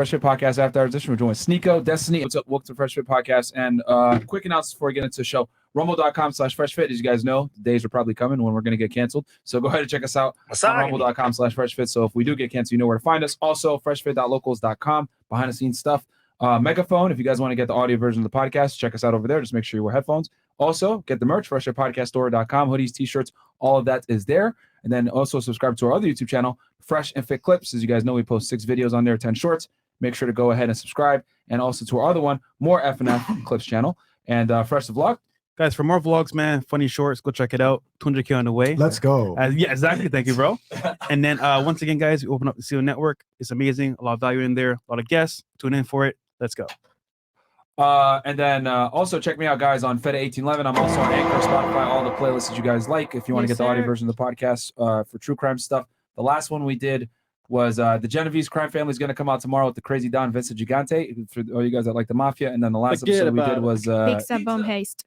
Fresh Fit Podcast After Hours Edition. We're doing Sneako, Destiny. What's up? Welcome to Fresh Fit Podcast. And quick announcement before we get into the show. Rumble.com/freshfit. As you guys know, the days are probably coming when we're going to get canceled. So go ahead and check us out on rumble.com/freshfit. So if we do get canceled, you know where to find us. Also, freshfit.locals.com, behind the scenes stuff. Megaphone, if you guys want to get the audio version of the podcast, check us out over there. Just make sure you wear headphones. Also, get the merch, freshfitpodcaststore.com, hoodies, t-shirts, all of that is there. And then also subscribe to our other YouTube channel, Fresh and Fit Clips. As you guys know, we post 6 videos on there, 10 shorts. Make sure to go ahead and subscribe. And also to our other one, More F&F Clips channel. And Fresh the Vlog. Guys, for more vlogs, man, funny shorts, go check it out. 200K on the way. Let's go. Yeah, exactly. Thank you, bro. And then once again, guys, we open up the CEO Network. It's amazing. A lot of value in there. A lot of guests. Tune in for it. Let's go. And then also check me out, guys, on Feta 1811. I'm also on Anchor, Spotify, all the playlists that you guys like. If you want to get the audio version of the podcast for true crime stuff. The last one we did was the Genovese crime family is going to come out tomorrow with the Crazy Don Vincent Gigante for all you guys that like the mafia. And then the last episode we did was Pizza Bomb Heist.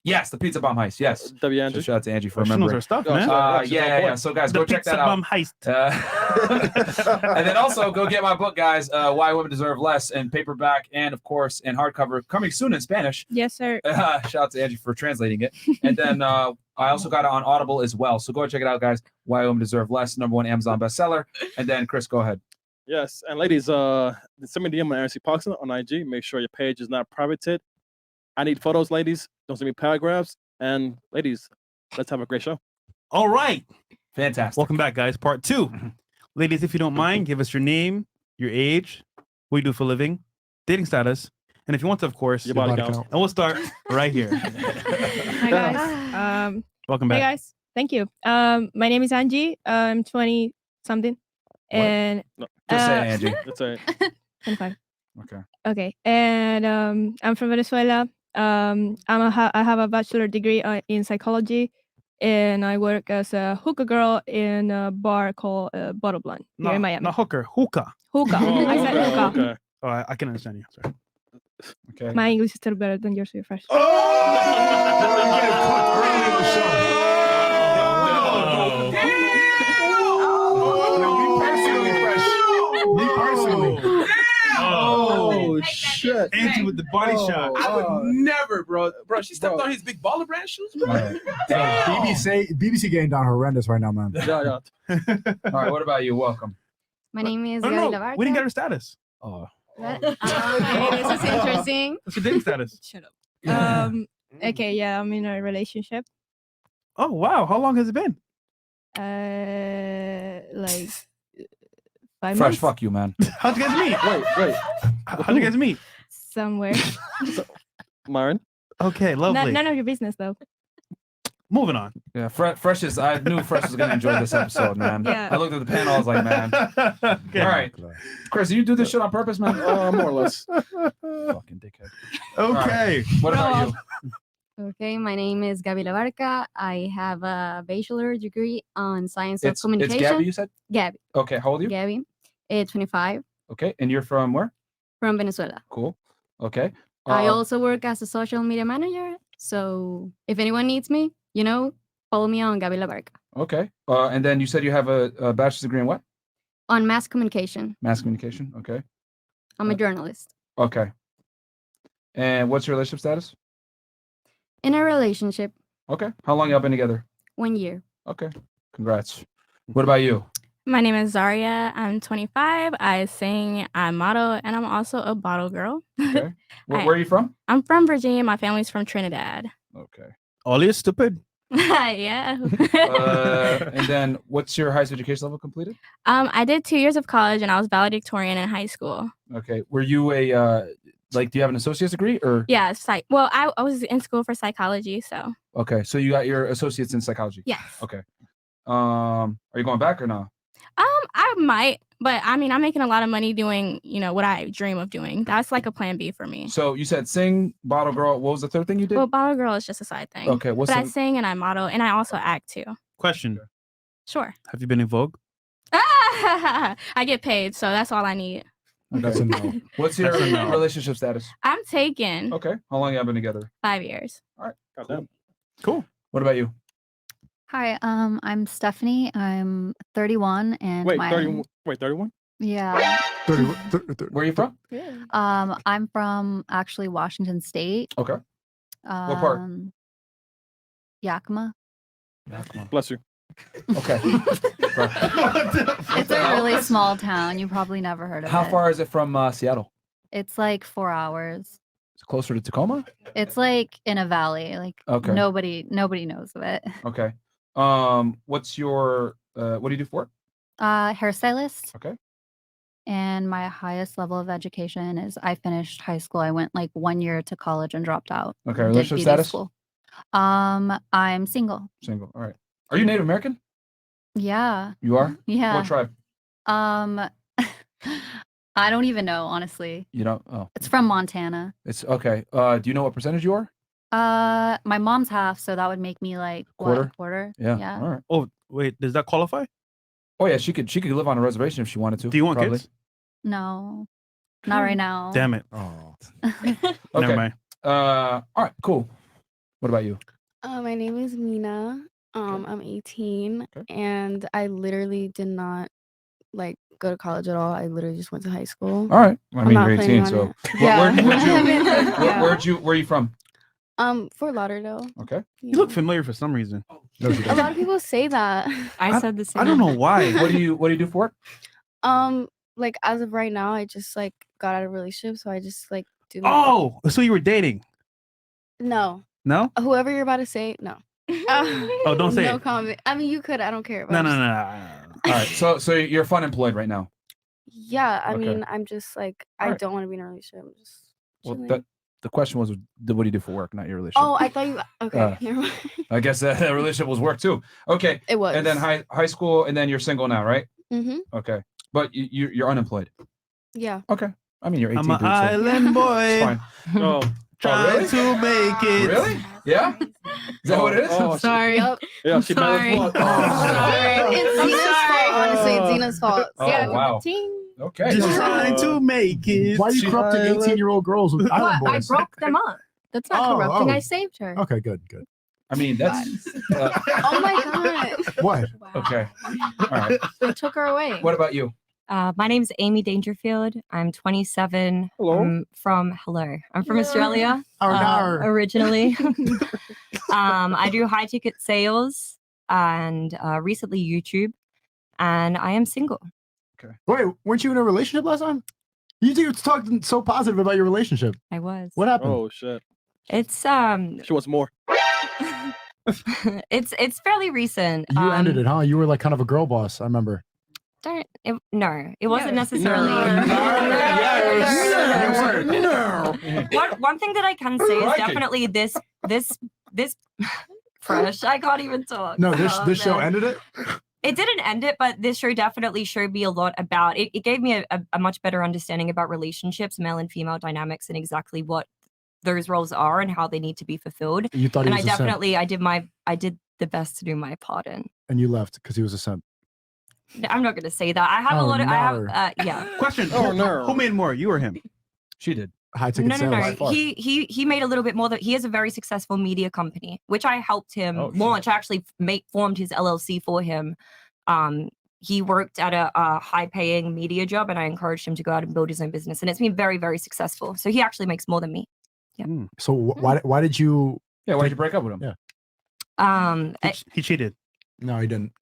Yes, the Pizza Bomb Heist. Yes. Andrew. So shout out to Angie for remembering. Our stuff, man. Yeah. So guys, go check that out. Pizza Bomb Heist. And then also go get my book, guys. Why Women Deserve Less, in paperback and of course in hardcover, coming soon in Spanish. Yes, sir. Shout out to Angie for translating it. And then I also got it on Audible as well. So go check it out, guys. Why Women Deserve Less, #1 Amazon bestseller. And then Chris, go ahead. Yes, and ladies, send me a DM on RC Parkson on IG. Make sure your page is not privated. I need photos, ladies. Don't send me paragraphs. And ladies, let's have a great show. All right. Fantastic. Welcome back, guys. Part 2. Ladies, if you don't mind, give us your name, your age, what you do for a living, dating status, and if you want to, of course, your body count. And we'll start right here. Hi, guys. Welcome back. Hey, guys. Thank you. My name is Angie. I'm 20-something. And Just say Angie. That's all right. 25. Okay. Okay. And I'm from Venezuela. I have a bachelor degree in psychology, and I work as a hookah girl in a bar called Bottle Blonde here in Miami. Not hooker, hookah. Hookah. I said hookah. Okay. Oh, I can understand you. Sorry. Okay. My English is still better than yours, so you're fresh. Oh, shit. Angie with the body shot. I would never, bro. She stepped on his big baller brand shoes, bro. BBC getting down horrendous right now, man. Yeah. All right. What about you? Welcome. My name is I Gaby don't know. Labarca. We didn't get her status. Oh. Okay, this is interesting. What's your dating status? Shut up. Okay, yeah, I'm in a relationship. Oh, wow. How long has it been? Like 5 Fresh, months. fuck you, man. How'd you guys meet? Wait. How'd you guys meet? Somewhere. Myron? Okay, lovely. None of your business, though. Moving on. Yeah, Fresh is. I knew Fresh was gonna enjoy this episode, man. Yeah. I looked at the panel. I was like, man. Okay. All right, Chris, you do this shit on purpose, man? More or less. Fucking dickhead. Okay. What about you? Okay, my name is Gaby Labarca. I have a bachelor degree on science of It's communication. Gabby, you said? Gabby. Okay, how old are you? Gabby. 25, Okay, and you're from where? from Venezuela. Cool. Okay. I also work as a social media manager. So if anyone needs me, follow me on Gaby Labarca. Okay. And then you said you have a bachelor's degree in what? On mass communication. Mass communication. Okay. I'm a journalist. Okay. And what's your relationship status? In a relationship, Okay. How long y'all been together? 1 year. Okay. Congrats. What about you? My name is Zaria. I'm 25. I sing, I model, and I'm also a bottle girl. Okay. Where are you from? I'm from Virginia. My family's from Trinidad. Okay. Ollie is stupid. Yeah. And then what's your highest education level completed? I did 2 years of college, and I was valedictorian in high school. Okay. Were you a do you have an associate's degree or? Yeah, Well, I was in school for psychology, so. Okay. So you got your associates in psychology. Yes. Okay. Are you going back or no? I might, but I mean, I'm making a lot of money doing, what I dream of doing. That's like a plan B for me. So you said sing, bottle girl. What was the third thing you did? Well, bottle girl is just a side thing. Okay. But I sing and I model and I also act too. Question. Sure. Have you been in Vogue? I get paid, so that's all I need. That's a no. What's your relationship status? I'm taken. Okay. How long have you been together? 5 years. All right. Goddamn. Cool. What about you? Hi, I'm Stephanie. I'm 31 and Wait, my 31? Wait, 31? Yeah. 30. Where are you from? I'm from actually Washington State. Okay. What part? Yakima. Bless you. Okay. It's a really small town. You probably never heard of it. How far is it from Seattle? It's like 4 hours. It's closer to Tacoma? It's like in a valley. Like Okay. nobody knows of it. Okay. What's your what do you do for work? Hairstylist. Okay. And my highest level of education is I finished high school. I went like 1 year to college and dropped out. Okay. Did Relationship beauty status? school. I'm single. Single. All right. Are you Native American? Yeah. You are? Yeah. What tribe? I don't even know, honestly. You don't? Oh. It's from Montana. It's okay. Do you know what percentage you are? My mom's half, so that would make me like Quarter? what, a quarter? Yeah. Yeah. All right. Oh, wait, does that qualify? Oh yeah, she could live on a reservation if she wanted to. Do you want probably. kids? No. Not right now. Damn it. Oh. Okay. Never mind. All right, cool. What about you? My name is Mina. I'm 18, Okay. and I literally did not like go to college at all. I literally just went to high school. All right. I mean, not you're 18, planning on so it. Yeah. where are you from? Fort Lauderdale. Okay. You look familiar for some reason. No, she A doesn't. lot of people say that. I said the same. I don't know why. What do you do for work? Like as of right now, I just like got out of a relationship, so I just like do. Oh, so you were dating? No. No? Whoever you're about to say, no. Oh, don't say no it. comment. I mean, you could. I don't care. but No, I'm no, just- no. All right. So you're fun employed right now. Yeah, I Okay. mean, I'm just like I Alright. don't want to be in a relationship. I'm just. Well, chilling. the question was, what do you do for work, not your relationship. Oh, I thought you. Okay, never mind. I guess that relationship was work too. Okay. It was. And then high school, and then you're single now, right? Mm-hmm. Okay. But you're unemployed. Yeah. Okay. I mean, you're 18. I'm an dude, so island it's boy fine. Oh, trying really? to make it. Really? Yeah. Is that what it is? Oh, Sorry. Yep. yeah, she sorry. made it. Sorry. It's Zena's fault. Honestly, it's Zena's fault. Oh, Yeah. wow. Ting. Okay. Just trying to make it. Why are you corrupting 18-year-old girls with island I boys? broke them up. That's not Oh, corrupting. oh. I saved her. Okay, good. I mean, that's Oh my god. What? okay. All right. They took her away. What about you? My name's Amy Dangerfield. I'm 27. Hello. I'm from Australia Oh, no. originally. I do high ticket sales and recently YouTube, and I am single. Wait, weren't you in a relationship last time? You two were talking so positive about your relationship. I was. What happened? Oh shit. It's She wants more. it's fairly recent. You ended it, huh? You were like kind of a girl boss, I remember. No, it wasn't No. necessarily. One thing that I can say is Like it. definitely this fresh. I can't even talk. No, Oh, this show man. ended it? It didn't end it, but this show definitely showed me a lot about it. It gave me a much better understanding about relationships, male and female dynamics, and exactly what those roles are and how they need to be fulfilled. You thought he And was I a simp, definitely I did the best to do my part in. and you left because he was a simp. I'm not gonna say that. I have a Oh, lot of no. yeah. Question. Oh, no. Who made more? You or him? She did. High ticket No. sales. far. He made a little bit more. That he has a very successful media company, which I helped him Oh, shit. launch. I actually formed his LLC for him. He worked at a high-paying media job, and I encouraged him to go out and build his own business, and it's been very, very successful. So he actually makes more than me. So why did you? Yeah. Why did you break up with him? Yeah. He cheated. No, he didn't.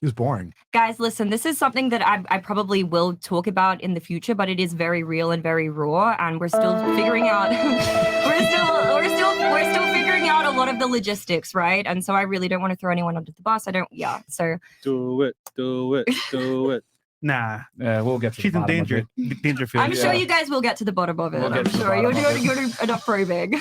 He was boring. Guys, listen, this is something that I probably will talk about in the future, but it is very real and very raw, and we're still figuring out. we're still figuring out a lot of the logistics, right? And so I really don't want to throw anyone under the bus. I don't. Yeah. So Do it. Nah. Yeah, we'll get to She's the in bottom of danger. it. Dangerfield. I'm sure you guys will get to the bottom of it. We'll get I'm to the sure you're bottom of doing enough probing.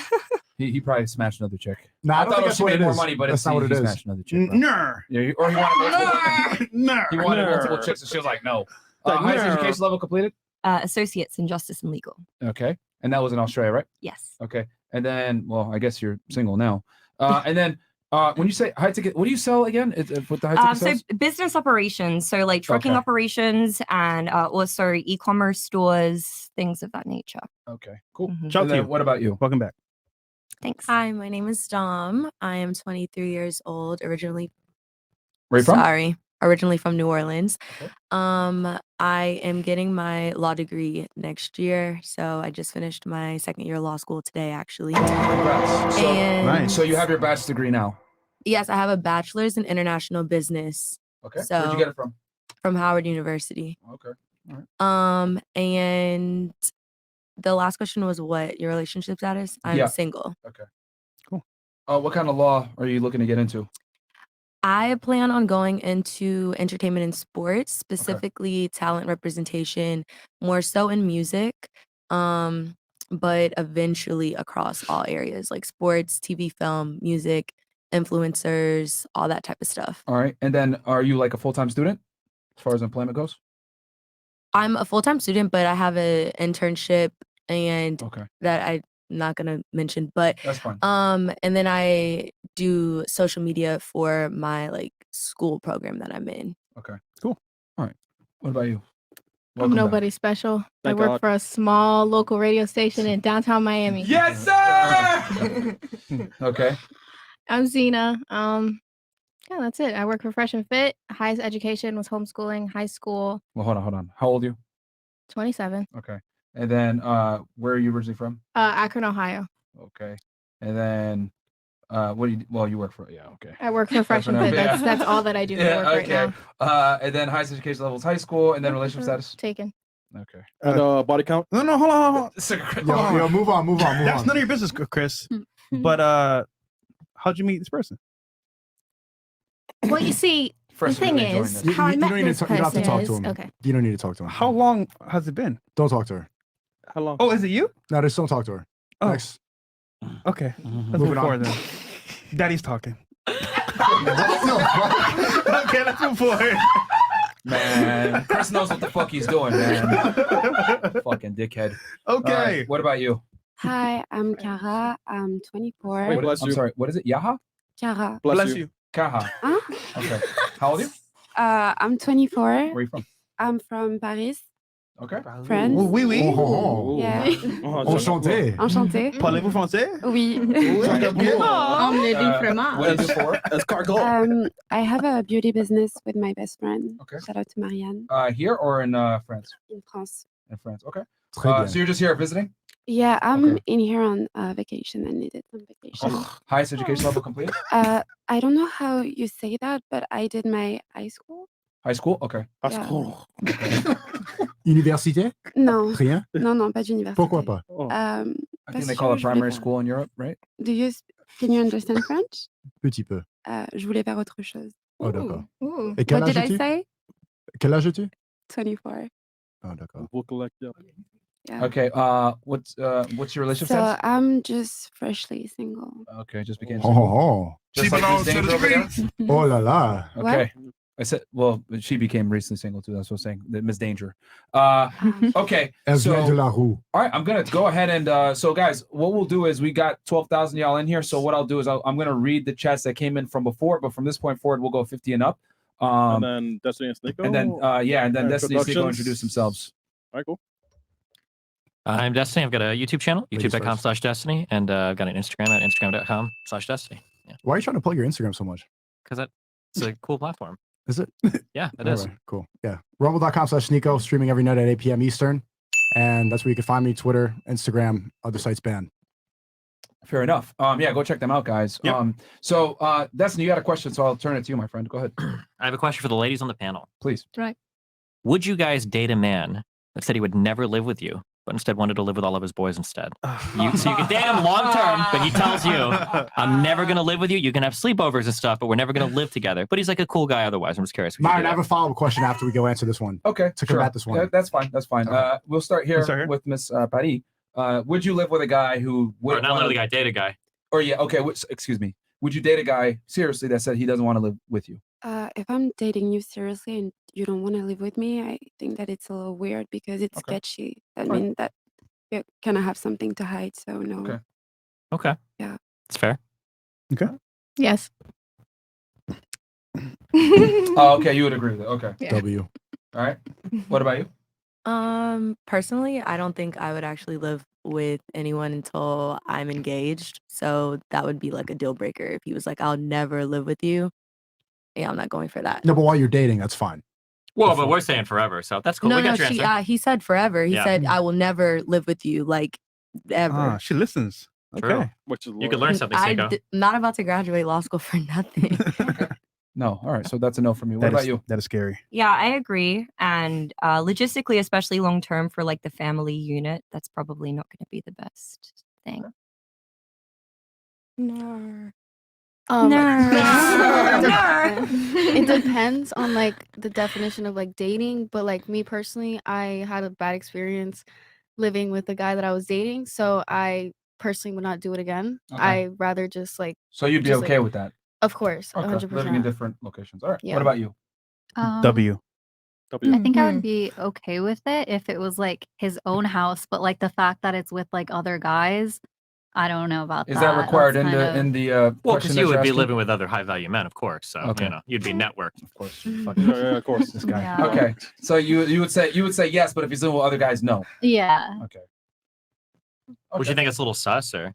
He probably smashed another chick. No, I I don't thought think she that's what made it more is. money, but That's not what it he is. smashed another chick. bro. Nah. Yeah, or he wanted multiple. He wanted Nah. multiple chicks, and she was like, "No." Like, Highest nah. education level completed. Associates in Justice and Legal. Okay, and that was in Australia, right? Yes. Okay, and then, well, I guess you're single now. And then, when you say high ticket, what do you sell again? With the high ticket So sales? business operations, so like trucking Okay. operations and also e-commerce stores, things of that nature. Okay, cool. Mhm. Shout And to then you. what about you? Welcome back. Thanks. Hi, my name is Dom. I am 23 years old. Originally, Where you from? sorry, originally from New Orleans. Okay. I am getting my law degree next year, so I just finished my second year of law school today, actually. Congrats. So, And so you have your bachelor's degree now. yes, I have a bachelor's in international business. Okay. So Where'd you get it from? From Howard University. Okay. All right. And the last question was what your relationship status? I'm single. Okay. Cool. What kind of law are you looking to get into? I plan on going into entertainment and sports, specifically talent representation, more so in music, but eventually across all areas like sports, TV, film, music, influencers, all that type of stuff. All right. And then are you like a full-time student as far as employment goes? I'm a full-time student, but I have an internship and that I'm not gonna mention, but that's fine. And then I do social media for my like school program that I'm in. Okay, cool. All right. What about you? I'm nobody special. I work for a small local radio station in downtown Miami. Yes, sir. Okay. I'm Zena. Yeah, that's it. I work for Fresh and Fit. Highest education was homeschooling, high school. Well, hold on. How old are you? 27. Okay. And then where are you originally from? Akron, Ohio. Okay. And then what do you you work for? Yeah, okay. I work for Fresh and Fit. That's all that I do for work right now. And then highest education level is high school, and then relationship status? Taken. Okay. And body count? No, hold on. Yo, move on. That's none of your business, Chris. But how'd you meet this person? Well, you see, the thing is, how I met this person you don't have to talk to him. okay. You don't need to talk to him. How long has it been? Don't talk to her. How long? Oh, is it you? No, just don't talk to her. Oh. Next. Okay. Let's Moving move forward on. then. Daddy's talking. Okay, let's move forward. Man, Chris knows what the fuck he's doing, man. Fucking dickhead. Okay. Right, what about you? Hi, I'm Kara. I'm 24. Wait, I'm sorry. What is it? Yaha? Kara. Bless you. Kaha. Huh? Okay. How old are you? I'm 24. Where are you from? I'm from Paris. Okay. France. Oui, oui. Yeah. Enchanté. Enchanté. Parlez-vous français? Oui. What do you do for work? Escargot. I have a beauty business with my best friend. Okay. Shout out to Marianne. Here or in France? In France. In France. Okay. Très bien. So you're just here visiting? Yeah, I'm in here on vacation. I needed some vacation. Highest education level completed? I don't know how you say that, but I did my high school. High school? Okay. Yeah. Université? Non. Rien? Non, pas d'université. Pourquoi pas? I think they call it primary school in Europe, right? Can you understand French? Petit peu. Je voulais faire autre chose. Oh, d'accord. Ooh. Et quel What âge did I as-tu? say? Quel âge as-tu? 24. Oh, d'accord. We'll collect, yeah. Yeah. Okay. What's your relationship So status? I'm just freshly single. Okay, just became Oh, single. oh, Just like Miss Danger over there? oh. Oh là là. Okay. I said, well, she became recently single too. That's what I was saying. Miss Danger. Okay. Elle So, vient de la roue. all right, I'm gonna go ahead and so guys, what we'll do is we got 12,000 y'all in here. So what I'll do is I'm gonna read the chats that came in from before, but from this point forward, we'll go 50 and up. And then Destiny and Sneako. And then Destiny and Sneako Productions. introduce themselves. All right, cool. I'm Destiny. I've got a YouTube channel, Ladies youtube.com/Destiny, and I've got an Instagram at instagram.com/Destiny. Yeah, Why are you trying to plug your Instagram so much? because it's a cool platform. Is it? Yeah, it All is. right, cool. Yeah. Rumble.com/Sneako, streaming every night at 8 p.m. Eastern. And that's where you can find me, Twitter, Instagram, other sites banned. Fair enough. Yeah, go check them out, guys. Yep. So Destiny, you got a question, so I'll turn it to you, my friend. Go ahead. I have a question for the ladies on the panel. Please. Right. Would you guys date a man that said he would never live with you, but instead wanted to live with all of his boys instead? So you can date him long term, but he tells you, I'm never going to live with you. You can have sleepovers and stuff, but we're never going to live together. But he's like a cool guy otherwise. I'm just curious. Would you Myron, do I have that? a follow-up question after we go answer this one. Okay. To combat this one. Yeah, that's fine. That's fine. Okay. We'll start here, start here? with Miss Paris. Would you live with a guy who would Or not literally guy, date a guy. Or yeah, okay. Excuse me. Would you date a guy seriously that said he doesn't want to live with you? If I'm dating you seriously and you don't want to live with me, I think that it's a little weird because it's Okay. sketchy. That Fine. means that you kind of have something to hide. So no. Okay. Okay. Yeah. It's fair. Yes. Oh, okay. You would agree with it. Okay. Yeah. W. All right. What about you? Personally, I don't think I would actually live with anyone until I'm engaged. So that would be like a deal breaker if he was like, I'll never live with you. yeah, I'm not going for that. No, but while you're dating, that's fine. Well, but we're saying forever, so that's cool. No, we no, got your answer. he said forever. He Yeah. said, I will never live with you, like, ever. She listens. True. Okay. Which is You could learn something, I'm Sneako. not about to graduate law school for nothing. No. All right. So that's a no from me. What about you? That is scary. Yeah, I agree. And logistically, especially long term for like the family unit, that's probably not going to be the best thing. No. No. It depends on like the definition of like dating, but like me personally, I had a bad experience living with the guy that I was dating, so I personally would not do it again. Okay. I rather just like. So you'd be just, okay like, with that? Of course, Okay. 100%. Living in different locations. All right. Yeah. What about you? W. I think I would be okay with it if it was like his own house, but like the fact that it's with like other guys, I don't know about that. Is that required That's in kind the of- in the Well, question because that you you're would be asking? living with other high value men, of course. So Okay. you know, you'd be networked. Of course. Yeah, of course. This guy. Yeah. Okay. So you would say yes, but if he's living with other guys, no. Yeah. Okay. Would you think it's a little sus or?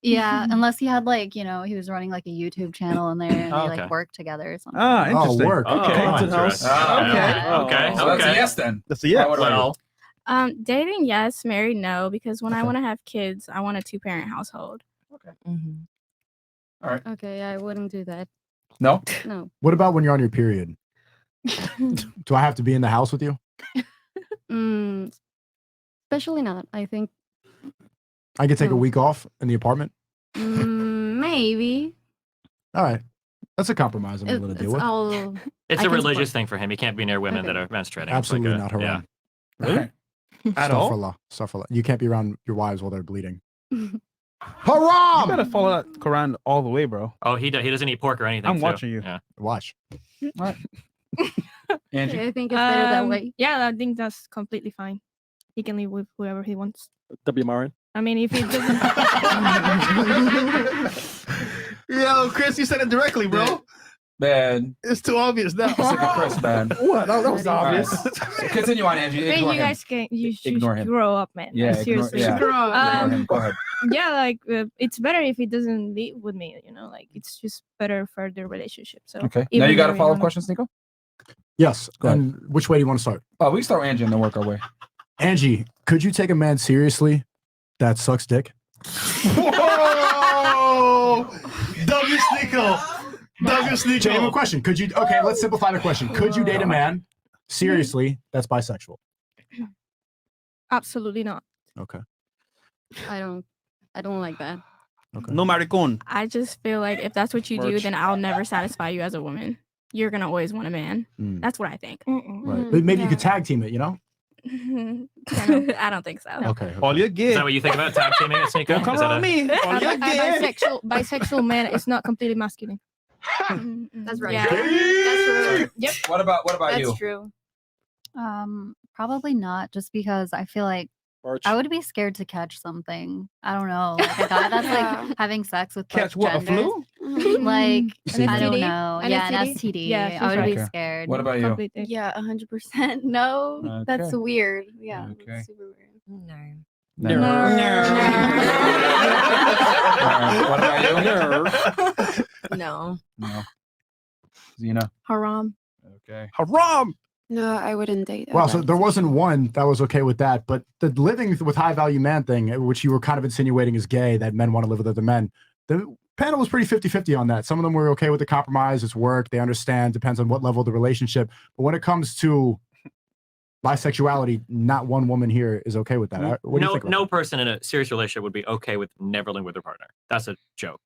Yeah, unless he had like, you know, he was running like a YouTube channel in there and Oh, they okay. like work together or something. Ah, interesting. work. Okay. Oh, House. interesting. Okay. So that's a Okay. yes then. That's a yes. What about you? Dating, yes. Married, no. Because when I Okay. want to have kids, I want a 2-parent household. All right. Okay, I wouldn't do that. No. No. What about when you're on your period? Do I have to be in the house with you? Especially not. I think I could take a No. week off in the apartment. maybe. All right. That's a compromise I'm willing to deal It's with. all. It's I a can religious split. thing for him. He can't be near women that are menstruating. It's Absolutely like not haram. Really? At all? Astaghfirullah. Astaghfirullah. You can't be around your wives while they're bleeding. You Haram! gotta follow that Quran all the way, bro. Oh, he doesn't eat pork or anything. I'm too. watching you. Yeah. Watch. Angie. I think it's better that way. Yeah, I think that's completely fine. He can live with whoever he wants. W. Marin. I mean, if he doesn't. Yo, Chris, you said it directly, bro. Man. It's too obvious now. It's like a Chris, man. What? That was All right. obvious. So continue on, Angie. Hey, Ignore you him. guys can you should Ignore him. grow up, man. Yeah, Like, ignore- seriously. yeah. Ignore him. Go ahead. Yeah, like it's better if he doesn't live with me. You know, like it's just better for the relationship. So Okay. Now even you got though a we follow-up don't- question, Sneako? Yes. Go ahead. And which way do you want to start? Oh, we start with Angie and then work our way. Angie, could you take a man seriously that sucks dick? Whoa! W Sneako. W Sneako. Change the question. Could you? Okay, let's simplify the question. Could you date a man seriously that's bisexual? Absolutely not. Okay. I don't like that. Okay. No maricon. I just feel like if that's what you do, Merch. then I'll never satisfy you as a woman. You're gonna always want a man. Mm. That's what I think. Right. But maybe you could tag team it, you know? I don't think so. Okay. All you're Is gay. that what you think about tag teaming at Sneako? Don't come Is that around me. All you're gay. Bisexual man is not completely masculine. That's right. Yeah. That's true. Yep. What about That's you? true. Probably not, just because I feel like Merch. I would be scared to catch something. I don't know, like a guy that's like having sex with Catch both what? A genders. flu? Like An I don't STD? know. An Yeah, an STD? STD. Yeah, I would she's be right. scared. What about you? Completely. Yeah, 100%. No, that's Okay. weird. Yeah, Okay. that's super weird. No. All right. What about you? No. No. Zena. Haram. Okay. Haram. No, I wouldn't date. Well, so there wasn't one that was okay with that, but the living with high value man thing, which you were kind of insinuating is gay, that men want to live with other men, the panel was pretty 50-50 on that. Some of them were okay with the compromise. It's work. They understand. Depends on what level of the relationship. But when it comes to bisexuality, not one woman here is okay with that. What do you No, think? no person in a serious relationship would be okay with never living with their partner. That's a joke.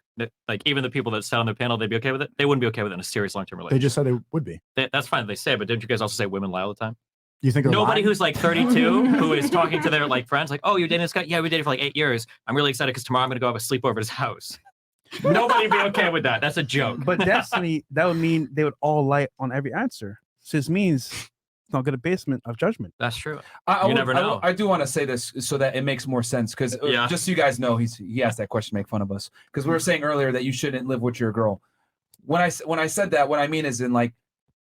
Like even the people that sat on the panel, they'd be okay with it. They wouldn't be okay with it in a serious long-term They relationship. just said they would be. That's fine. They say, but didn't you guys also say women lie all the time? You think they're Nobody lying? who's like 32 who is talking to their like friends, like, oh, you're dating this guy? Yeah, we dated for like 8 years. I'm really excited because tomorrow I'm gonna go have a sleepover at his house. Nobody would be okay with that. That's a joke. But Destiny, that would mean they would all lie on every answer. So this means it's not good a basement of judgment. That's true. I never know. I do want to say this so that it makes more sense because Yeah. just so you guys know, he asked that question to make fun of us because we were saying earlier that you shouldn't live with your girl. When I said that, what I mean is in like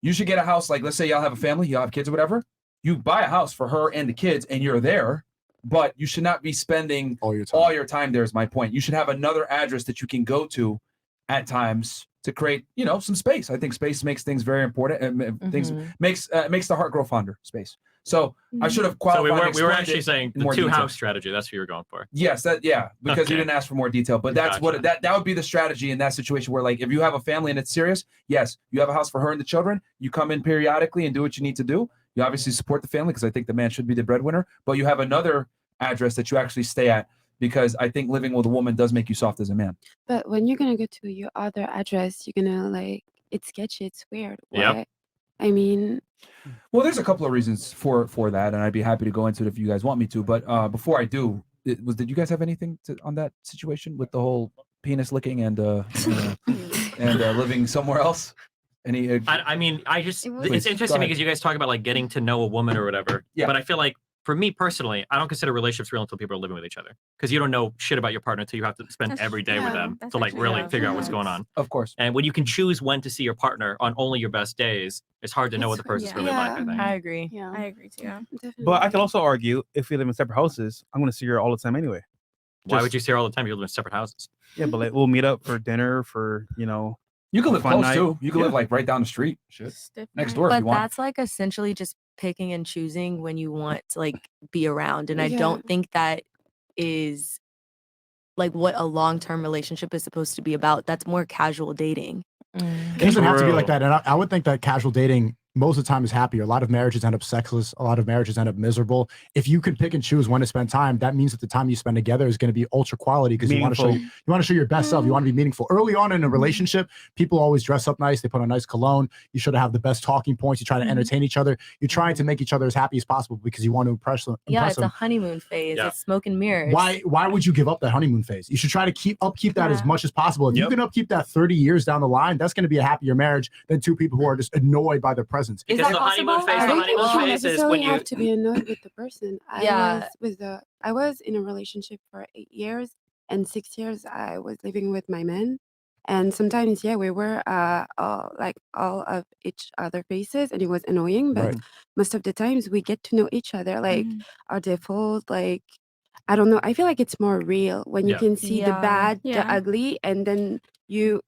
you should get a house. Like let's say y'all have a family, y'all have kids or whatever. You buy a house for her and the kids, and you're there. But you should not be spending all your time. All your time there is my point. You should have another address that you can go to at times to create, you know, some space. I think space makes things very important, and things makes the heart grow fonder. Space. So I should have qualified. So we were actually saying the two house strategy. That's what you were going for. Yes, because you didn't ask for more detail. But that's what that would be the strategy in that situation where, like, if you have a family and it's serious, yes, you have a house for her and the children. You come in periodically and do what you need to do. You obviously support the family because I think the man should be the breadwinner. But you have another address that you actually stay at because I think living with a woman does make you soft as a man. But when you're gonna go to your other address, you're gonna like it's sketchy, it's weird. Yep. I mean, well, there's a couple of reasons for that, and I'd be happy to go into it if you guys want me to. But before I do, did you guys have anything on that situation with the whole penis licking and living somewhere else? Any? I mean, it's interesting because you guys talk about like getting to know a woman or whatever. Yeah. But I feel like for me personally, I don't consider relationships real until people are living with each other because you don't know shit about your partner until you have to spend every day with them to like really figure out what's going on. Of course. And when you can choose when to see your partner on only your best days, it's hard to know what the person's really like. I think. I agree. Yeah, I agree too. But I can also argue if we live in separate houses, I'm going to see her all the time anyway. Why would you see her all the time? You live in separate houses. Yeah, but like we'll meet up for dinner for You can live close too. You can live like right down the street. Shit. Next door if But you want. that's like essentially just picking and choosing when you want to like be around. And I don't think that is like what a long-term relationship is supposed to be about. That's more casual dating. It doesn't have to be like that. And I would think that casual dating most of the time is happier. A lot of marriages end up sexless. A lot of marriages end up miserable. If you can pick and choose when to spend time, that means that the time you spend together is going to be ultra quality because you want to show your best self. You want to be meaningful. Early on in a relationship, people always dress up nice. They put on nice cologne. You should have the best talking points. You try to entertain each other. You're trying to make each other as happy as possible because you want to impress them. Yeah, it's a honeymoon phase. It's smoke and mirrors. Why would you give up that honeymoon phase? You should try to upkeep that as much as possible. If you can upkeep that 30 years down the line, that's going to be a happier marriage than two people who are just annoyed by their presence. Because the honeymoon phase is when you have to be annoyed with the person. I was in a relationship for 8 years, and 6 years I was living with my man. And sometimes, we were like all of each other faces, and it was annoying. But most of the times, we get to know each other, like our default, like I don't know. I feel like it's more real when you can see the bad, the ugly, and then you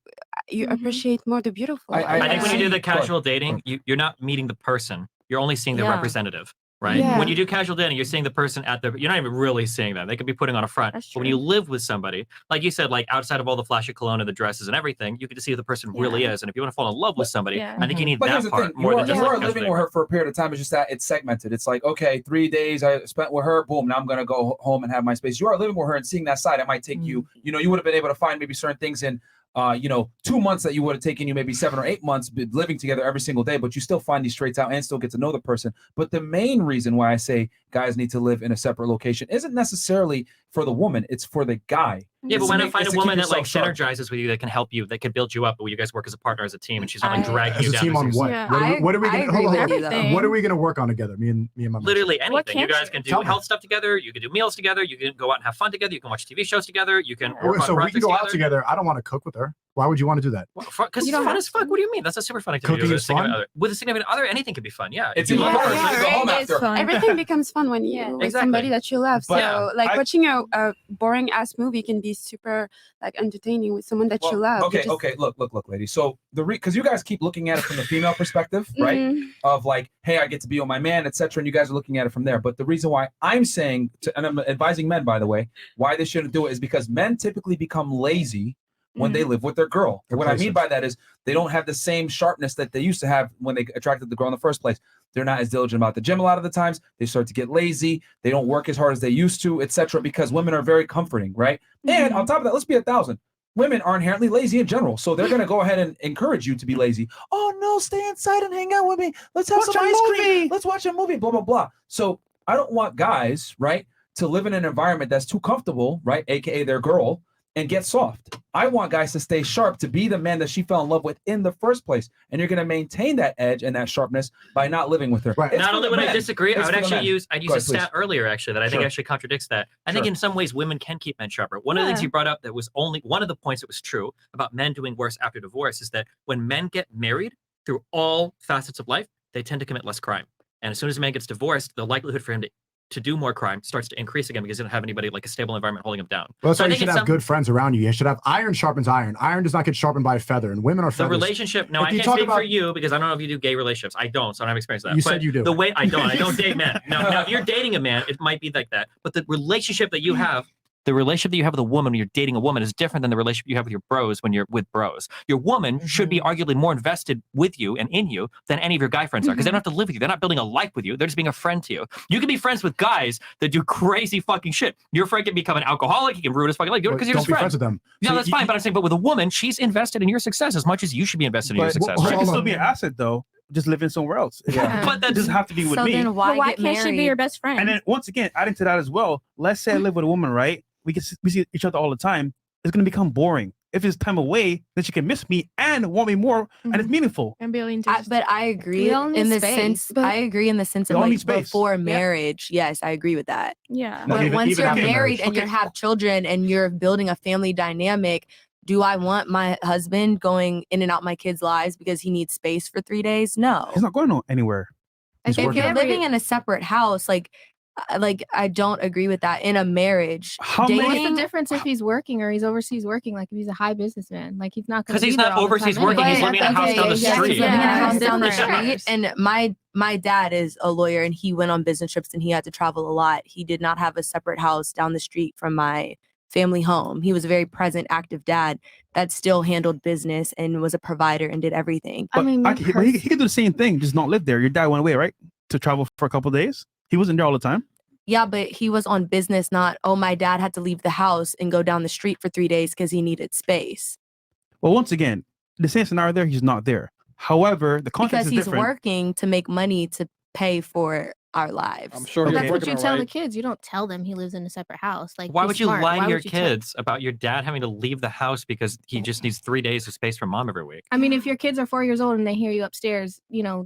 appreciate more the beautiful. I think when you do the casual dating, you're not meeting the person. You're only seeing the representative, right? Yeah. When you do casual dating, you're seeing the person you're not even really seeing them. They could be putting on a front. But when you live with somebody, like you said, like outside of all the flashy cologne and the dresses and everything, you get to see who the person really is. And if you want to fall in love with somebody, I think you need that part more than just you like are living with her for a period of time. It's just that it's segmented. It's like, okay, 3 days I spent with her, boom, now I'm going to go home and have my space. You are living with her and seeing that side. It might take you, you would have been able to find maybe certain things in 2 months that you would have taken you maybe 7 or 8 months living together every single day, but you still find these traits out and still get to know the person. But the main reason why I say guys need to live in a separate location isn't necessarily for the woman, it's for the guy. Yeah, but when I find a woman that like synergizes with you, that can help you, that can build you up, but you guys work as a partner, as a team, and she's not like dragging you down. As a team on what? Yeah. What are we going to work on together? Me and my literally anything. You guys can do health stuff together. You can do meals together. You can go out and have fun together. You can watch TV shows together. You can work so on we can go out together. I don't want to cook with her. Why would you want to do that? Because it's fun as fuck. What do you mean? That's a super fun activity. Cooking is fun? With a significant other, anything can be fun. Yeah. It's even Everything becomes fun when you with somebody that you love. So watching a boring ass movie can be super like entertaining with someone that you love. Okay, look, ladies. So because you guys keep looking at it from the female perspective, right? Of like, hey, I get to be with my man, etc. And you guys are looking at it from there. But the reason why I'm saying, and I'm advising men, by the way, why they shouldn't do it is because men typically become lazy when they live with their girl. And what I mean by that is they don't have the same sharpness that they used to have when they attracted the girl in the first place. They're not as diligent about the gym a lot of the times. They start to get lazy. They don't work as hard as they used to, etc. Because women are very comforting, right? And on top of that, let's be 1,000. Women are inherently lazy in general. So they're going to go ahead and encourage you to be lazy. Oh, no, stay inside and hang out with me. Let's have some ice cream. Let's watch a movie, blah, blah, blah. So I don't want guys, right, to live in an environment that's too comfortable, right, AKA their girl, and get soft. I want guys to stay sharp, to be the man that she fell in love with in the first place. And you're going to maintain that edge and that sharpness by not living with her. Right. Not only would I disagree, I would actually use a stat earlier, actually, that I think actually contradicts that. I think in some ways women can keep men sharper. One of the things you brought up that was only one of the points that was true about men doing worse after divorce is that when men get married through all facets of life, they tend to commit less crime. And as soon as a man gets divorced, the likelihood for him to to do more crime starts to increase again because he doesn't have anybody like a stable environment holding him down. Well, that's So why I you think should it's have good friends around you. You should have iron sharpens iron. Iron does not get sharpened by a feather, and women are the feathers. relationship. No, If I you can't talk speak for about- you because I don't know if you do gay relationships. I don't, so I don't have experience with that. You But said you do. The way I don't date men. No, if you're dating a man, it might be like that. But the relationship that you have. The relationship that you have with a woman when you're dating a woman is different than the relationship you have with your bros when you're with bros. Your woman should be arguably more invested with you and in you than any of your guy friends are because they don't have to live with you. They're not building a life with you. They're just being a friend to you. You can be friends with guys that do crazy fucking shit. Your friend can become an alcoholic. He can ruin his fucking life because you're Don't his be friend. friends with them. No, So that's fine. But I'm saying, but with a woman, she's invested in your success as much as you should be invested in your success. She right? can still be an asset though, just living somewhere else. Yeah. But that doesn't have to be with So me. then why, But why get can't she be your married? best friend? And then once again, adding to that as well, let's say I live with a woman, right? We see each other all the time. It's gonna become boring. If it's time away, then she can miss me and want me more, and it's meaningful. And building But I agree We all need in the space, sense. but- I agree in the sense We of all need like space. before Yeah. marriage. Yes, I agree with that. Yeah. No, But even- once even you're after married marriage. and you have children and you're building a family dynamic, do I want my husband going in and out my kids' lives because he needs space for 3 days? No. He's not going anywhere. He's If working. you're living in a separate house, like I don't agree with that in a marriage. How What's many? the difference if he's working or he's overseas working? Like if he's a high businessman, like he's not going to. Because he's not overseas working. He's living in a house down the Yes, street. he's living in a Yeah, house down the different. street. And my dad is a lawyer and he went on business trips and he had to travel a lot. He did not have a separate house down the street from my family home. He was a very present, active dad that still handled business and was a provider and did everything. I mean, But he could do the same thing, just not live there. Your dad went away, right? To travel for a couple of days. He wasn't there all the time. Yeah, but he was on business, not, oh, my dad had to leave the house and go down the street for 3 days because he needed space. Well, once again, the same scenario there, he's not there. However, the context Because is he's different. working to make money to pay for our lives. I'm sure But he's that's what working you tell the alright. kids. You don't tell them he lives in a separate house. Like, Why he's would you smart. lie Why to your would you tell- kids about your dad having to leave the house because he just needs 3 days of space from mom every week? I mean, if your kids are 4 years old and they hear you upstairs,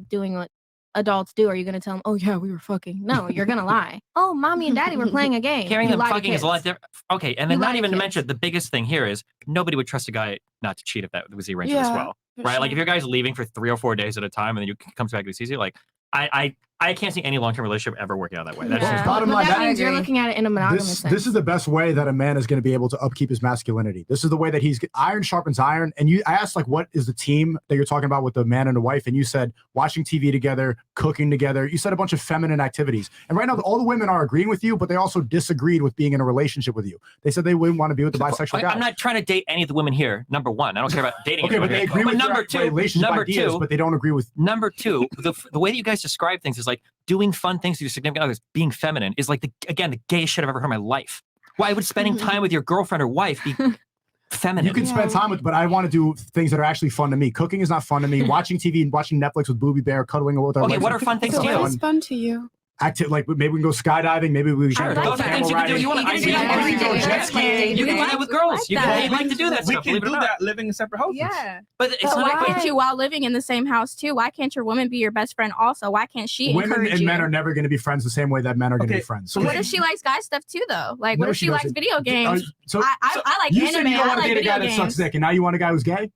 doing what adults do, are you going to tell them, oh, yeah, we were fucking? No, you're going to lie. Oh, mommy and daddy were playing a game. Carrying You them lie to fucking is a lot kids. different. Okay, and You then lie not to even to kids. mention the biggest thing here is nobody would trust a guy not to cheat if that was the arrangement as Yeah, well, for right? Like if sure. your guy's leaving for 3 or 4 days at a time and then you comes back and he sees you, like I can't see any long-term relationship ever working out that way. That's Yeah. just Bottom But line, that that- means you're looking at it in a monogamous sense. This is the best way that a man is going to be able to upkeep his masculinity. This is the way that he's iron sharpens iron. And I asked like, what is the team that you're talking about with the man and the wife? And you said watching TV together, cooking together. You said a bunch of feminine activities. And right now, all the women are agreeing with you, but they also disagreed with being in a relationship with you. They said they wouldn't want to be with the bisexual guy. I'm not trying to date any of the women here. Number one, I don't care about dating. Okay, but anyone they here. agree with number your two, relationship number ideas, two, but they don't agree with. Number two, the way that you guys describe things is like doing fun things with your significant others, being feminine is like the gayest shit I've ever heard in my life. Why would spending time with your girlfriend or wife be feminine? You can spend time with, but I want to do things that are actually fun to me. Cooking is not fun to me. Watching TV and watching Netflix with Booby Bear, cuddling with our Okay, legs. what are fun things So to what you? is fun to you? Like maybe we can go skydiving. Maybe we Sure, can go those are camel things you can do. riding. You want to You can do that every day. jet skiing. You can do that with girls. You can like to do that We stuff. can Believe it do or not. that living in separate houses. Yeah. But it's But not. why can't you, while living in the same house too, why can't your woman be your best friend also? Why can't she Women encourage and you? men are never going to be friends the same way that men are going to be Okay, friends. so What if she likes guy stuff too, though? Like, what No, if she she likes doesn't. video games? So I like you anime. said you don't I want to like date a guy video that sucks games. dick, and now you want a guy who's gay?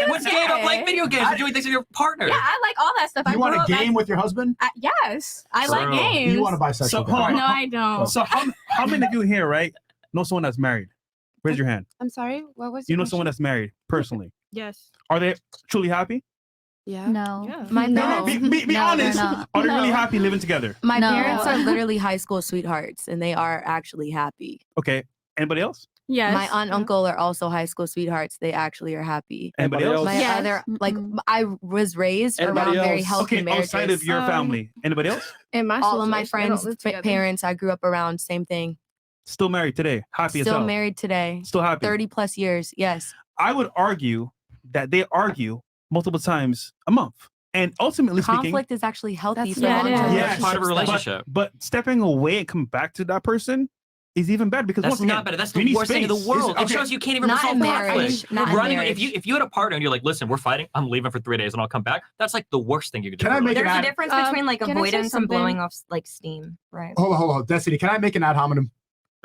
What's gay about playing video games or doing things with your partner? Yeah, I like all that stuff. I You want grew a up game with your husband? yes, I like Bro. games. You want a bisexual So, guy? hold on. No, I don't. So how many of you here, right, know someone that's married? Raise your hand. I'm sorry. What was You your know someone question? that's married personally. Yes. Are they truly happy? Yeah. No. Yeah. My No, parents, be No, they're honest. not. Are they really No. happy living together? my No. parents are literally high school sweethearts, and they are actually happy. Okay. Anybody else? Yes. My aunt and uncle are also high school sweethearts. They actually are happy. Anybody else? My Yes. other, like, Mm-mm. I was raised Anybody around very else? healthy Okay, marriages. outside of your family. Anybody else? In my All of my situation, they don't friends' live together. parents I grew up around, same thing. Still married today. Happy as Still hell. married today. Still happy. 30 plus years. Yes. I would argue that they argue multiple times a month. And ultimately speaking, Conflict is actually healthy That's for yeah, it long-term is. Yeah, That's part of a relationships, though. relationship. but stepping away and coming back to that person is even better because That's once again, not better. That's you the need worst thing in the space. world. Okay. It shows you can't even Not resolve in marriage. conflict. Not in Running marriage. if you had a partner and you're like, listen, we're fighting. I'm leaving for 3 days and I'll come back. That's like the worst thing you could do. Can I in a make an relationship. There's a ad? difference Um, between like can I say avoidance and something? blowing off like steam, right? Hold on. Destiny, can I make an ad hominem?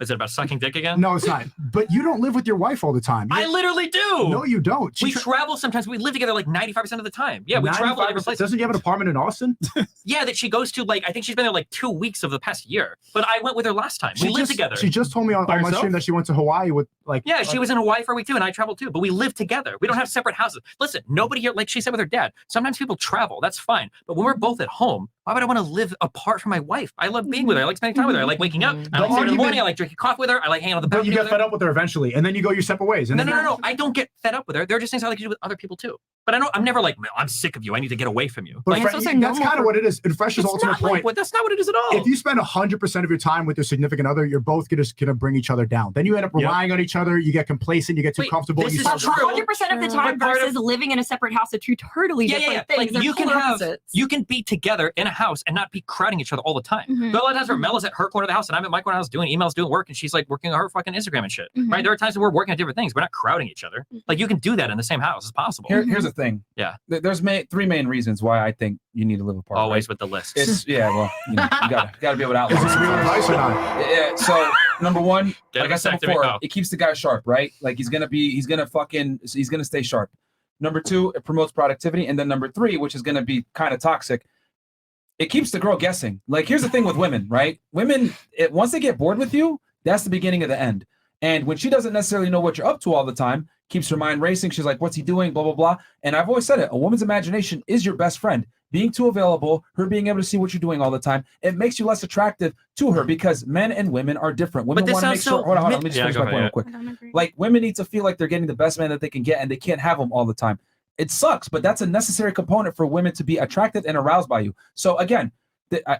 Is it about sucking dick again? No, it's not. But you don't live with your wife all the time. I literally do. No, you don't. We travel sometimes. We live together like 95% of the time. Yeah, we travel to different places. Doesn't you have an apartment in Austin? Yeah, that she goes to I think she's been there like 2 weeks of the past year. But I went with her last time. We lived together. She just told me on my stream that she went to Hawaii with Yeah, she was in Hawaii for a week too, and I traveled too. But we live together. We don't have separate houses. Listen, nobody here, like she said with her dad, sometimes people travel. That's fine. But when we're both at home, why would I want to live apart from my wife? I love being with her. I like spending time with her. I like waking up. I like seeing her in the morning. I like drinking coffee with her. I like hanging out on the balcony. But you get fed up with her eventually, and then you go your separate ways. And No. I don't get fed up with her. There are just things I like to do with other people too. But I'm never like, I'm sick of you. I need to get away from you. But that's kind of what it is. And Fresh's ultimate point. That's not what it is at all. If you spend 100% of your time with your significant other, you're both just gonna bring each other down. Then you end up relying on each other. You get complacent. You get too comfortable. This is 100% of the time versus living in a separate house are two totally different things. Like you can be together in a house and not be crowding each other all the time. But a lot of times where Mel is at her corner of the house and I'm at my corner of the house doing emails, doing work, and she's like working on her fucking Instagram and shit. Right? There are times when we're working on different things. We're not crowding each other. Like you can do that in the same house. It's possible. Here's the thing. Yeah. There's three main reasons why I think you need to live apart. Always with the list. It's well, you gotta be able to outline. Is this real advice or not? Yeah. So number one, like I said before, go. it keeps the guy sharp, right? Like he's gonna stay sharp. Number two, it promotes productivity, and then number three, which is gonna be kind of toxic, it keeps the girl guessing. Like here's the thing with women, right? Women, once they get bored with you, that's the beginning of the end. And when she doesn't necessarily know what you're up to all the time, keeps her mind racing. She's like, what's he doing? Blah, blah, blah. And I've always said it. A woman's imagination is your best friend. Being too available, her being able to see what you're doing all the time, it makes you less attractive to her because men and women are different. Women want to make sure. Hold on. Let me just finish my point real quick. Like women need to feel like they're getting the best man that they can get and they can't have them all the time. It sucks, but that's a necessary component for women to be attracted and aroused by you. So again,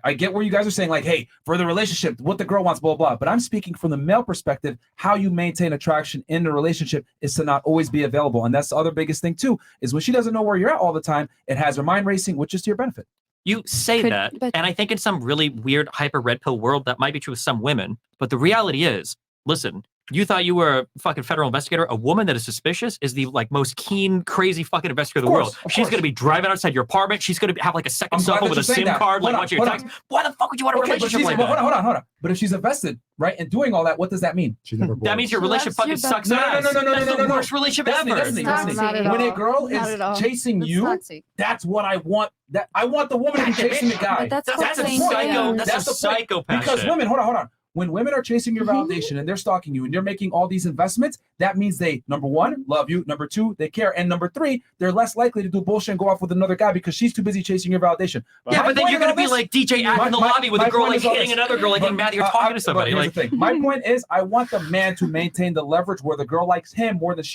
I get where you guys are saying like, hey, for the relationship, what the girl wants, blah, blah, blah. But I'm speaking from the male perspective. How you maintain attraction in the relationship is to not always be available. And that's the other biggest thing too, is when she doesn't know where you're at all the time, it has her mind racing, which is to your benefit. You say that, and I think in some really weird hyper red pill world, that might be true with some women. But the reality is, listen, you thought you were a fucking federal investigator. A woman that is suspicious is the most keen, crazy fucking investigator in the world. She's going to be driving outside your apartment. She's going to have like a second cell phone with a SIM card, like watching your text. Why the fuck would you want a relationship like that? Hold on. But if she's invested, right, and doing all that, what does that mean? She's never bored. That means your relationship fucking sucks ass. No. That's the worst relationship ever. When a girl is chasing you, that's what I want. That I want the woman to be chasing the guy. That's a psycho. That's a psychopath. Because women, hold on. When women are chasing your validation and they're stalking you and they're making all these investments, that means they, number one, love you. Number two, they care. And number three, they're less likely to do bullshit and go off with another guy because she's too busy chasing your validation. Yeah, but then you're going to be like DJ Act in the lobby with a girl like hitting another girl like getting mad that you're talking to somebody. Here's the thing. My point is I want the man to maintain the leverage where the girl likes him more than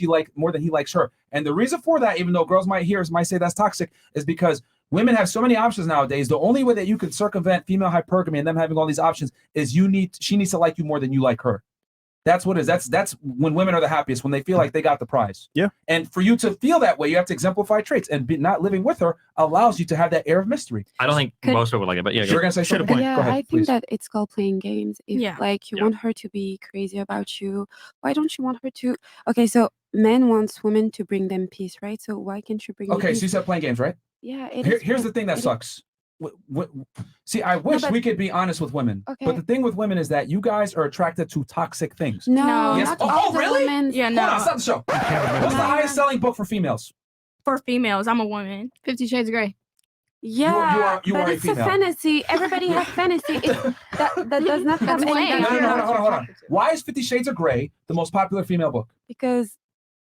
he likes her. And the reason for that, even though girls might say that's toxic, is because women have so many options nowadays. The only way that you can circumvent female hypergamy and them having all these options is she needs to like you more than you like her. That's what it is. That's when women are the happiest, when they feel like they got the prize. Yeah. And for you to feel that way, you have to exemplify traits. And not living with her allows you to have that air of mystery. I don't think most people like it, but yeah. You're going to say something? Yeah, Go ahead, I think that it's called playing games. If you want her to be crazy about you, why don't you want her to? Okay, so men wants women to bring them peace, right? So why can't you bring? Okay, so you said playing games, right? Yeah. Here's the thing that sucks. See, I wish we could be honest with women, but the thing with women is that you guys are attracted to toxic things. No. Yes. Oh, really? Yeah, no. Hold on, stop the show. What's the highest selling book for females? For females, I'm a woman. 50 Shades of Grey. Yeah, you are but a it's female. a fantasy. Everybody has fantasy. That does not have any. No. Hold on. Why is 50 Shades of Grey the most popular female book? Because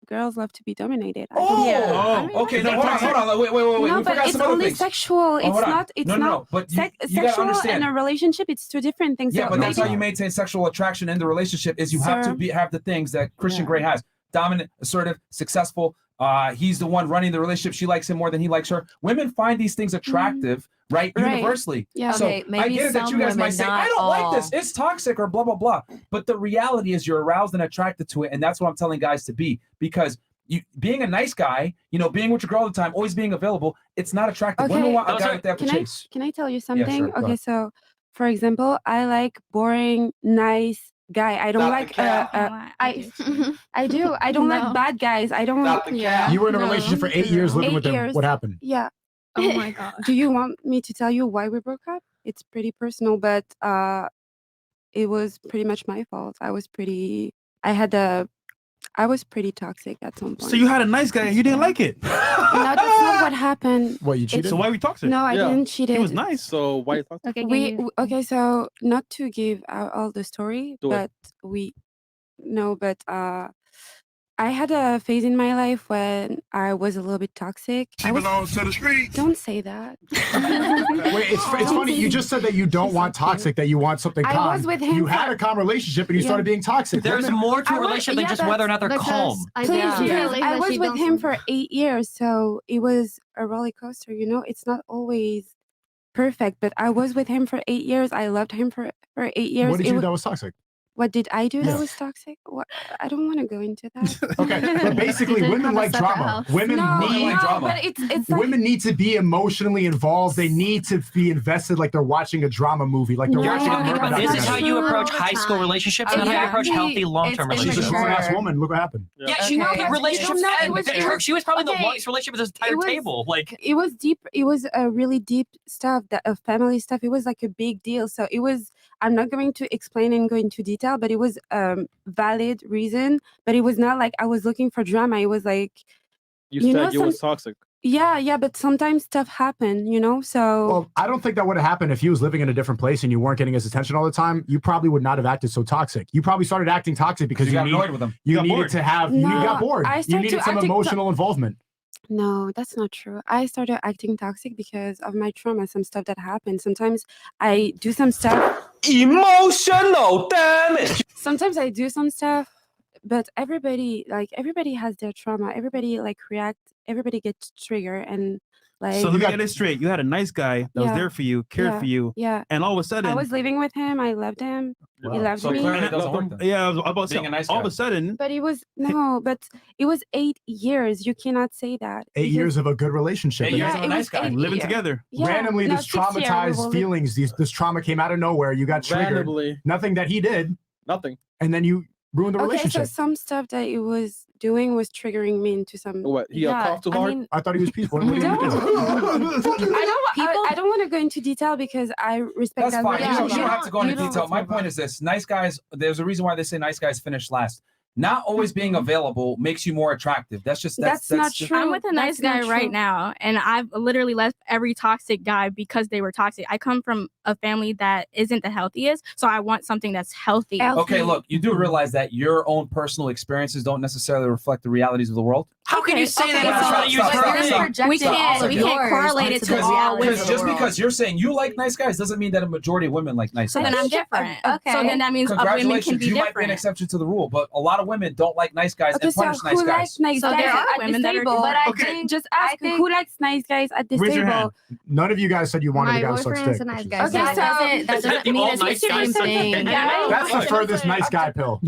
girls love to be dominated. Okay. No, hold on. Wait. No, We but forgot it's some other only things. sexual. It's not. It's No. But you gotta sexual understand. and a relationship. It's two different things. Yeah, So but that's how maybe- you maintain sexual attraction in the relationship. Is you have to have the things that Christian Grey has: dominant, assertive, successful. He's the one running the relationship. She likes him more than he likes her. Women find these things attractive, right? Universally. Yeah. So Okay, maybe I get it that you some guys might women, say, not I don't like this. all. It's toxic or blah, blah, blah. But the reality is you're aroused and attracted to it. And that's what I'm telling guys to be. Because being a nice guy, being with your girl all the time, always being available, it's not attractive. Women want a guy that they have to chase. Can I tell you something? sure, go Okay, ahead. so for example, I like boring, nice guy. I don't Stop like the cap. I do. I don't like bad guys. I don't Stop the cap. You were in a relationship for 8 years living 8 with them. years. What happened? Yeah. Oh my god. Do you want me to tell you why we broke up? It's pretty personal, but it was pretty much my fault. I was pretty toxic at some point. So you had a nice guy and you didn't like it. No, that's not what happened. What, you cheated? So why were we toxic? No, I didn't cheat. He was nice. So why you toxic? Okay, Okay, so not to give out all the story, Do it. but I had a phase in my life when I was a little bit toxic. She belongs to the street. Don't say that. Wait, it's funny. You just said that you don't want toxic, that you want something calm. I was with him You had a calm relationship and you started being toxic. There's more to a relationship than just whether or not they're calm. Please, I was with him for 8 years, so it was a roller coaster. It's not always perfect, but I was with him for 8 years. I loved him for 8 years. What did you do that was toxic? What did I do that was toxic? What? I don't want to go into that. Okay, but basically, women like drama. Women need like drama. But it's like, Women need to be emotionally involved. They need to be invested, like they're watching a drama movie, like they're watching a murder But this is how documentary. you approach high school relationships, not how you approach healthy long-term She's a relationships. grown-ass woman. Look what happened. Yeah, she knew the relationship ended. She was probably the longest relationship of this entire table. Like, it was deep. It was a really deep stuff, family stuff. It was like a big deal. So it was. I'm not going to explain and go into detail, but it was valid reason. But it was not like I was looking for drama. It was like you said you was toxic. Yeah, but sometimes stuff happened, so. Well, I don't think that would have happened if he was living in a different place and you weren't getting his attention all the time. You probably would not have acted so toxic. You probably started acting toxic because you got annoyed with him. You needed to have, you got bored. I You started needed to some acting emotional involvement. No, that's not true. I started acting toxic because of my trauma, some stuff that happened. Sometimes I do some stuff. Emotional damage. Sometimes I do some stuff, but everybody has their trauma. Everybody reacts. Everybody gets triggered and like. So let me get this straight. You had a nice guy that was there for you, cared for you. Yeah. And all of a sudden. I was living with him. I loved him. He loved me. Clearly it doesn't work then. Yeah, I was about to say, Being a nice all guy. of a sudden. But it was it was 8 years. You cannot say that. 8 years of a good relationship. 8 years of a nice guy. Living together. Yeah, Randomly, no, this 6 years, we traumatized will live- feelings, this trauma came out of nowhere. You got triggered. Randomly. Nothing that he did. Nothing. And then you ruined the Okay, relationship. so some stuff that he was doing was triggering me into some. What? He coughed too hard? I thought he was peaceful. What did he do? I don't want to go into detail because I respect That's that fine. relationship. You don't have to go into detail. My point is this: nice guys. There's a reason why they say nice guys finish last. Not always being available makes you more attractive. That's not just, true. I'm with a nice guy not right true. now, and I've literally left every toxic guy because they were toxic. I come from a family that isn't the healthiest, so I want something that's healthy. Okay, look, you do realize that your own personal experiences don't necessarily reflect the realities of the world. How can you say that? Stop. We can't correlate it to all women. Just because you're saying you like nice guys doesn't mean that a majority of women like nice So guys. then I'm different. Okay. So then that means women can Congratulations, be you might be an different. exception to the rule, but a lot of women don't like nice guys and punish nice who guys. likes nice So guys there are at women this that are table? good. But I Okay. think just ask who likes nice guys at this Raise your hand. table. None of you guys said you wanted My a guy to suck boyfriend's stick. a nice which is- guy. Okay, So that doesn't mean it's the same thing. That's the furthest nice guy pill.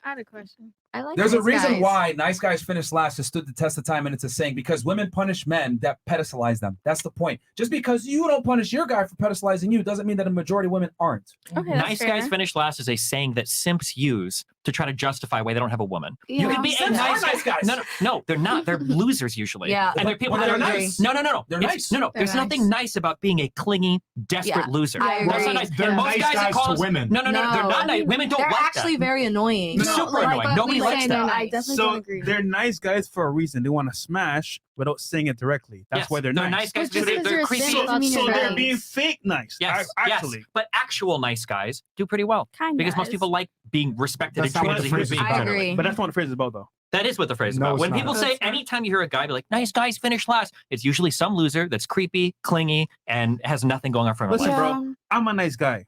I had a question. I like There's a nice reason guys. why nice guys finish last has stood the test of time, and it's a saying because women punish men that pedestalize them. That's the point. Just because you don't punish your guy for pedestalizing you doesn't mean that a majority of women aren't. Okay, Nice guys finish last is a saying that simps use to try to justify why they don't have a woman. You Yeah. can be a Simps nice are nice guys. No, they're not. They're losers usually. Yeah. And they're people But that they're are nice. No. They're It's- nice. No. They're There's nothing nice about being a clingy, desperate Yeah, loser. I That's agree. not nice. They're Most nice guys that guys call to us- women. No, they're not nice. Women don't They're like actually that. very annoying. Super annoying. Nobody likes that. I definitely don't So agree. they're nice guys for a reason. They want to smash without saying it directly. That's Yes, why they're nice. guys. Just They're 'cause you're a creepy. simp doesn't mean So you're they're nice. being fake nice. Yes, Actually. yes. But actual nice guys do pretty well. Kind Because most guys. people like being respected That's and not what treated the as phrase human is beings. I about. agree. But that's not what the phrase is about, though. That is what the phrase is No, about. it's When not. people say, anytime you hear a guy be like, nice guys finish last, it's usually some loser that's creepy, clingy, and has nothing going on for him. Listen, Yeah. bro, I'm a nice guy,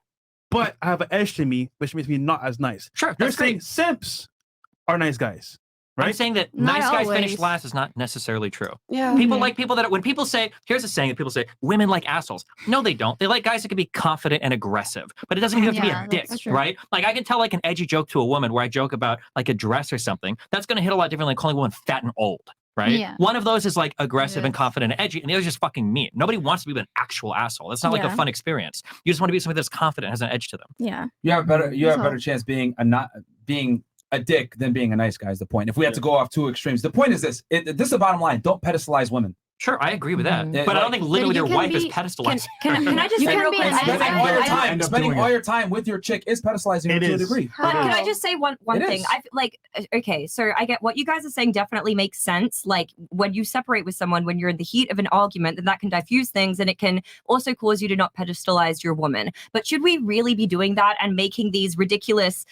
but I have an edge to me, which makes me not as nice. Sure, You're that's saying great. simps are nice guys, I'm right? saying that Not nice guys finish always. last is not necessarily true. Yeah. People like people that, when people say, here's a saying that people say, women like assholes. No, they don't. They like guys that can be confident and aggressive, but it doesn't even have to Yeah, be a dick, that's true. right? Like I can tell like an edgy joke to a woman where I joke about like a dress or something. That's going to hit a lot differently than calling a woman fat and old, right? Yeah. One of those is like aggressive and Yes. confident and edgy, and the other is just fucking mean. Nobody wants to be an actual asshole. That's not like a Yeah. fun experience. You just want to be somebody that's confident, has an edge to them. Yeah. You have a That's better all. chance being a dick than being a nice guy is the point. If we have to go off two extremes, the point is this: this is the bottom line. Don't pedestalize women. Sure, I agree with that. Mhm. But I don't think living with you your can wife is be- pedestalized. Can I just You say can real be quick? an Spending I- all your I- time, end up spending doing all it. your time with your chick is pedestalizing her It to a is. degree. But can I is. just say one It thing? is. I like okay, so I get what you guys are saying definitely makes sense. Like when you separate with someone when you're in the heat of an argument, then that can diffuse things and it can also cause you to not pedestalize your woman. But should we really be doing that and making these ridiculous,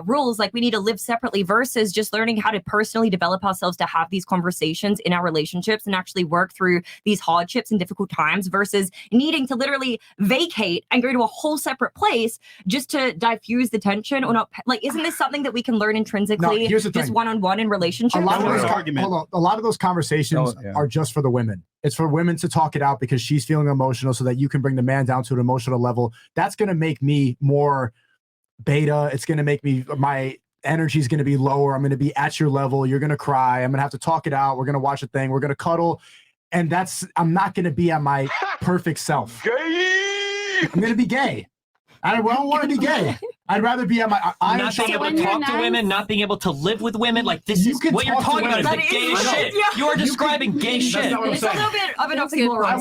rules like we need to live separately versus just learning how to personally develop ourselves to have these conversations in our relationships and actually work through these hardships and difficult times versus needing to literally vacate and go to a whole separate place just to diffuse the tension or not? Like, isn't this something that we can learn intrinsically here's the just thing. one-on-one in relationships? A lot of That was those an argument. hold on. A lot of those conversations Oh, yeah. are just for the women. It's for women to talk it out because she's feeling emotional, so that you can bring the man down to an emotional level. That's going to make me more beta. It's going to make me my energy is going to be lower. I'm going to be at your level. You're going to cry. I'm going to have to talk it out. We're going to watch a thing. We're going to cuddle, and I'm not going to be at my perfect self. I'm going to be gay. I don't want to be gay. I'd rather be at my iron Not being sharp- able to talk to women, not being able to live with women, like this You is can what you're talk to talking about is women. the That is gayest what- shit. yeah. You're describing gay That's shit. not what I'm It's a saying. little bit of an That's a good oxymoron. point. I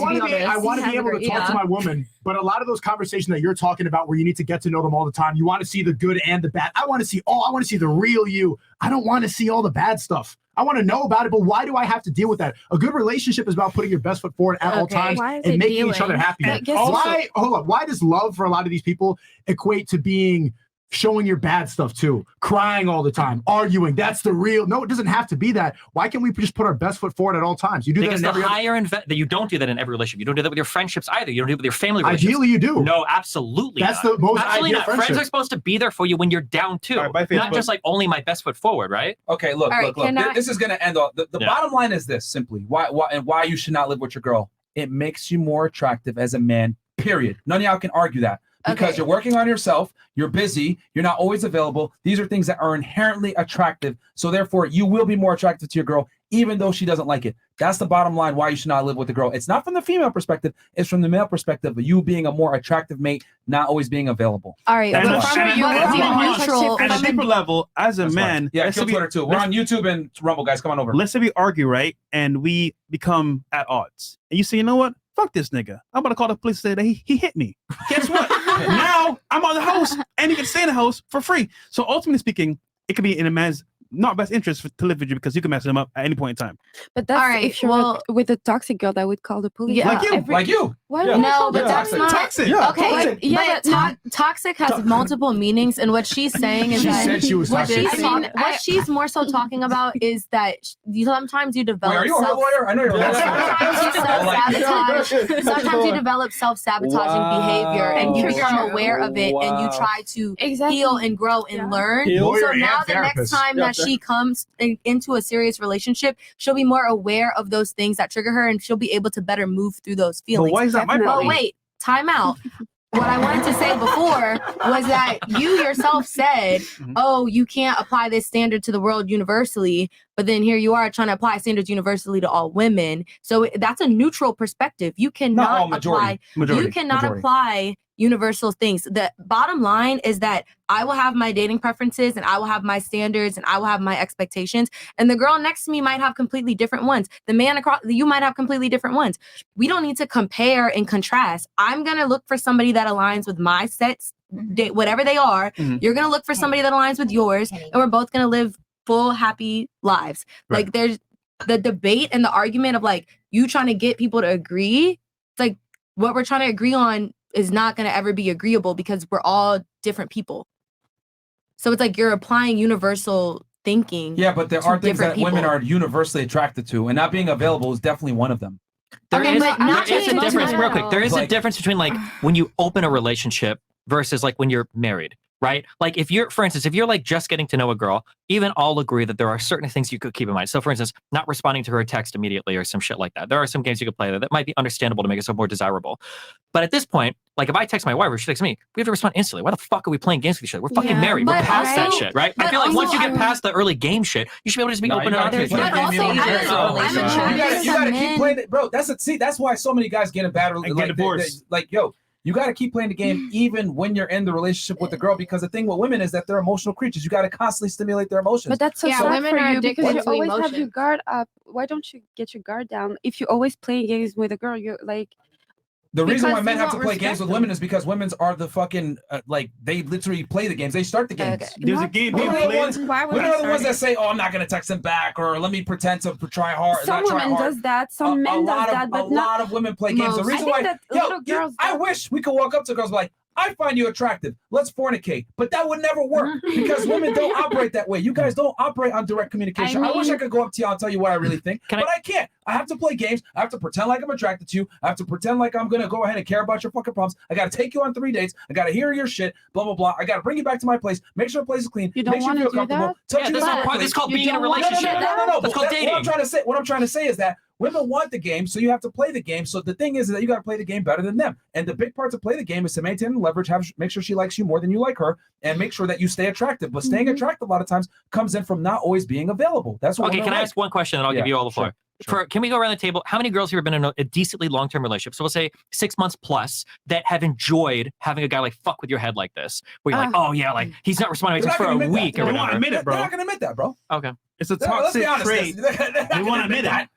want to be able to talk to my woman, but a lot of those conversations that you're talking about, where you need to get to know them all the time, you want to see the good and the bad. I want to see the real you. I don't want to see all the bad stuff. I want to know about it, but why do I have to deal with that? A good relationship is about putting your best foot forward at all Okay. times Why is and it making each other dealing? happy. But guess Why? Hold up. Why does love for a lot of these people equate to being showing your bad stuff too, crying all the time, arguing? That's the real. No, it doesn't have to be that. Why can't we just put our best foot forward at all times? You do Because that in the every higher that you don't do that in every relationship. You don't do that with your friendships either. You don't do it with your family relationships. Ideally, you do. No, absolutely. That's not. the most Absolutely ideal not. Friends friendship. are supposed to be there for you when you're down too. All right, bye, Not Facebook. just like only my best foot forward, right? Okay, look. can This is going to end all. The Yeah. bottom line is this simply: why you should not live with your girl. It makes you more attractive as a man. Period. None of y'all can argue that. Because Okay. you're working on yourself, you're busy, you're not always available. These are things that are inherently attractive. So therefore, you will be more attractive to your girl, even though she doesn't like it. That's the bottom line why you should not live with the girl. It's not from the female perspective, it's from the male perspective of you being a more attractive mate, not always being available. All right, And but a- from and a- your and a- neutral, At a from deeper level, as a That's man, fine. Yeah, let's kill say we- Twitter too. We're let's- on YouTube and Rumble, guys. Come on over. Let's say we argue, right? And we become at odds. And you say, you know what? Fuck this nigga. I'm about to call the police and say that he hit me. Guess what? Now I'm on the house and he can stay in the house for free. So ultimately speaking, it could be in a man's not best interest to live with you because you can mess him up at any point in time. But that's All right, if you're well- with a toxic girl that would call the police. Yeah. Like you. Every- Like you. Why Yeah. would I No, call but the that's police? not Toxic. Yeah, okay. toxic. But Yeah, toxic has multiple meanings, and what she's saying is She that said she was what toxic. she's, I mean, what she's more so talking about is that sometimes you Wait, develop are you a her lawyer? I know you're a lawyer. sometimes you self-sabotage. Sometimes you develop self-sabotaging behavior, and you become aware of it, and you try to heal and grow and learn. Lawyer So and now the next therapist. time that she comes into a serious relationship, she'll be more aware of those things that trigger her, and she'll be able to better move through those But feelings. why is that my Definitely. But problem? wait, time out. What I wanted to say before was that you yourself said, oh, you can't apply this standard to the world universally, but then here you are trying to apply standards universally to all women. So that's a neutral perspective. You Not cannot all, majority. apply you cannot apply universal things. The bottom line is that I will have my dating preferences and I will have my standards and I will have my expectations. And the girl next to me might have completely different ones. The man across you might have completely different ones. We don't need to compare and contrast. I'm going to look for somebody that aligns with my sets, whatever they are. Mhm. You're going to look for somebody that aligns with yours, and we're both going to live full, happy lives. Right. Like there's the debate and the argument of like you trying to get people to agree. It's like what we're trying to agree on is not going to ever be agreeable because we're all different people. So it's like you're applying universal thinking. Yeah, but there to are things different that women people. are universally attracted to, and not being available is definitely one of them. There Okay, is but not there is a being difference, real quick. There is a Like- difference between like when you open a relationship versus like when you're married, right? Like if you're, for instance, if you're like just getting to know a girl, even all agree that there are certain things you could keep in mind. So for instance, not responding to her text immediately or some shit like that. There are some games you could play that might be understandable to make yourself more desirable. But at this point, like if I text my wife or she texts me, we have to respond instantly. Why the fuck are we playing games with each other? We're fucking Yeah, married. We're but past that also- shit, right? I but feel like once you also, get past the early game shit, you should be able to just be No, open you and gotta honest. keep playing But the game, also, you I'm know, a- you I'm a gotta- trans you gotta man. keep playing it, bro. That's why so many guys get in bad And get divorced. like, yo, you got to keep playing the game even when you're in the relationship with the girl, because the thing with women is that they're emotional creatures. You got to constantly stimulate their emotions. But that's so sad women for are you addicted because you to always have emotion. your guard up. Why don't you get your guard down? If you're always playing games with a girl, you're like. The reason why Because men you have to won't play games respect with them. women is because women's are the fucking like they literally play the games. They start the games. There's a game being Women are the played. ones, women are the ones that say, "Oh, I'm not gonna text him back," or "Let me pretend to try hard." Some not try women hard. does that. Some men does that, but a lot of women play games. The most. I reason think why, that yo, little girls I wish we could walk up to girls and be like, I find you attractive. Let's fornicate. But that would never work because women don't operate that way. You guys don't operate on direct communication. I wish I could go up to you and tell you what I really think, but I can't. I have to play games. I have to pretend like I'm attracted to you. I have to pretend like I'm going to go ahead and care about your fucking problems. I got to take you on 3 dates. I got to hear your shit, blah, blah, blah. I got to bring you back to my place, make sure the place is clean, You don't make sure you wanna feel do comfortable, that? touch Yeah, you that's in not the part- place. that's called You being in a don't wanna do relationship. that? No. That's called What dating. I'm trying to say is that women want the game, so you have to play the game. So the thing is that you got to play the game better than them. And the big part to play the game is to maintain the leverage, make sure she likes you more than you like her, and make sure that you stay attractive. But staying attractive a lot of times comes in from not always being available. That's what Okay, women can I like. ask one question and I'll give you all the floor? Can we go around the table? How many girls have been in a decently long-term relationship? So we'll say 6 months plus that have enjoyed having a guy like fuck with your head like this, where you're like, oh yeah, like he's not responding to me for a week or They whatever. won't admit it, bro. They're not gonna admit that, bro. Okay. It's a Let's be toxic honest, trait. They won't admit it.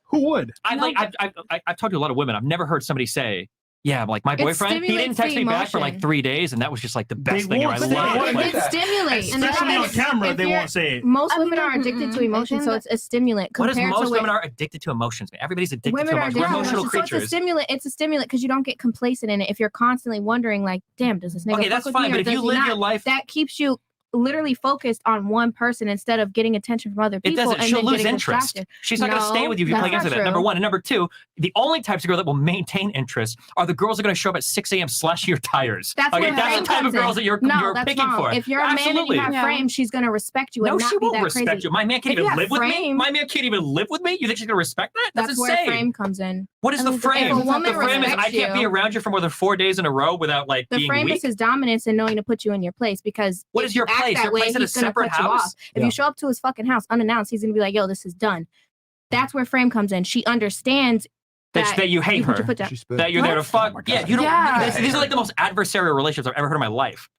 Who would? I've talked to a lot of women. I've never heard somebody say, yeah, like my It boyfriend, he didn't stimulates text the me back for like emotion. 3 days, and that was just like the best They thing. won't I say love it. like, It stimulates. And the Especially thing on is, camera, if they you're- won't say it. Most women are addicted to emotion, so it's a stimulant. What is compared most to women what- are addicted to emotions, man. Everybody's addicted Women to are emotions. We're addicted to emotional emotions. So creatures. it's a stimulant because you don't get complacent in it. If you're constantly wondering, like, damn, does this nigga Okay, fuck that's with fine, me but or if you does he live not? your life- that keeps you literally focused on one person instead of getting attention from other It people. doesn't. and She'll then lose getting interest. distracted. She's not going to stay with you if you that's play games not with that. Number true. one. And number two, the only types of girl that will maintain interest are the girls that are going to show up at 6 a.m. slashing your tires. That's okay, where that's frame the type of comes in. girls that you're that's picking wrong. for. If you're a man and Absolutely. you have frame, she's gonna respect you. No, and not she be won't that respect crazy. you. My man can't If you even have live with me. frame- My man can't even live with me. You think she's going to respect that? That's That's where insane. frame comes in. What is I the mean, frame? If a woman The frame is I respects can't be you- around you for more than 4 days in a row without like The being frame weak. is his dominance and knowing to put you in your place, because What if is your you act place? that Your way, place at a he's gonna separate cut you house? off. If you show up to his fucking house unannounced, he's gonna be like, yo, this is done. That's where frame comes in. She understands that you hate put her. your foot down. That you're there to fuck. Yeah, you don't. Yeah. These are like the most adversarial relationships I've ever heard in my life.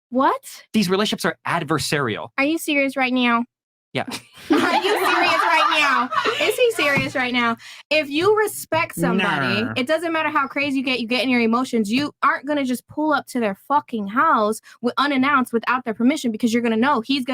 What? These relationships are adversarial. Are you serious right now? Yeah. Are you serious right now? Is he serious right now? If you respect somebody, Nah. it doesn't matter how crazy you get in your emotions. You aren't gonna just pull up to their fucking house unannounced without their permission, because you're gonna know he's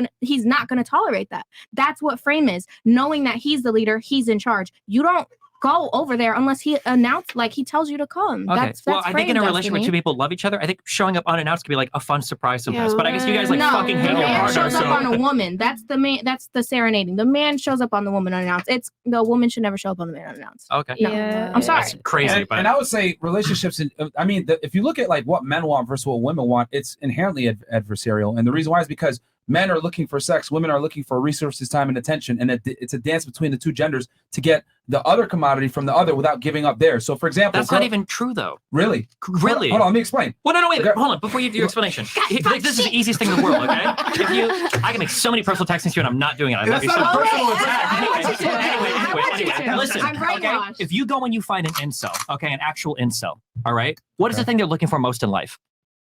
not gonna tolerate that. That's what frame is. Knowing that he's the leader, he's in charge. You don't go over there unless he announced, like he tells you to come. Okay. That's Well, I think in a frame relationship where destiny. two people love each other, I think showing up unannounced can be like a fun surprise sometimes. But I guess you guys like no, fucking hate the your man partner. shows up So on a woman. That's the man. That's the serenading. The man shows up on the woman unannounced. It's the woman should never show up on the man unannounced. okay. No. I'm sorry. That's crazy, And, but and I would say relationships. I mean, if you look at like what men want versus what women want, it's inherently adversarial. And the reason why is because men are looking for sex, women are looking for resources, time, and attention, and it's a dance between the two genders to get the other commodity from the other without giving up theirs. So, for example, that's not even true though. Really. Really? Hold on, let me explain. Well, no, wait, hold on. Before you do your explanation, this is the easiest thing in the world. Okay, I can make so many personal texts to you, and I'm not doing it. I love That's you so not much. personal. Anyway, listen. I'm Okay, brainwashed. if you go and you find an incel, okay, an actual incel, all right, what is the thing they're looking for most in life?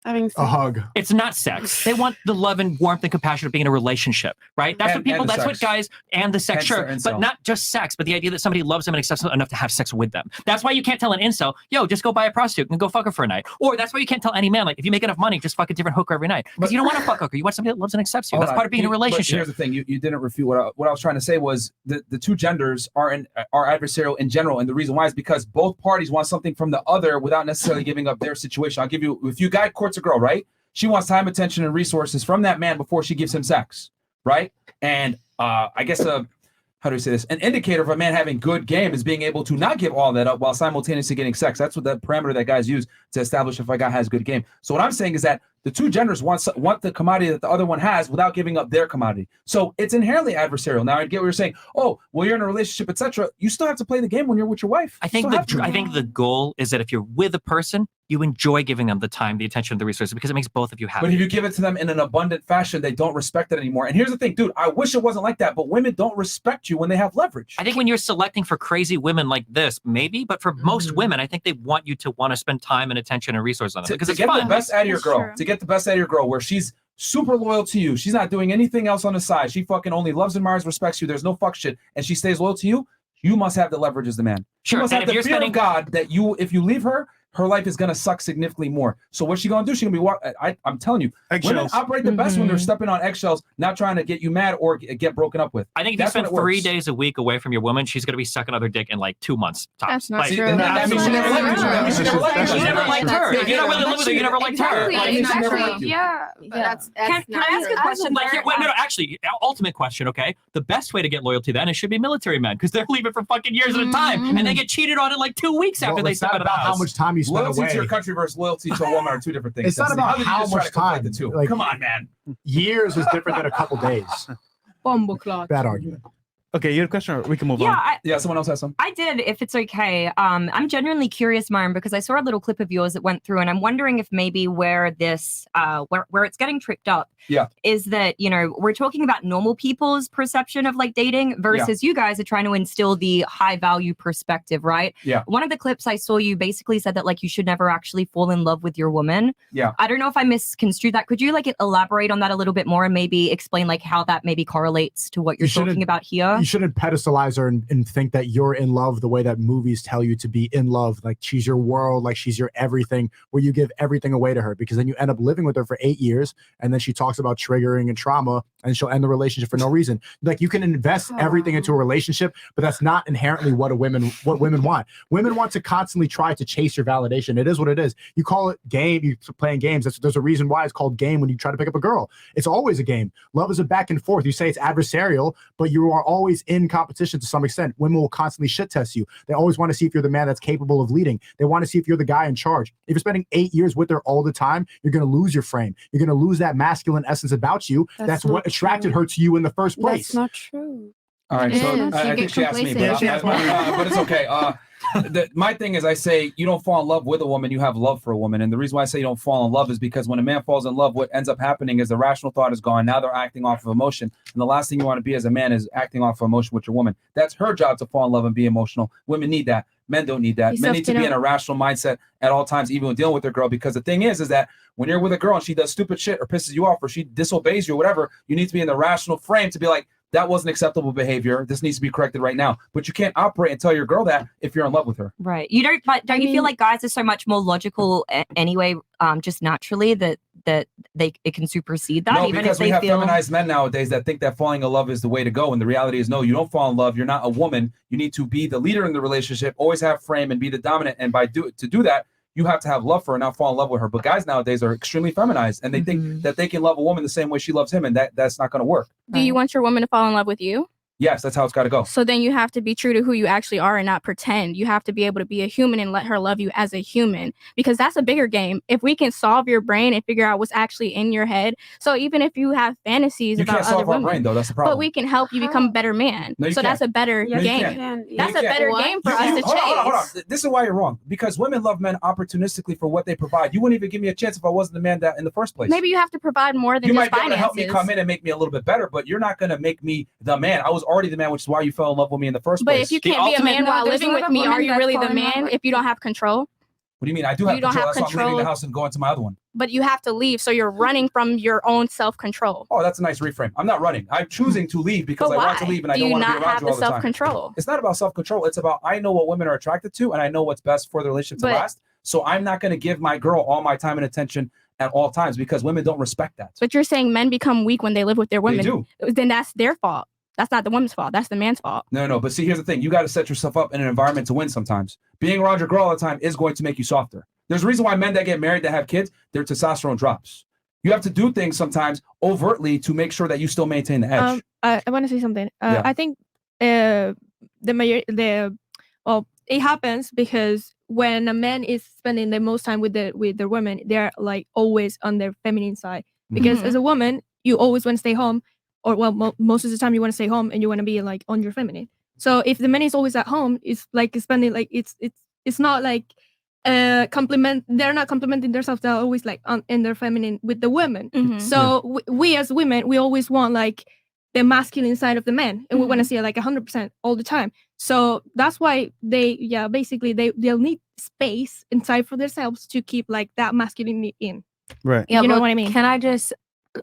Having A hug. It's not sex. They want the love and warmth and compassion of being in a relationship, right? That's what people. And the That's what sex. guys and the sex, Hence sure, the incel. but not just sex, but the idea that somebody loves them and accepts them enough to have sex with them. That's why you can't tell an incel, yo, just go buy a prostitute and go fuck her for a night. Or that's why you can't tell any man, like, if you make enough money, just fuck a different hooker every night. Because you don't want to fuck a hooker. You want somebody that loves and accepts you. Hold That's on. part of being in a But relationship. here's the thing: you didn't refute what I was trying to say was the two genders are adversarial in general, and the reason why is because both parties want something from the other without necessarily giving up their situation. I'll give you: if you guy courts a girl, right? She wants time, attention, and resources from that man before she gives him sex, right? And I guess how do we say this? An indicator of a man having good game is being able to not give all that up while simultaneously getting sex. That's what the parameter that guys use to establish if a guy has good game. So what I'm saying is that the two genders want the commodity that the other one has without giving up their commodity. So it's inherently adversarial. Now I get what you're saying. Oh, well, you're in a relationship, etc. You still have to play the game when you're with your wife. I think the goal is that if you're with a person, you enjoy giving them the time, the attention, the resources because it makes both of you happy. But if you give it to them in an abundant fashion, they don't respect it anymore. And here's the thing, dude, I wish it wasn't like that, but women don't respect you when they have leverage. I think when you're selecting for crazy women like this, maybe, but for most women, I think they want you to want to spend time and attention and resources on them because to it's get fun. the best out of your girl, to get the best out of your girl, where she's super loyal to you, she's not doing anything else on the side, she fucking only loves, admires, respects you, there's no fuck shit, and she stays loyal to you, you must have the leverage as the man. Sure, You must and have if the you're fear spending- of God that if you leave her life is gonna suck significantly more. So what's she gonna do? She's gonna be I'm telling you, women Eggshells. operate the best when they're stepping on eggshells, not trying to get you mad or get broken up with. I think if you That's when spend it 3 works. days a week away from your woman, she's going to be sucking other dick in like 2 months tops. That's not Like, true. That means she never liked you. That means she never liked you. You never liked her. If you don't really live with her, you never liked her. Exactly. Like, That means she never Exactly. liked you. Yeah. That's Can not I ask true. a question? Like, wait, no, actually, ultimate question, okay? The best way to get loyalty then, it should be military men because they're leaving for fucking years at a time and they get cheated on in like 2 weeks after Well, they it's step not out of the about house. how much time you spend Loyalty away. to your country versus loyalty to a woman are two different things. It's not about did you how just try much to conflate time. the two? Like, Come on, man. Years is different than a couple days. Bombo clock. Bad argument. Okay, you had a question, or we can move Yeah, on. Yeah, someone else has some. I did, if it's okay. I'm genuinely curious, Myron, because I saw a little clip of yours that went through, and I'm wondering if maybe where this, where it's getting tripped up, is that, you know, we're talking about normal people's perception of like dating versus you guys are trying to instill the high value perspective, right? Yeah. One of the clips I saw, you basically said that like you should never actually fall in love with your woman. Yeah. I don't know if I misconstrued that. Could you like elaborate on that a little bit more and maybe explain like how that maybe correlates to what you're talking about here? You shouldn't pedestalize her and think that you're in love the way that movies tell you to be in love. Like she's your world, like she's your everything, where you give everything away to her, because then you end up living with her for 8 years and then she talks about triggering and trauma and she'll end the relationship for no reason. Like you can invest everything into a relationship, but that's not inherently what women want. Women want to constantly try to chase your validation. It is what it is. You call it game, you playing games. There's a reason why it's called game when you try to pick up a girl. It's always a game. Love is a back and forth. You say it's adversarial, but you are always in competition to some extent. Women will constantly shit test you. They always want to see if you're the man that's capable of leading. They want to see if you're the guy in charge. If you're spending 8 years with her all the time, you're going to lose your frame. You're going to lose that masculine essence about you. That's what attracted her to you in the first place. That's not true. All right, It so is. You I get think she asked me, complacent. but it's okay. My thing is, I say you don't fall in love with a woman, you have love for a woman. And the reason why I say you don't fall in love is because when a man falls in love, what ends up happening is the rational thought is gone. Now they're acting off of emotion. And the last thing you want to be as a man is acting off of emotion with your woman. That's her job to fall in love and be emotional. Women need that. Men don't need that. Men need to be in a rational mindset at all times, even when dealing with their girl. Because the thing is that when you're with a girl and she does stupid shit or pisses you off or she disobeys you or whatever, you need to be in the rational frame to be like, that wasn't acceptable behavior. This needs to be corrected right now. But you can't operate and tell your girl that if you're in love with her. Right. You don't, but don't you feel like guys are so much more logical anyway, just naturally that it can supersede that, No, even because if they we have feel feminized men nowadays that think that falling in love is the way to go. And the reality is, no, you don't fall in love. You're not a woman. You need to be the leader in the relationship, always have frame and be the dominant. And to do that, you have to have love for her, not fall in love with her. But guys nowadays are extremely feminized and they think that they can love a woman the same way she loves him. And that's not going to work. Do you want your woman to fall in love with you? Yes, that's how it's got to go. So then you have to be true to who you actually are and not pretend. You have to be able to be a human and let her love you as a human, because that's a bigger game. If we can solve your brain and figure out what's actually in your head. So even if you have fantasies You about can't other solve our women, brain, though. That's the problem. but we can help you become a better man. No, you so that's can't. a better No, you game. can't. That's You a can't. better game for us to chase. Hold on. This is why you're wrong. Because women love men opportunistically for what they provide. You wouldn't even give me a chance if I wasn't the man that in the first place. Maybe you have to provide more than You just might be able to finances. help me come in and make me a little bit better, but you're not going to make me the man. I was already the man, which is why you fell in love with me in the first But place. if you can't be a man while living with me, are you really the man if you don't have control? What do you mean? I do have You don't control. have That's why I'm leaving the control. house and going to my other one. But you have to leave, so you're running from your own self-control. Oh, that's a nice reframe. I'm not running. I'm choosing to leave because But I want to why? leave and I Do don't you want to be not around have you the all the time. self-control? It's not about self-control. It's about I know what women are attracted to and I know what's best for the relationship to But- last. So I'm not going to give my girl all my time and attention at all times because women don't respect that. But you're saying men become weak when they live with their women. do. Then that's their fault. That's not the woman's fault. That's the man's fault. No. But see, here's the thing. You got to set yourself up in an environment to win sometimes. Being around your girl all the time is going to make you softer. There's a reason why men that get married that have kids, their testosterone drops. You have to do things sometimes overtly to make sure that you still maintain the edge. I want to say something. Yeah. I think it happens because when a man is spending the most time with their women, they're like always on their feminine side. Because Mhm. as a woman, you always want to stay home, or most of the time you want to stay home and you want to be like on your feminine. So if the man is always at home, it's like spending like it's not like they're not complimenting themselves. They're always like in their feminine with the women. So we as women, we always want like the masculine side of the men, and we want to see it like 100% all the time. So that's why basically they'll need space inside for themselves to keep like that masculinity in. Right. Yeah, you know what I mean? Can I just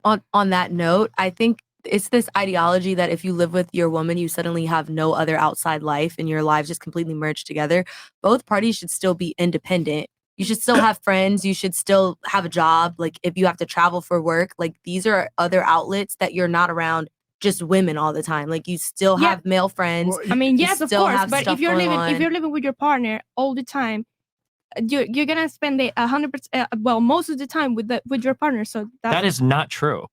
on that note, I think it's this ideology that if you live with your woman, you suddenly have no other outside life and your lives just completely merged together. Both parties should still be independent. You should still have friends. You should still have a job. Like if you have to travel for work, like these are other outlets that you're not around just women all the time. Like you still have male friends. I mean, you yes, of still course. have But stuff if you're going living with your partner all the time, you're gonna spend it 100%. Well, most of the time with your partner. So that is not true.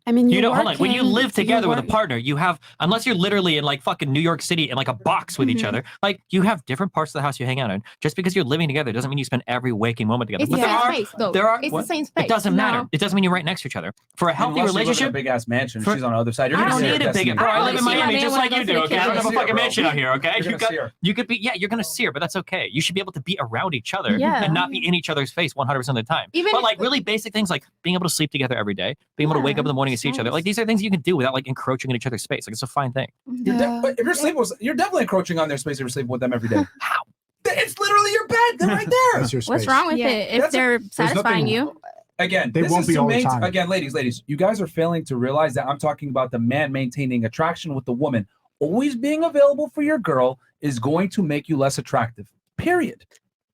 I mean, you know, hold on. When you live together with a partner, you have, unless you're literally in like fucking New York City in like a box with each other, like you have different parts of the house you hang out in. Just because you're living together doesn't mean you spend every waking moment together. It's the same space, though. It's the same space. It doesn't matter. It doesn't mean you're right next to each other. For a healthy relationship, a big ass mansion. She's on the other side. You're I gonna don't see need her a big. destiny. Bro, I live in Miami just like you do. Okay, I don't have a fucking bro. mansion out here. Okay, You're gonna see her. you could be. Yeah, you're gonna see her, but that's okay. You should be able to be around each other Yeah. and not be in each other's face 100% of the time. Even but if- like really basic things like being able to sleep together every day, being able to wake up in the morning and see each other. Like these are things you can do without like encroaching in each other's space. Like it's a fine thing. But if you're sleeping with, you're definitely encroaching on their space if you're sleeping with them every day. How? It's literally your bed. They're right there. That's your space. What's wrong with it if they're satisfying you? Again, They this won't is be to all the time. Again, ladies, you guys are failing to realize that I'm talking about the man maintaining attraction with the woman. Always being available for your girl is going to make you less attractive. Period.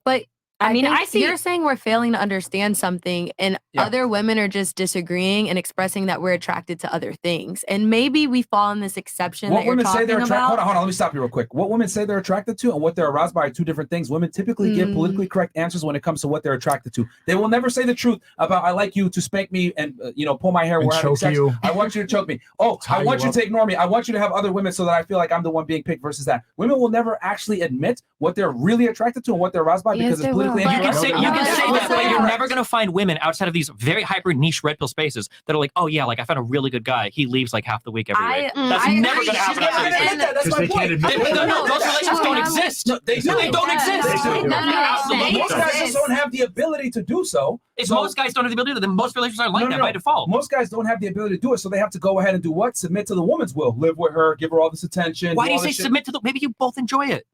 But I mean, think I see- you're saying we're failing to understand something, and other women are just disagreeing and expressing that we're attracted to other things. And maybe we fall in this exception What that you're women say talking they're attracted. about. Hold on. Let me stop you real quick. What women say they're attracted to and what they're aroused by are two different things. Women typically give politically correct answers when it comes to what they're attracted to. They will never say the truth about "I like you to spank me and pull my hair And when we're having choke sex. you. I want you to choke me. Oh, Tie I want you you up. to ignore me. I want you to have other women so that I feel like I'm the one being picked versus that." Women will never actually admit what they're really attracted to and what they're aroused by because it's politically You can incorrect. say that, but you're never going to find women outside of these very hyper niche red pill spaces that are like, oh yeah, like I found a really good guy. He leaves like half the week every week. That's never going to happen. That's my point. No, those relationships don't exist. They don't exist. Most guys just don't have the ability to do so. If most guys don't have the ability to, then most relationships aren't like that by default. Most guys don't have the ability to do it, so they have to go ahead and do what? Submit to the woman's will. Live with her, give her all this attention. Why do you say submit to the? Maybe you both enjoy it.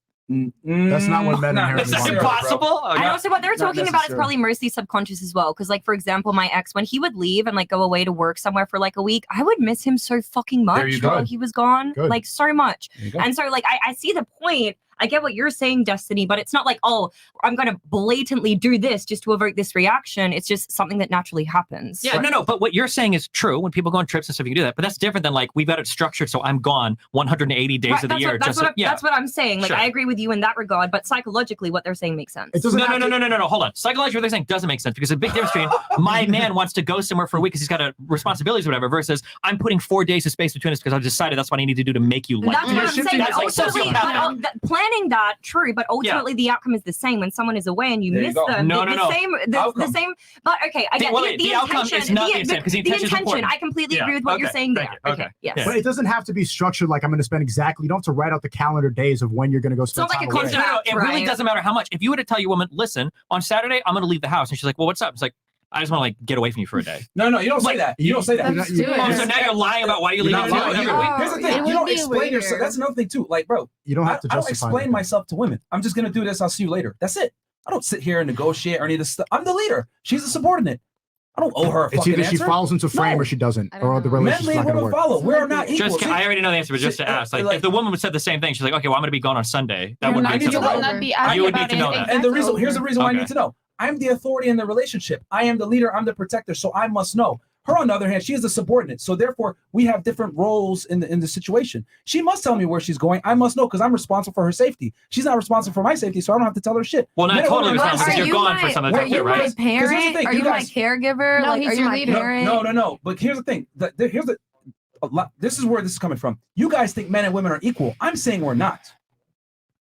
That's not what men inherently Is that want. impossible? And also what they're talking about is probably mostly subconscious as well. Because like, for example, my ex, when he would leave and like go away to work somewhere for like a week, I would miss him so fucking There you much go. while he was gone. Good. Like so much. There you go. And so like, I see the point. I get what you're saying, Destiny, but it's not like, oh, I'm going to blatantly do this just to avert this reaction. It's just something that naturally happens. Yeah, no. But what you're saying is true. When people go on trips and stuff, you can do that. But that's different than like, we've got it structured so I'm gone 180 days Right, of the year. That's what I'm saying. Like, Sure. I agree with you in that regard, but psychologically, what they're saying makes sense. No. Hold on. Psychologically, what they're saying doesn't make sense because the big difference between my man wants to go somewhere for a week because he's got responsibilities or whatever versus I'm putting 4 days of space between us because I've decided that's what I need to do to make you like That's me. what I'm saying. That's But like ultimately, sociopath. planning that, true, but ultimately the outcome is the same when someone is away and you There you miss go. them. No. The same. But okay, I get the outcome is not the same because the intention is important. I completely agree with what you're saying there. Okay. Yes. But it doesn't have to be structured like I'm going to spend exactly. You don't have to write out the calendar days of when you're going to go spend time away. No, it really doesn't matter how much. If you were to tell your woman, listen, on Saturday, I'm going to leave the house. And she's like, well, what's up? It's like, I just want to like get away from you for a day. No, you don't say that. You don't say that. So now you're lying about why you leave. Here's the thing. You don't explain yourself. That's another thing too. Like, bro, you don't have to I don't justify explain anything. myself to women. I'm just gonna do this. I'll see you later. That's it. I don't sit here and negotiate or any of this stuff. I'm the leader. She's a subordinate. I don't owe her a It's fucking either she answer. falls into frame No. or she doesn't, or the Men relationship's leave, not going to women work. follow. We're not equal. Just, I already know the answer, but just to ask, like, if the woman would said the same thing, she's like, okay, well, I'm going to be gone on Sunday. That would make sense. You would need to know that. And here's the reason why I Okay. need to know. I'm the authority in the relationship. I am the leader. I'm the protector. So I must know. Her, on the other hand, she is the subordinate. So therefore, we have different roles in the situation. She must tell me where she's going. I must know because I'm responsible for her safety. She's not responsible for my safety, so I don't have to tell her shit. Well, not Men and totally women are responsible because you're gone for something Are you my Because here's the parent? thing, Are you you my guys- careger? No, Like, he's are you your my leader. parent? No. But here's the thing. Here's the. This is where this is coming from. You guys think men and women are equal. I'm saying we're not.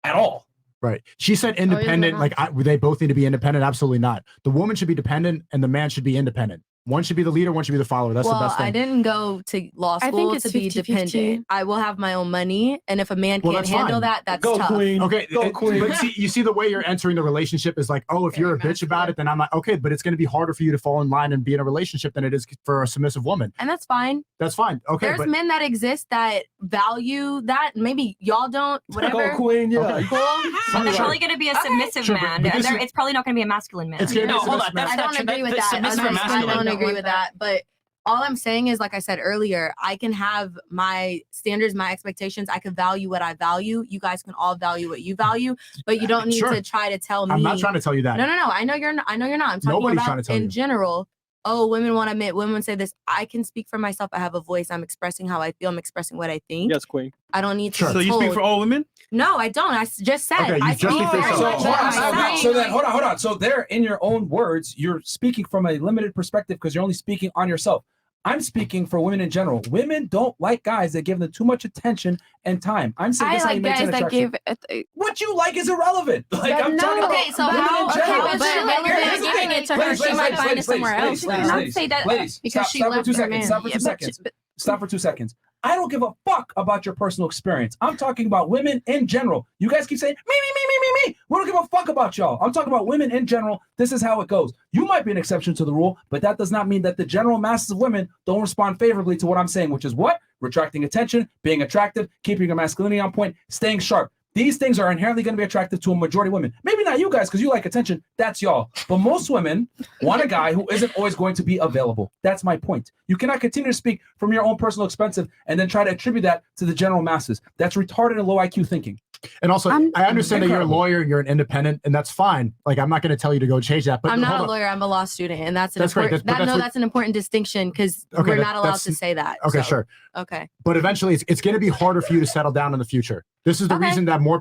At all. Right. She said independent. They both need to be independent. Absolutely not. The woman should be dependent and the man should be independent. One should be the leader, one should be the follower. That's the best thing. I didn't go to law I think school it's to be 50-50. dependent. I will have my own money, and if a man can't that's handle fine. that, that's Go, tough. queen. Okay, Go, queen. but see, you see the way you're entering the relationship is like, oh, if you're a bitch about it, then I'm like, okay, but it's going to be harder for you to fall in line and be in a relationship than it is for a submissive woman. And that's fine. That's fine. Okay, There's but men that exist that value that. Maybe y'all don't. Whatever. Go, queen. Yeah. Okay. Cool. But they're probably going to be a submissive Sure, but man. this is- It's probably not going to be a masculine man. It's gonna be No, a hold on. submissive man. That's I not don't true. agree with That's that. submissive or I masculine. don't agree with that. But all I'm saying is, like I said earlier, I can have my standards, my expectations. I can value what I value. You guys can all value what you value, but you don't need Sure. to try to tell me. I'm not trying to tell you that. No. I know you're not. I know you're not. I'm talking Nobody's about trying to tell in you. general. Oh, women want to admit. Women say this. I can speak for myself. I have a voice. I'm expressing how I feel. I'm expressing what I think. Yes, queen. I don't need to. Sure. be So you speak told. for all women? No, I don't. I just said. Okay, you I just speak speak for very yourself. much So for hold on, myself. So then, hold on. So there, in your own words, you're speaking from a limited perspective because you're only speaking on yourself. I'm speaking for women in general. Women don't like guys that give them too much attention and time. I'm saying I this is how you like maintain guys that attraction. give. What you like is irrelevant. Like But I'm talking no, about okay, so women how- in okay, general. but But you're not giving it to her. She might find it somewhere else. Ladies, Not say that ladies, because stop, she stop for left 2 her seconds. man. Stop for 2 seconds. Stop for 2 seconds. I don't give a fuck about your personal experience. I'm talking about women in general. You guys keep saying me. We don't give a fuck about y'all. I'm talking about women in general. This is how it goes. You might be an exception to the rule, but that does not mean that the general masses of women don't respond favorably to what I'm saying, which is what? Retracting attention, being attractive, keeping your masculinity on point, staying sharp. These things are inherently going to be attractive to a majority of women. Maybe not you guys because you like attention. That's y'all. But most women want a guy who isn't always going to be available. That's my point. You cannot continue to speak from your own personal expensive and then try to attribute that to the general masses. That's retarded and low IQ thinking. And also, I understand that you're a incredible. lawyer, you're an independent, and that's fine. Like, I'm not going to tell you to go change that. But I'm not hold a on. lawyer. I'm a law student, and that's an That's great. important. That's- but that's what- That's an important distinction because Okay, we're that- not allowed that's- to say that. Okay, so, sure. Okay. But eventually, it's going to be harder for you to settle down in the future. This is the Okay. reason that more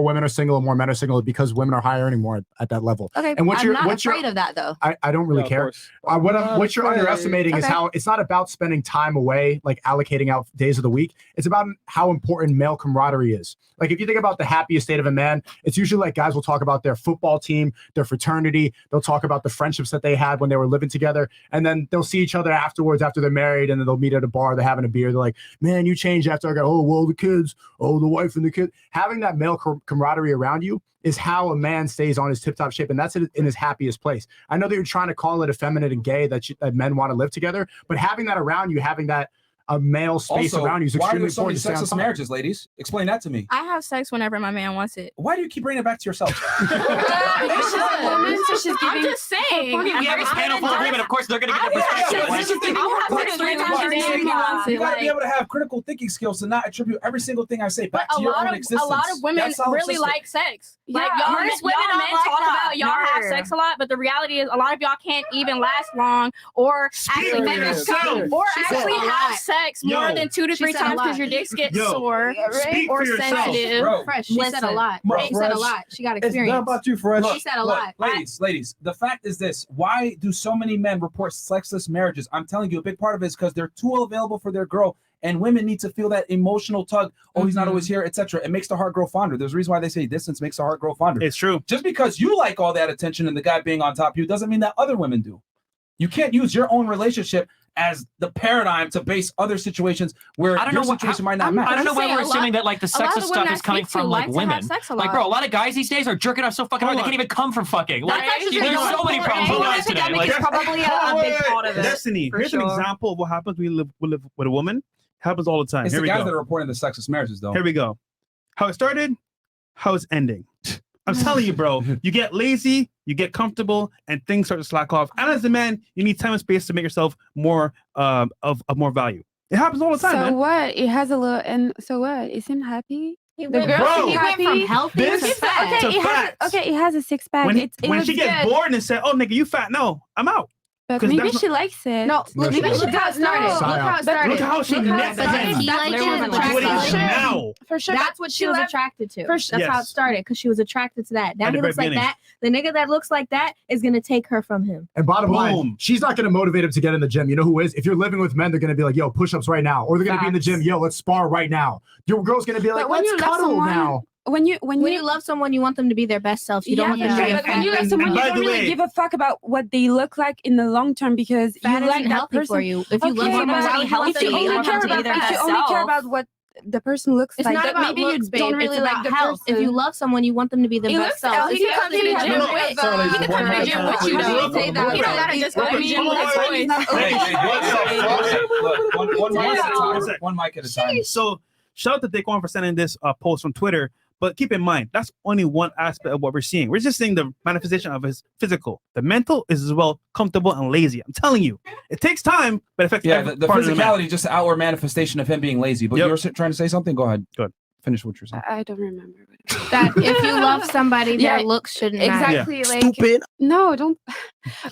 women are single and more men are single, because women are high earning more at that level. Okay. And I'm not afraid of that though. I don't really Yeah, of care. course. What you're afraid. underestimating is Okay. how it's not about spending time away, like allocating out days of the week. It's about how important male camaraderie is. Like if you think about the happiest state of a man, it's usually like guys will talk about their football team, their fraternity. They'll talk about the friendships that they had when they were living together. And then they'll see each other afterwards after they're married, and then they'll meet at a bar, they're having a beer. They're like, man, you changed after I got, oh, well, the kids, oh, the wife and the kid. Having that male camaraderie around you is how a man stays on his tip-top shape, and that's in his happiest place. I know that you're trying to call it effeminate and gay that men want to live together, but having that around you, having that a male space Also, around you is why are extremely there so many important to stay on sexist top. marriages, ladies? Explain that to me. I have sex whenever my man wants it. Why do you keep bringing it back to yourself? She's a woman, so she's I'm giving. just saying. We have this panel full agreement. Of course, they're going to get their perspective. This is the thing. I'll have Look, sex look, three look, times look, a day if he look, wants You it. gotta be Like, able to have critical thinking skills to not attribute every single thing I say but back to your own existence. a lot of women That's solid really system. like sex. Yeah, Like y'all, most women women and men don't like talk that. about y'all have No. sex a lot, but the reality is a lot of y'all can't even last long or actually for make yourself. or She said actually a have lot. sex Yo, more than 2 to she 3 said a times because lot. your dicks get Yo, sore speak or for yourself. sensitive. Bro, Fresh, she said a Listen. lot. Bro, She said a Fresh. lot. She got It's experience. not about you, Fresh. She said a lot. Ladies, the fact is this. Why do so many men report sexless marriages? I'm telling you, a big part of it is because they're too available for their girl, and women need to feel that emotional tug. Oh, he's not always here, etc. It makes the heart grow fonder. There's a reason why they say distance makes the heart grow fonder. It's true. Just because you like all that attention and the guy being on top of you doesn't mean that other women do. You can't use your own relationship as the paradigm to base other situations where I don't your know what- situation might not match. I don't know why say we're a assuming lot- that like the a lot of sexist the stuff women is I coming speak to from like like to have women. sex a Like, lot. bro, a lot of guys these days are jerking off so fucking hard they Hold can't even come from fucking. Like, That's actually there's the so many most problems important with guys today. epidemic Like, is probably a big part of it. Destiny, for here's an sure. example of what happens when you live with a woman. Happens all the time. It's Here the we guys go. that are reporting the sexist marriages, though. Here we go. How it started, how it's ending. I'm telling you, bro, you get lazy, you get comfortable, and things start to slack off. And as a man, you need time and space to make yourself more of more value. It happens all the time, So man. what? It has a little, and so what? Isn't happy? The went- girl Bro, should be he went happy. from healthy This to is fat. to Okay, fat. it has a six pack. When, It when looks she gets good, bored and said, "Oh, nigga, you fat," no, I'm out. but 'cause maybe that's she likes it. No, No, she maybe doesn't. she does. No, Look look how it started. Look how she Look how it never started. did. He That's liked literally it. what Look what it is For sure. now. For sure, that's what she was attracted to. That's how it Yes. started because she was attracted to that. Now At he the looks like very that. The nigga that looks like that is gonna take her from him. And bottom line, Boom. she's not going to motivate him to get in the gym. You know who is? If you're living with men, they're going to be like, yo, push-ups right now. Or they're going to be in the gym, yo, let's spar right now. Your girl's going to be like, But when let's you love cuddle someone, now. when you love someone, you want them to be their best self. You don't want them to be a but when you love someone, you don't really give a fuck about what they look like in the long term because That you like isn't that healthy person for you. If you love Okay, someone but really healthy, if you you only want care them to be about their if you best only care self. about what the person looks It's like, not that about maybe looks, you babe. don't really It's like about the health. person. If you love someone, you want them to be their He best looks- self. he If you can come to the be gym healthy. with, Sorry, ladies, you can come to the gym with you. Don't say that. You don't gotta just go to the gym with his voice. One mic at a time. So shout out to Daquan for sending this post from Twitter. But keep in mind, that's only one aspect of what we're seeing. We're just seeing the manifestation of his physical. The mental is as well comfortable and lazy. I'm telling you, it takes time, but it affects every the part of the man. physicality, just the outward manifestation of him being lazy. But you were trying to say something? Go ahead. Good. Finish what you're saying. I don't remember. That if you love somebody, their Yeah, looks shouldn't matter. exactly. Like Stupid. No, don't.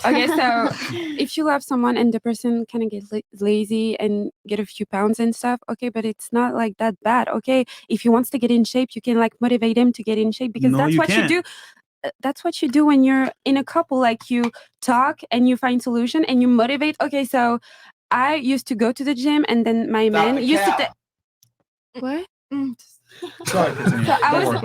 Okay, so if you love someone and the person kind of get lazy and get a few pounds and stuff, okay, but it's not like that bad. Okay, if he wants to get in shape, you can like motivate him to get in shape because No, that's you what can't. you do. That's what you do when you're in a couple. Like you talk and you find solution and you motivate. Okay, so I used to go to the gym and then my man used to. What? Sorry, continue. So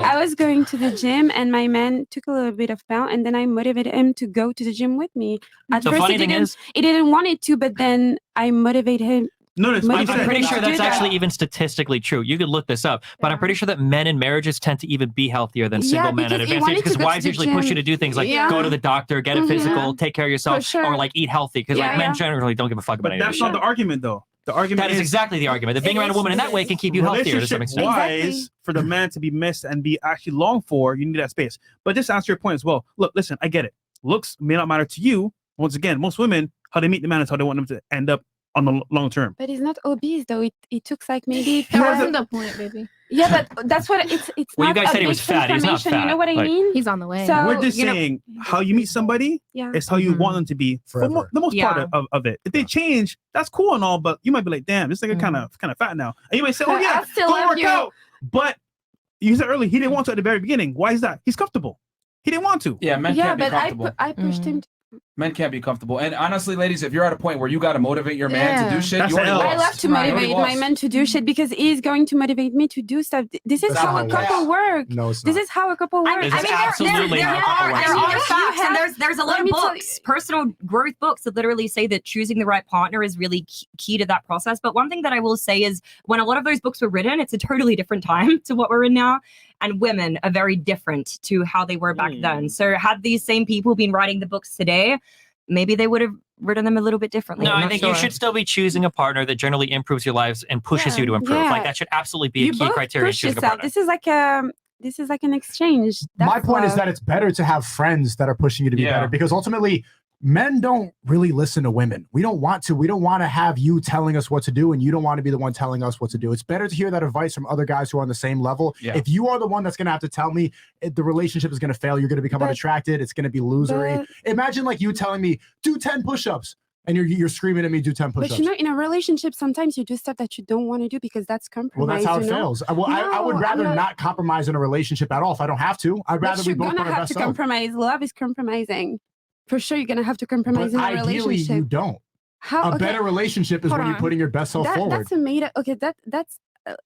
I was going to the gym and my man took a little bit of pound and then I motivated him to go to the gym with me. At The first funny thing is- he didn't want it to, but then I motivated him. No, it's I'm funny. pretty sure to that's do that. actually even statistically true. You could look this up, but I'm pretty sure that men in marriages tend to even be healthier than single men at because he advanced age wanted to because go to wives the usually push you to gym. do things like Yeah. go to the doctor, get a Mhm. physical, take care of yourself, sure. or like eat healthy because like Yeah, men yeah. generally don't give a fuck about But any of that's this not shit. the argument, though. The argument That is exactly the argument. That being around a woman in that way can keep you healthier to some extent. Wise for the man to be missed and be actually longed for, you need that space. But just to answer your point as well. Look, listen, I get it. Looks may not matter to you. Once again, most women, how they meet the man is how they want them to end up on the long term. But he's not obese though. It took like maybe. That wasn't the point, baby. Yeah, but that's what it's. Well, you not guys a said he was big fat. He's not transformation, You fat. know what I Like- mean? He's on the way. So, We're just you know- saying how you meet somebody Yeah. is how you want them to be for the most part of it. If they change, that's cool and all, but you might be like, damn, this nigga kind of fat now. And you might say, oh But yeah, I still go love work you. out. But you said earlier he didn't want to at the very beginning. Why is that? He's comfortable. He didn't want to. Yeah, men Yeah, can't be but comfortable. I pushed him. Men can't be comfortable. And honestly, ladies, if you're at a point where you got to motivate your man to do shit, That's you already an L. lost. I love to You already motivate my lost. man to do shit because he's going to motivate me to do stuff. This is That's how not a how it couple work. No, it's This not. is how a couple works. This is absolutely how a couple works. There are You facts, and have- there's a lot let of me tell books, personal growth books that literally say that choosing the right partner is really key to that process. But one thing that I will say is when a lot of those books were written, it's a totally different time to what we're in now. And women are very different to how they were back then. So had these same people been writing the books today, maybe they would have written them a little bit differently. No, I'm I not think sure. you should still be choosing a partner that generally improves your lives and pushes you to improve. yeah. Like that should absolutely be You a key both criteria in push choosing a yourself. partner. This is like an exchange. My That's point is love. that it's better to have friends that are pushing you to be Yeah. better because ultimately men don't really listen to women. We don't want to. We don't want to have you telling us what to do and you don't want to be the one telling us what to do. It's better to hear that advice from other guys who are on the same level. Yeah. If you are the one that's going to have to tell me the relationship is going to fail, you're going to become But- unattracted, it's going to be losery. Imagine like you telling me, do 10 push-ups and you're screaming at me, do 10 push-ups. But you know, in a relationship, sometimes you do stuff that you don't want to do because that's compromise. Well, that's how it you know? fails. I would No, rather I'm not compromise in a relationship at all if I don't have to. I'd rather But we you're both gonna put our have best to self. compromise. Love is compromising. For sure, you're gonna have to compromise But in a ideally, relationship. you don't. How A better relationship is Hold when you're on. putting your best self forward. That's a made up. Okay, that's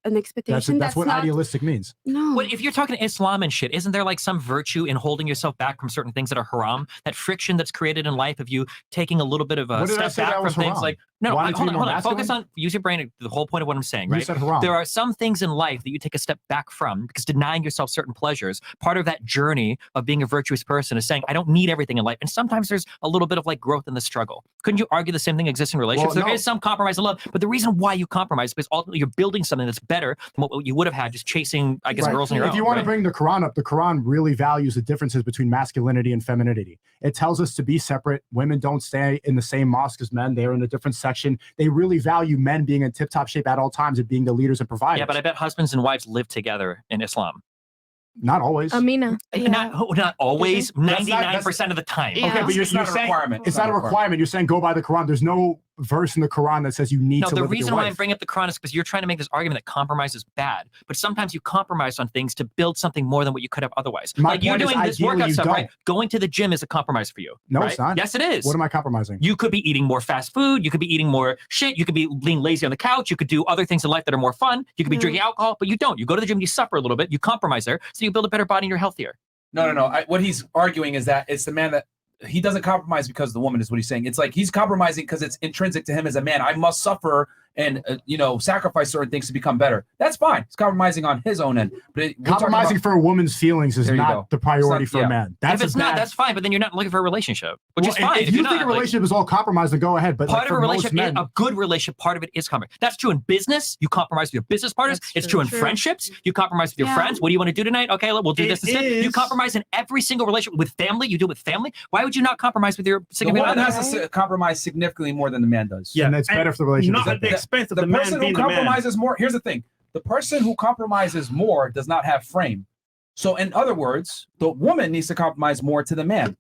an expectation. That's what not, idealistic means. No. Well, if you're talking Islam and shit, isn't there like some virtue in holding yourself back from certain things that are haram? That friction that's created in life of you taking a little bit of a What did I step say back that from was things haram? like no, Wanting to hold be on, more hold on. Focus masculine? on use your brain. The whole point of what I'm saying, You right? said haram. There are some things in life that you take a step back from because denying yourself certain pleasures. Part of that journey of being a virtuous person is saying I don't need everything in life, and sometimes there's a little bit of like growth in the struggle. Couldn't you argue the same thing exists in relationships? Well, There no. is some compromise in love, but the reason why you compromise is because ultimately you're building something that's better than what you would have had just chasing, I guess, Right. girls on your If own. you want to right? bring the Quran up, the Quran really values the differences between masculinity and femininity. It tells us to be separate. Women don't stay in the same mosque as men. They're in a different section. They really value men being in tip-top shape at all times and being the leaders and providers. Yeah, but I bet husbands and wives live together in Islam. Not always. Amina. Not always. That's not- 99% of the time. Okay, but you're It's not a saying requirement. it's not a requirement. You're saying go by the Quran. There's no verse in the Quran that says you need No, to the live with your reason why I'm wife. bringing up the Quran is because you're trying to make this argument that compromise is bad. But sometimes you compromise on things to build something more than what you could have otherwise. My Like you're point is, doing this ideally, workout you stuff, don't. right? Going to the gym is a compromise for you. No, right? it's not. Yes, it is. What am I compromising? You could be eating more fast food. You could be eating more shit. You could be being lazy on the couch. You could do other things in life that are more fun. You could be drinking alcohol, but you don't. You go to the gym, you suffer a little bit, you compromise there, so you build a better body and you're healthier. No. What he's arguing is that it's the man that he doesn't compromise because of the woman is what he's saying. It's like he's compromising because it's intrinsic to him as a man. I must suffer and sacrifice certain things to become better. That's fine. He's compromising on his own end. But Compromising for a woman's feelings is not the priority for a man. If it's not, that's fine. But then you're not looking for a relationship, which is Well, fine. If you you're think not, a relationship is all compromise, then go ahead. But part like, of for a most relationship, men, a good relationship, part of it is compromise. That's true in business. You compromise with your business partners. It's true in friendships. You compromise with your friends. What do you want to do tonight? Okay, we'll do this instead. You compromise in every single relationship with family. You do it with family. Why would you not compromise with your the significant woman other? has to compromise significantly more than the man does. Yeah, and it's better if the relationship not is at the better. expense of the the man person being who the man. compromises more. Here's the thing: the person who compromises more does not have frame. So, in other words, the woman needs to compromise more to the man.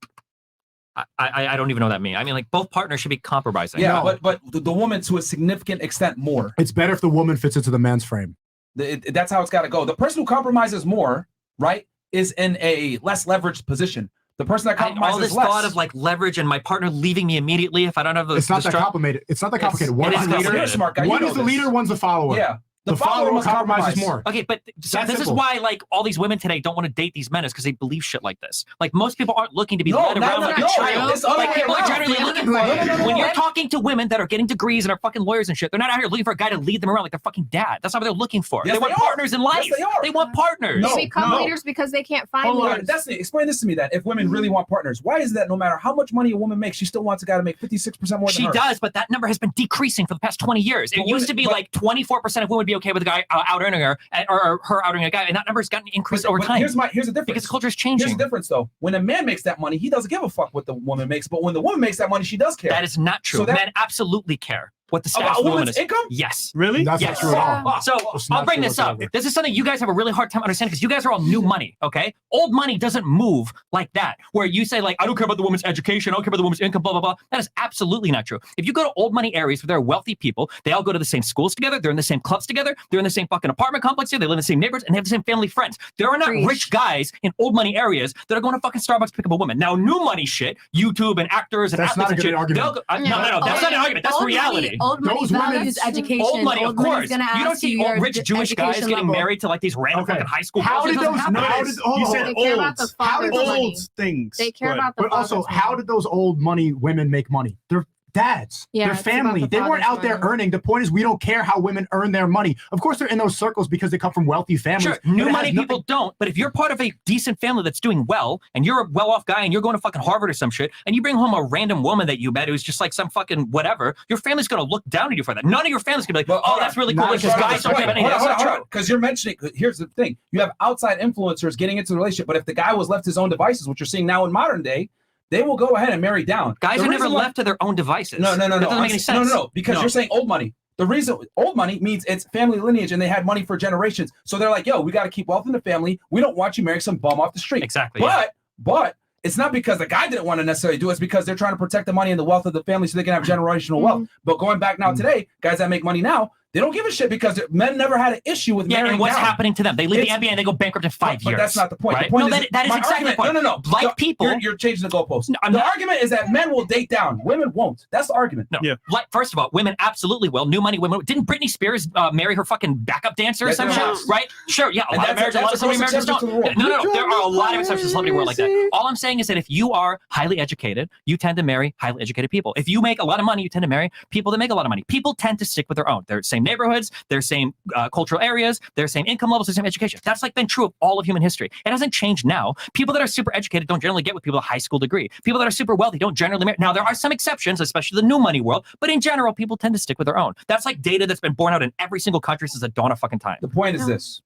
I don't even know what that means. I mean, like both partners should be compromising. Yeah, but the woman to a significant extent more. It's better if the woman fits into the man's frame. That's how it's got to go. The person who compromises more, right, is in a less leveraged position. The person that compromises all this less. thought of like leverage and my partner leaving me immediately if I don't have the. It's not the that complicated. It's not that complicated. One it is is the leader. complicated. Smart guy, you One know is the this. leader. One's the follower. Yeah. The follower must compromises compromise more. Okay, but so That's this is simple. why like all these women today don't want to date these men is because they believe shit like this. Like most people aren't looking to be No, led no, around no, like no, a child. it's the other Like way people are around. generally No, looking no, for no, no, no, when no. you're talking to women that are getting degrees and are fucking lawyers and shit. They're not out here looking for a guy to lead them around like their fucking dad. That's not what they're looking for. Yes, they want they are. partners in life. Yes, they are. They want partners. No, They become no. leaders because they can't find Hold on, leaders. Destiny, explain this to me then. If women really want partners, why is it that no matter how much money a woman makes, she still wants a guy to make 56% more than She her? does, but that number has been decreasing for the past 20 years. It But used to be like 24% of women would be okay with a guy out-earning her, or her out-earning a guy, and that number has gotten increased over time. Here's the difference. Because the culture is changing. Here's the difference, though. When a man makes that money, he doesn't give a fuck what the woman makes. But when the woman makes that money, she does care. That is not true. So that- Men absolutely care what the status About a of the woman woman's is. income? Yes. Really? That's Yes. not true at all. So It's I'll not bring true this up. whatsoever. This is something you guys have a really hard time understanding because you guys are all new money, okay? Old money doesn't move like that, where you say like, I don't care about the woman's education, I don't care about the woman's income, blah, blah, blah. That is absolutely not true. If you go to old money areas where there are wealthy people, they all go to the same schools together, they're in the same clubs together, they're in the same fucking apartment complex together, they live in the same neighborhoods, and they have the same family friends. There are not rich guys in old money areas that are going to fucking Starbucks to pick up a woman. Now, new money shit, YouTube and actors and That's not athletes a and good shit, argument. they'll go- no, that's not an argument. That's reality. Old money Those women- values education. Old money, of Old money's course. gonna You don't ask see you your old rich Jewish guys education getting level. married to like these random Okay. fucking high school How girls. did It doesn't those? happen. How did? Hold You on. said They care about the olds. father's money. Old things. They care But- about the But also, father's how money. did those old money women make money? They're dads. Yeah, They're it's about family. the They weren't father's out there money. earning. The point is, we don't care how women earn their money. Of course, they're in those circles because they come from wealthy families. Sure, but new it has money nothing- people don't. But if you're part of a decent family that's doing well, and you're a well-off guy, and you're going to fucking Harvard or some shit, and you bring home a random woman that you met who's just like some fucking whatever, your family's going to look down at you for that. None of your family's going to be like, oh, that's really cool Not because as guys don't have any. That's not true. Because you're mentioning, here's the thing. You have outside influencers getting into the relationship, but if the guy was left his own devices, which you're seeing now in modern day, they will go ahead and marry down. Guys The are never reason why- left to their own devices. No. That doesn't make any sense. No, because you're saying old money. The reason old money means it's family lineage and they had money for generations. So they're like, yo, we got to keep wealth in the family. We don't want you marrying some bum off the street. Exactly. yeah. But it's not because the guy didn't want to necessarily do it. It's because they're trying to protect the money and the wealth of the family so they can have generational wealth. But going back now today, guys that make money now, they don't give a shit because men never had an issue with Yeah, marrying and what's down. happening to them? They leave It's- the NBA and they go bankrupt in 5 years. But that's not the point. Right? The point No, is, that is my exactly the argument- point. No. Like people, You're changing the goalpost. No, I'm the not. argument is that men will date down. Women won't. That's the argument. No. Yeah. Like, first of all, women absolutely will. New money women. Didn't Britney Spears marry her fucking backup dancer or Yes, some it shit? has. Right? Sure. Yeah. A And lot of marriages, a lot of celebrity marriages exception don't. to the rule. No. There are a lot of exceptions to the celebrity world like that. All I'm saying is that if you are highly educated, you tend to marry highly educated people. If you make a lot of money, you tend to marry people that make a lot of money. People tend to stick with their own. Their same neighborhoods, their same cultural areas, their same income levels, their same education. That's like been true of all of human history. It hasn't changed now. People that are super educated don't generally get with people with a high school degree. People that are super wealthy don't generally marry. Now, there are some exceptions, especially the new money world, but in general, people tend to stick with their own. That's like data that's been borne out in every single country since the dawn of fucking time. The point is this.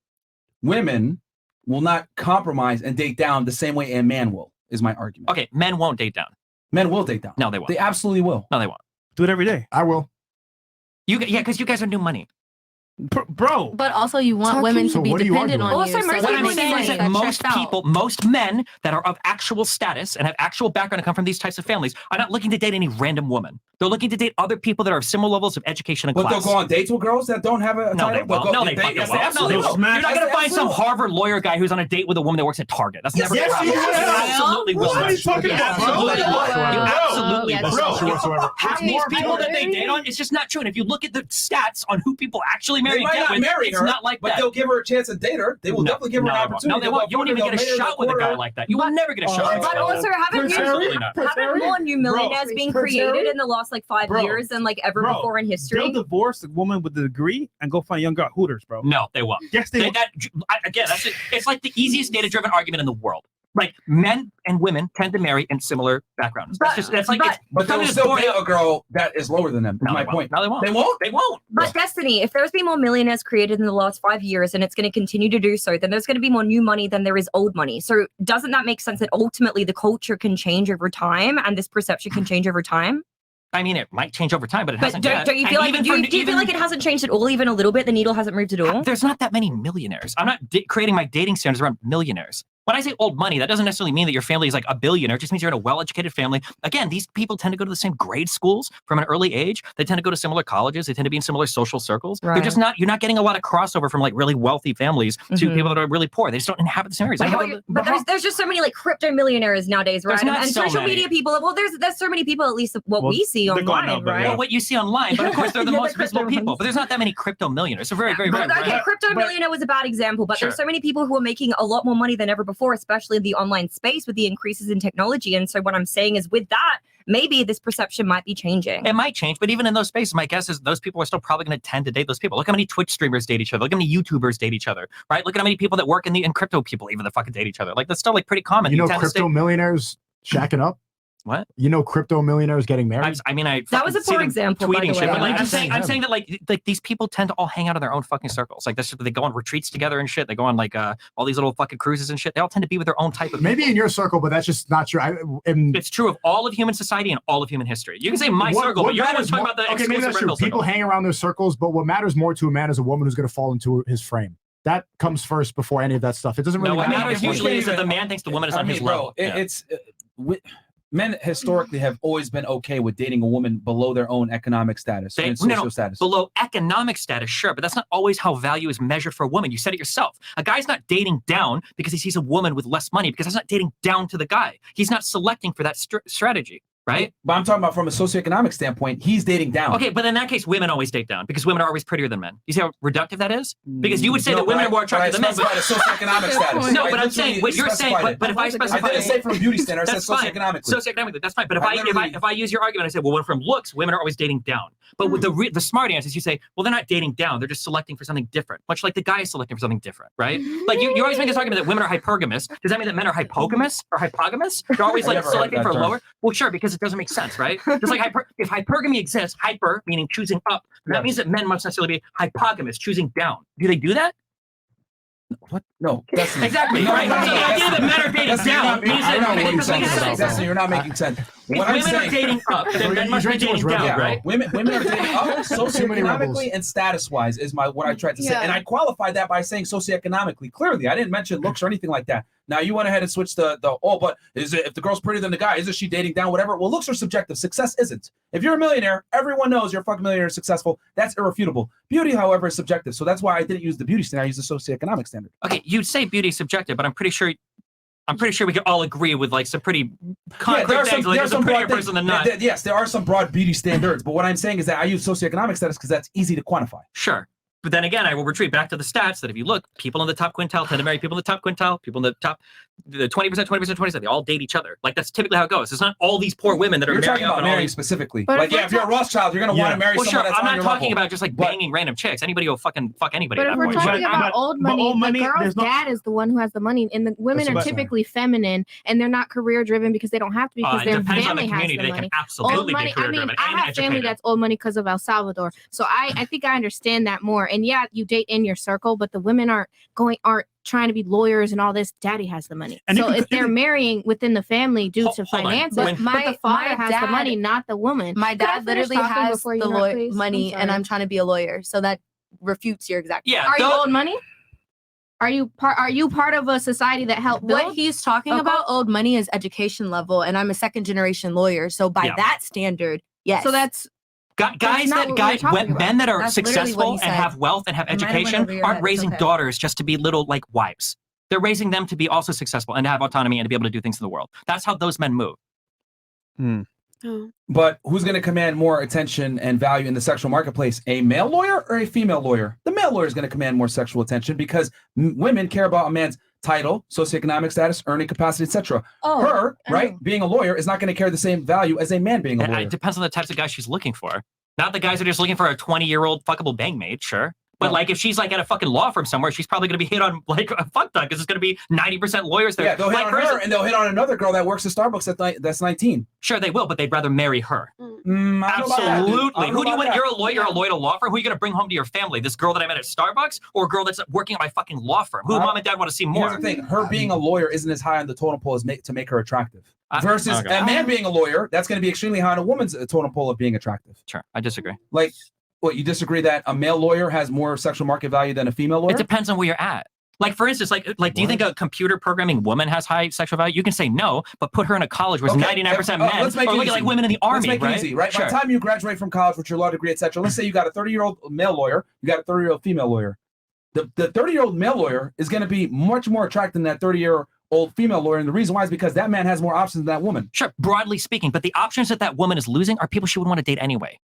Women will not compromise and date down the same way a man will, is my argument. Okay, men won't date down. Men will date down. No, they won't. They absolutely will. No, they won't. Do it every day. I will. Yeah, because you guys are new money. Bro. But also, you want women to be dependent on you. Also, so most that What I'm makes saying is sense. that most people, most men that are of actual status and have actual background and come from these types of families are not looking to date any random woman. They're looking to date other people that are of similar levels of education and But class. they'll go on dates with girls that don't have a No, they title? won't. No, they fucking yes, won't. No, they absolutely won't. will. You're not Yes, going to find some absolutely will. Harvard lawyer guy who's on a date with a woman that works at Target. That's never Yes, going to happen. yes, You absolutely will. What are you talking about, bro? Absolutely will. You absolutely Yes. will. Half these people that they Really? date on, it's just not true. And if you look at the stats on who people actually marry They and might get not with, marry it's her, not like but that. they'll give her a chance to date her. They will definitely give her an No, opportunity. they won't. You won't even get a shot with a guy like that. You will never get a shot. But also, haven't more new millionaires being created in the last like 5 years than like ever before in history? They'll divorce a woman with a degree and go find a young girl at Hooters, bro. No, they won't. Yes, they will. Again, it's like the easiest data-driven argument in the world. Like men and women tend to marry in similar backgrounds. That's like But they'll still date a girl that is lower than them. Is my point. No, they won't. They won't? They won't. But Destiny, if there's been more millionaires created in the last 5 years and it's going to continue to do so, then there's going to be more new money than there is old money. So doesn't that make sense that ultimately the culture can change over time and this perception can change over time? I mean, it might change over time, but it hasn't yet. Don't you feel And like do you feel like it hasn't changed at all, even a little bit? The needle hasn't moved at all. There's not that many millionaires. I'm not creating my dating standards around millionaires. When I say old money, that doesn't necessarily mean that your family is like a billionaire. It just means you're in a well-educated family. Again, these people tend to go to the same grade schools from an early age. They tend to go to similar colleges. They tend to be in similar social circles. Right. They're just not. You're not getting a lot of crossover from like really wealthy families to people that are really poor. They just don't inhabit the same areas. But there's just so many like crypto millionaires nowadays, right? There's not And so social many. media people. Well, there's so many people, at least what we see online, right? Well, what you see online, but of course they're the Yeah, most the visible crypto people. ones. But there's not that many crypto millionaires. So very, very, very Okay, rare. crypto millionaire was a bad example, but Sure. there's so many people who are making a lot more money than ever before, especially in the online space with the increases in technology. And so what I'm saying is with that, maybe this perception might be changing. It might change, but even in those spaces, my guess is those people are still probably going to tend to date those people. Look how many Twitch streamers date each other. Look how many YouTubers date each other, right? Look at how many people that work in crypto people even that fucking date each other. Like that's still like pretty common. You know, tend to crypto stay- millionaires shacking up. What? You know, crypto millionaires getting married. I mean, I That was a see poor them example, by tweeting the shit, way. but like Yeah. I'm saying that like these people tend to all hang out in their own fucking circles. Like this, they go on retreats together and shit. They go on like all these little fucking cruises and shit. They all tend to be with their own type of. Maybe in your circle, but that's just not true. It's true of all of human society and all of human history. You can say my circle, but you're always talking about the okay, maybe exclusive that's true. rental People circle. hang around their circles, but what matters more to a man is a woman who's going to fall into his frame. That comes first before any of that stuff. It doesn't really No, what matter. matters usually is that the man thinks the woman is on his level. Men historically have always been okay with dating a woman below their own economic status and No, social status. below economic status, sure, but that's not always how value is measured for a woman. You said it yourself. A guy's not dating down because he sees a woman with less money, because that's not dating down to the guy. He's not selecting for that strategy, right? But I'm talking about from a socioeconomic standpoint, he's dating down. Okay, but in that case, women always date down because women are always prettier than men. You see how reductive that is? Because you would say No, that women but are more I- attractive than men. but I specified the socioeconomic status. No, I but I'm saying what you're saying. specified it. But if I specify, I didn't say from a beauty standard. I said that's fine. socioeconomically. Socioeconomically, that's fine. But I literally- if I use your argument, I say, well, from looks, women are always dating down. But with the smart answer is you say, well, they're not dating down. They're just selecting for something different, much like the guy is selecting for something different, right? Like you always make this argument that women are hypergamous. Does that mean that men are hypogamous or hypogamous? They're always I like never heard selecting that for term. lower. Well, sure, because it doesn't make sense, right? Just like if hypergamy exists, hyper meaning choosing up, that means that men must necessarily be hypogamous, choosing down. Do they do that? What? No, that's Exactly, right? So the idea that men are dating down means I that don't know what it you're doesn't saying. make sense. Destiny, you're not making sense. If What I'm women are saying, dating up, then men must be dating down, right? Women are dating up Too many rebels. socioeconomically and status-wise is what I tried to say. Yeah. And I qualified that by saying socioeconomically. Clearly, I didn't mention looks or anything like that. Now you went ahead and switched but is it if the girl's prettier than the guy, isn't she dating down, whatever? Well, looks are subjective. Success isn't. If you're a millionaire, everyone knows you're a fucking millionaire successful. That's irrefutable. Beauty, however, is subjective. So that's why I didn't use the beauty standard. I used the socioeconomic standard. Okay, you'd say beauty is subjective, but I'm pretty sure we could all agree with like some pretty concrete things. Like there's a prettier person than not. Yes, there are some broad beauty standards, but what I'm saying is that I use socioeconomic status because that's easy to quantify. Sure. But then again, I will retreat back to the stats that if you look, people in the top quintile tend to marry people in the top quintile, people in the top, the 20%, 20%, 20%, they all date each other. Like that's typically how it goes. It's not all these poor women that are You're marrying talking up about and all marrying these specifically. But Like, if you're a Rothschild, you're going to want to marry well, someone sure, that's I'm on not your talking level. about just like banging random chicks. Anybody will fucking fuck anybody But at if that we're point. talking about old money, the girl's dad is the one who has the money, and the women That's are what I'm saying. typically feminine, and they're not career driven because they don't have to be because It their depends on the family has community. the They money. can absolutely Old be money. I career-driven mean, I and have family educated. that's old money because of El Salvador, so I think I understand that more. And yeah, you date in your circle, but the women aren't trying to be lawyers and all this. Daddy has the money, And so if they're marrying within the family due to hold on. finances, When- but the father has the money, not the woman. My Could I dad finish literally talking has before you the interrupt, please? money, I'm and sorry. I'm trying to be a lawyer, so that refutes your exact. Yeah, Are you owed money? Are you part of a society that helped build? What he's talking about owed money is education level, and I'm a second generation lawyer, so by that standard, yes. So that's guys not what we're talking about. men that are That's literally what successful he and said. have wealth and have I might have went education over your aren't head. It's raising okay. daughters just to be little like wives. They're raising them to be also successful and to have autonomy and to be able to do things in the world. That's how those men move. But who's going to command more attention and value in the sexual marketplace? A male lawyer or a female lawyer? The male lawyer is going to command more sexual attention because women care about a man's title, socioeconomic status, earning capacity, etc. Right, being a lawyer is not going to carry the same value as a man being a lawyer. It depends on the types of guys she's looking for. Not the guys that are just looking for a 20-year-old fuckable bangmate, sure. But like if she's like at a fucking law firm somewhere, she's probably going to be hit on like a fuck ton because it's going to be 90% lawyers there. Yeah, they'll hit on her and they'll hit on another girl that works at Starbucks that's 19. Sure, they will, but they'd rather marry her. Absolutely. Who do you want? You're a lawyer at a law firm. Who are you going to bring home to your family? This girl that I met at Starbucks or a girl that's working at my fucking law firm? Who mom and dad want to see more? Here's the thing. Her being a lawyer isn't as high on the totem pole as to make her attractive. Versus a man being a lawyer, that's going to be extremely high on a woman's totem pole of being attractive. Sure, I disagree. Like, what, you disagree that a male lawyer has more sexual market value than a female lawyer? It depends on where you're at. Like, for instance, like, do you think a computer programming woman has high sexual value? You can say no, but put her in a college where it's 99% men, let's make or it look easy. at like women in the army, Let's make it easy, right? Sure. By the time you graduate from college with your law degree, etc., let's say you got a 30-year-old male lawyer, you got a 30-year-old female lawyer. The 30-year-old male lawyer is going to be much more attractive than that 30-year-old female lawyer, and the reason why is because that man has more options than that woman. Sure, broadly speaking, but the options that woman is losing are people she would want to date anyway.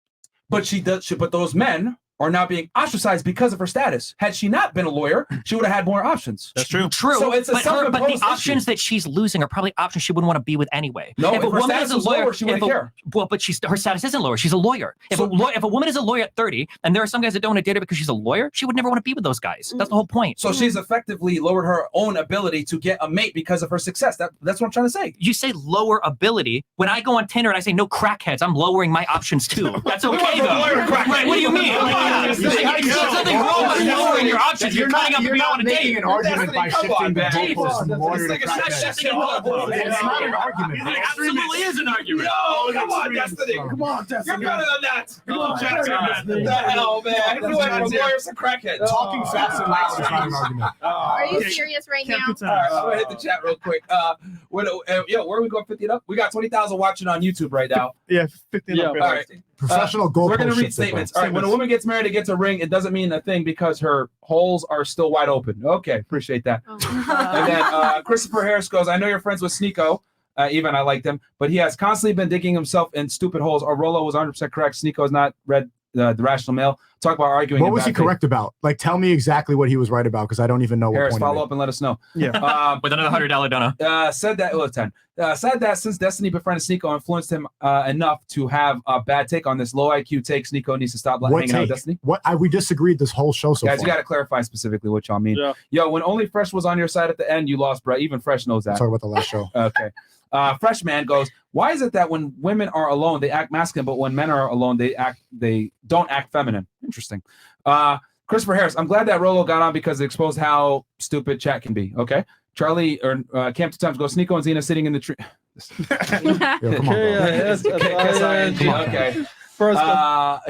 But but those men are now being ostracized because of her status. Had she not been a lawyer, she would have had more options. That's true. True. So it's a but the self-imposed options that she's losing are probably options she wouldn't want to be with anyway. No, if a her woman status is a was lawyer, lower, she wouldn't care. Well, but her status isn't lower. She's a lawyer. If a woman is a lawyer at 30, and there are some guys that don't want to date her because she's a lawyer, she would never want to be with those guys. That's the whole point. So she's effectively lowered her own ability to get a mate because of her success. That's what I'm trying to say. You say lower ability. When I go on Tinder and I say no crackheads, I'm lowering my options too. That's okay though. Right, what do you mean? There's nothing wrong with lowering your options. You're cutting up the people I want to date. An argument by shifting the goalposts from lawyer to crackhead. It's not an argument. It absolutely is an argument. No, come on, Destiny. Come on, Destiny. You're better than that. Come on, Destiny. What the hell, man? You went from lawyers to crackheads. Talking fast and loud is not an argument. Are you serious right now? All right, I'm gonna hit the chat real quick. Where are we going? 50 it up. We got 20,000 watching on YouTube right now. Yeah, 50 up. All right. Professional goalpost. We're gonna read shifting. statements. All right. When a woman gets married and gets a ring, it doesn't mean a thing because her holes are still wide open. Okay, appreciate that. And then Christopher Harris goes, I know you're friends with Sneako. Even I liked him, but he has constantly been digging himself in stupid holes. Rolo was 100% correct. Sneako has not read the Rational Male. Talk about arguing. What was he correct about? Like, tell me exactly what he was right about, because I don't even know Harris, what point. follow up and let us know. Yeah. With another $100 donor. Said that 10. Said that since Destiny befriended Sneako influenced him enough to have a bad take on this low IQ take, Sneako needs to stop What hanging out with take? Destiny. What? We disagreed this whole show so Guys, far. you got to clarify specifically what y'all mean. Yeah. Yo, when only Fresh was on your side at the end, you lost, bro. Even Fresh knows that. Sorry about the last show. Okay. Fresh man goes, why is it that when women are alone, they act masculine, but when men are alone, they don't act feminine? Interesting. Christopher Harris, I'm glad that Rolo got on because it exposed how stupid chat can be. Okay. Charlie or Camp 2 times goes, Sneako and Zena sitting in the tree. Okay. First,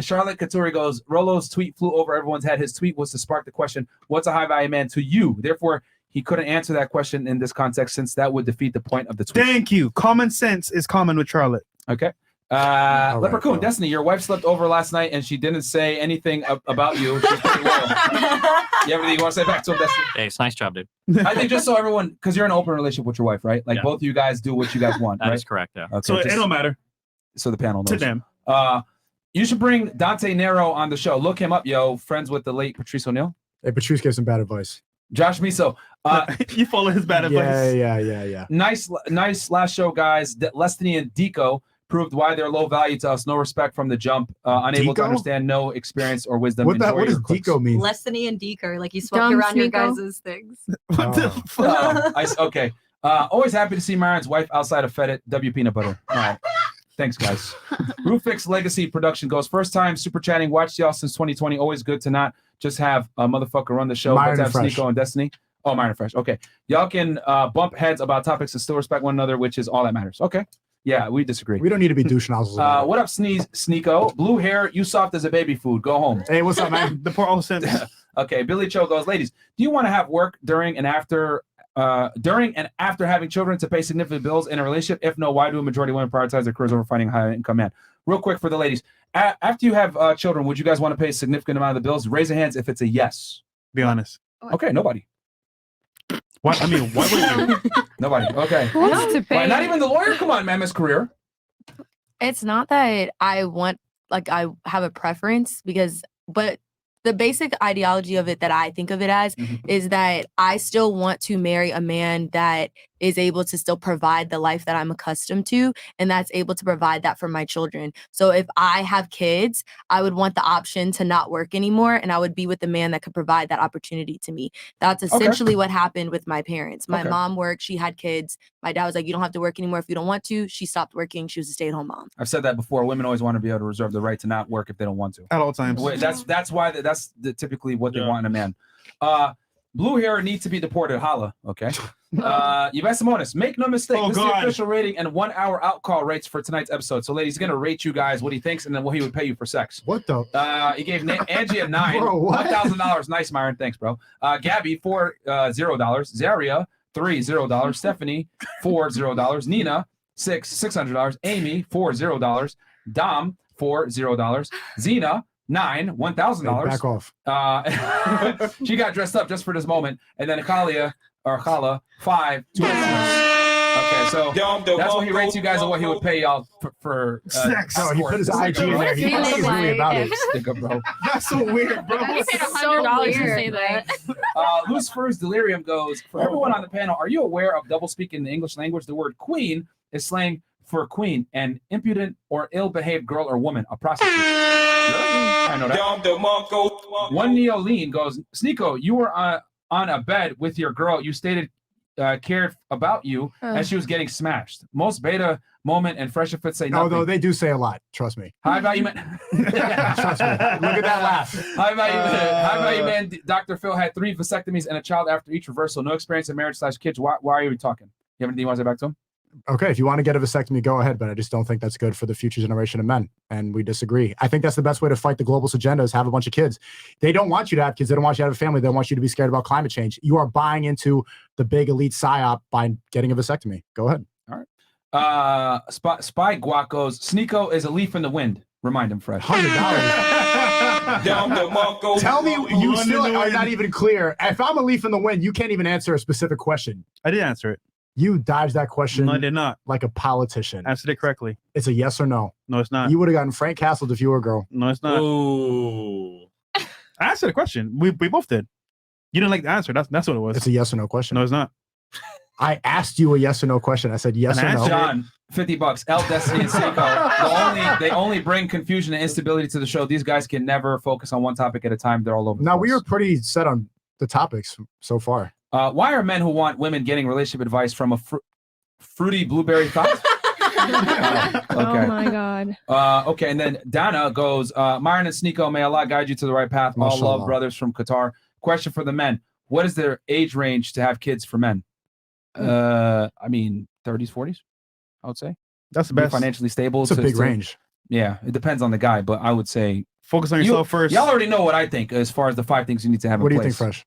Charlotte Katuri goes, Rolo's tweet flew over everyone's head. His tweet was to spark the question, what's a high value man to you? Therefore, he couldn't answer that question in this context since that would defeat the point of the tweet. Thank you. Common sense is common with Charlotte. Okay. Leprechaun, Destiny, your wife slept over last night and she didn't say anything about you. She's pretty loyal. You have anything you want to say back to him, Destiny? Hey, it's a nice job, dude. I think just so everyone, because you're in an open relationship with your wife, right? Like both of you guys do what you guys want, That right? is correct, yeah. Okay, So it don't matter. So the panel knows. To them. You should bring Dante Nero on the show. Look him up, yo. Friends with the late Patrice O'Neill. Hey, Patrice gave some bad advice. Josh Miso. You follow his bad advice. Yeah. Nice last show, guys. Lestiny and Deco proved why they're low value to us. No respect from the jump. Unable to Deco? understand, no experience or wisdom. What Enjoy does your clicks. Deco mean? Lessony and Deker, like you swapped Dumb around your Sneako. guys' things. What the fuck? Okay. Always happy to see Myron's wife outside of Fed W Peanut Butter. All right. Thanks, guys. Rufix Legacy Production goes, first time super chatting. Watched y'all since 2020. Always good to not just have a motherfucker run the show, Myron but to have Fresh. Sneako and Destiny. Oh, Myron Fresh. Okay. Y'all can bump heads about topics and still respect one another, which is all that matters. Okay. Yeah, we disagree. We don't need to be douche nozzles. What up, Sneako? Blue hair, you soft as a baby food. Go home. Hey, what's up, man? The poor old sense. Okay, Billy Cho goes, ladies, do you want to have work during and after having children to pay significant bills in a relationship? If no, why do a majority of women prioritize their careers over finding a high income man? Real quick for the ladies, after you have children, would you guys want to pay a significant amount of the bills? Raise your hands if it's a yes. Be honest. Okay, nobody. What? I mean, why would you? Nobody. Okay. Who wants to pay? Not even the lawyer? Come on, man, Miss Career. It's not that I want, like, I have a preference but the basic ideology of it that I think of it as is that I still want to marry a man that is able to still provide the life that I'm accustomed to, and that's able to provide that for my children. So if I have kids, I would want the option to not work anymore, and I would be with the man that could provide that opportunity to me. That's essentially what happened with my parents. My mom worked, she had kids. My dad was like, you don't have to work anymore if you don't want to. She stopped working. She was a stay-at-home mom. I've said that before. Women always want to be able to reserve the right to not work if they don't want to. At all times. That's why that's typically what they want in a man. Blue hair needs to be deported. Holla. Okay. Yves Simonis, make no mistake. This is the official rating and 1 hour out call rates for tonight's episode. So, ladies, he's going to rate you guys what he thinks and then what he would pay you for sex. What the? He gave Angie a 9. Bro, what? $1,000. Nice, Myron. Thanks, bro. Gabby, $0. Zaria, $0. Stephanie, $0. Nina, $600. Amy, $0. Dom, $0. Zena, 9, $1,000. Back off. She got dressed up just for this moment. And then Khala, 5, $2. Okay, so that's what he rates you guys and what he would pay y'all for sex. No, he put his IG in there. He must be really about it. Sticker, bro. That's so weird, bro. I paid $100 to say that. Loose Furs Delirium goes, for everyone on the panel, are you aware of double speak in the English language? The word queen is slang for queen, an impudent or ill-behaved girl or woman, a prostitute. I know that. One Neo Lean goes, Sneako, you were on a bed with your girl. You stated cared about you as she was getting smashed. Most beta moment and Fresh Fit say nothing. Although they do say a lot, trust me. High value man. Trust me. Look at that laugh. High value man. Dr. Phil had 3 vasectomies and a child after each reversal. No experience in marriage / kids. Why are you talking? You have anything you want to say back to him? Okay, if you want to get a vasectomy, go ahead, but I just don't think that's good for the future generation of men, and we disagree. I think that's the best way to fight the globalist agenda is have a bunch of kids. They don't want you to have kids. They don't want you to have a family. They want you to be scared about climate change. You are buying into the big elite psyop by getting a vasectomy. Go ahead. All right. Spy Guac goes, Sneako is a leaf in the wind. Remind him, Fresh. $100. Tell me you still are not even clear. If I'm a leaf in the wind, you can't even answer a specific question. I did answer it. You dodged that question. No, I did not. Like a politician. Answered it correctly. It's a yes or no. No, it's not. You would have gotten Frank Castle if you were a girl. No, it's not. Ooh. I answered the question. We both did. You didn't like the answer. That's what it was. It's a yes or no question. No, it's not. I asked you a yes or no question. I said yes or no. John, $50. L Destiny and Sneako. They only bring confusion and instability to the show. These guys can never focus on one topic at a time. They're all over. Now we are pretty set on the topics so far. Why are men who want women getting relationship advice from a fruity blueberry thought? Okay. Oh my God. Okay, and then Dana goes, Myron and Sneako, may Allah guide you to the right path. All love, brothers from Qatar. Question for the men. What is their age range to have kids for men? I mean, 30s, 40s, I would say. That's the best. Financially stable. It's a big range. Yeah, it depends on the guy, but I would say focus on yourself first. Y'all already know what I think as far as the 5 things you need to have in place. What do you think, Fresh?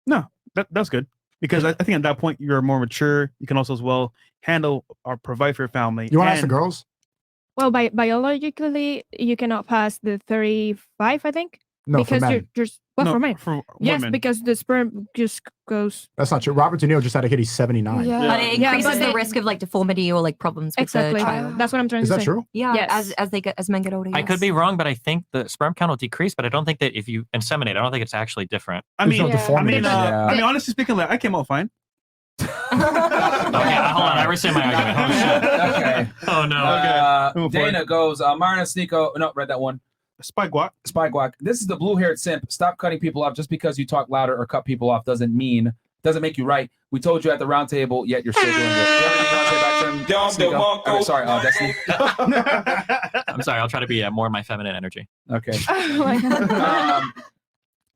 No, that's good. Because I think at that point you're more mature. You can also as well handle or provide for your family. You want to ask the girls? Well, biologically, you cannot pass the 35, I think. No, because for men. you're for men. For yes, women. because the sperm just goes. That's not true. Robert De Niro just had a kid. He's 79. Yeah. But it increases the risk of like deformity or like problems with Exactly. the child. That's what I'm trying Is to that say. true? Yeah. Yes. As men get older. I could be wrong, but I think the sperm count will decrease. But I don't think that if you inseminate, I don't think it's actually different. I mean, no I mean, deformities. honestly speaking, like, I came out fine. Okay, hold on. I rescind my argument. Oh shit. Okay. Oh no. Dana goes, Marna Sneako. No, read that one. Spy Guac. This is the blue-haired simp. Stop cutting people off just because you talk louder or cut people off doesn't make you right. We told you at the round table, yet you're still doing it. Okay, sorry, Destiny. I'm sorry. I'll try to be more of my feminine energy. Okay. Oh my God.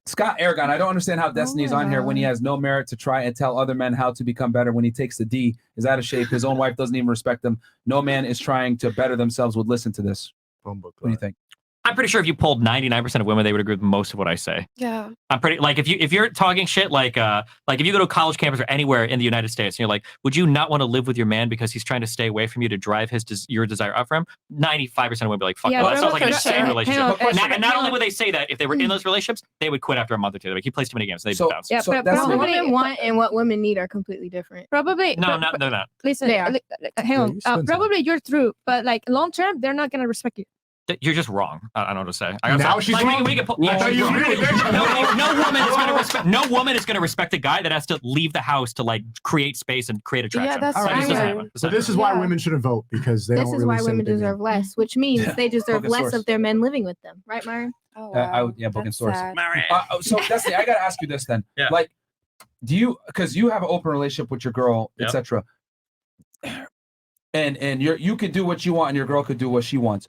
Scott Aragon, I don't understand how Destiny's on here when he has no merit to try and tell other men how to become better. When he takes the D, is out of shape. His own wife doesn't even respect him. No man is trying to better themselves would listen to this. What do you think? I'm pretty sure if you polled 99% of women, they would agree with most of what I say. Yeah. I'm pretty like if you're talking shit like if you go to a college campus or anywhere in the United States and you're like, would you not want to live with your man because he's trying to stay away from you to drive your desire up for him? 95% of women would be like, fuck, Yeah, well, that but sounds like an okay, insane relationship. hang on, Not only would they say that if they were in those relationships, they would quit after a month or two. They're like, he plays too many games, so they'd bounce. Yeah, but that's what the- women want and what women need are completely different. Probably. No, they're not. Listen, They are. hang on. Probably you're through, but like long term, they're not gonna respect you. You're just wrong. I don't know what to say. Now she's wrong? We can pull, Well, she's you wrong. agree. No woman is going to respect a guy that has to leave the house to like create space and create attraction. that's That just doesn't right. happen. So this is why women shouldn't vote because they This don't is really why say women what they deserve mean. less, which means they deserve Focus less source. of their men living with them, right, Myron? Oh, I would, yeah, book and that's source. sad. So Destiny, I gotta ask you this then. Yeah. Like, do you, because you have an open relationship with your girl, Yep. etc. And you could do what you want and your girl could do what she wants.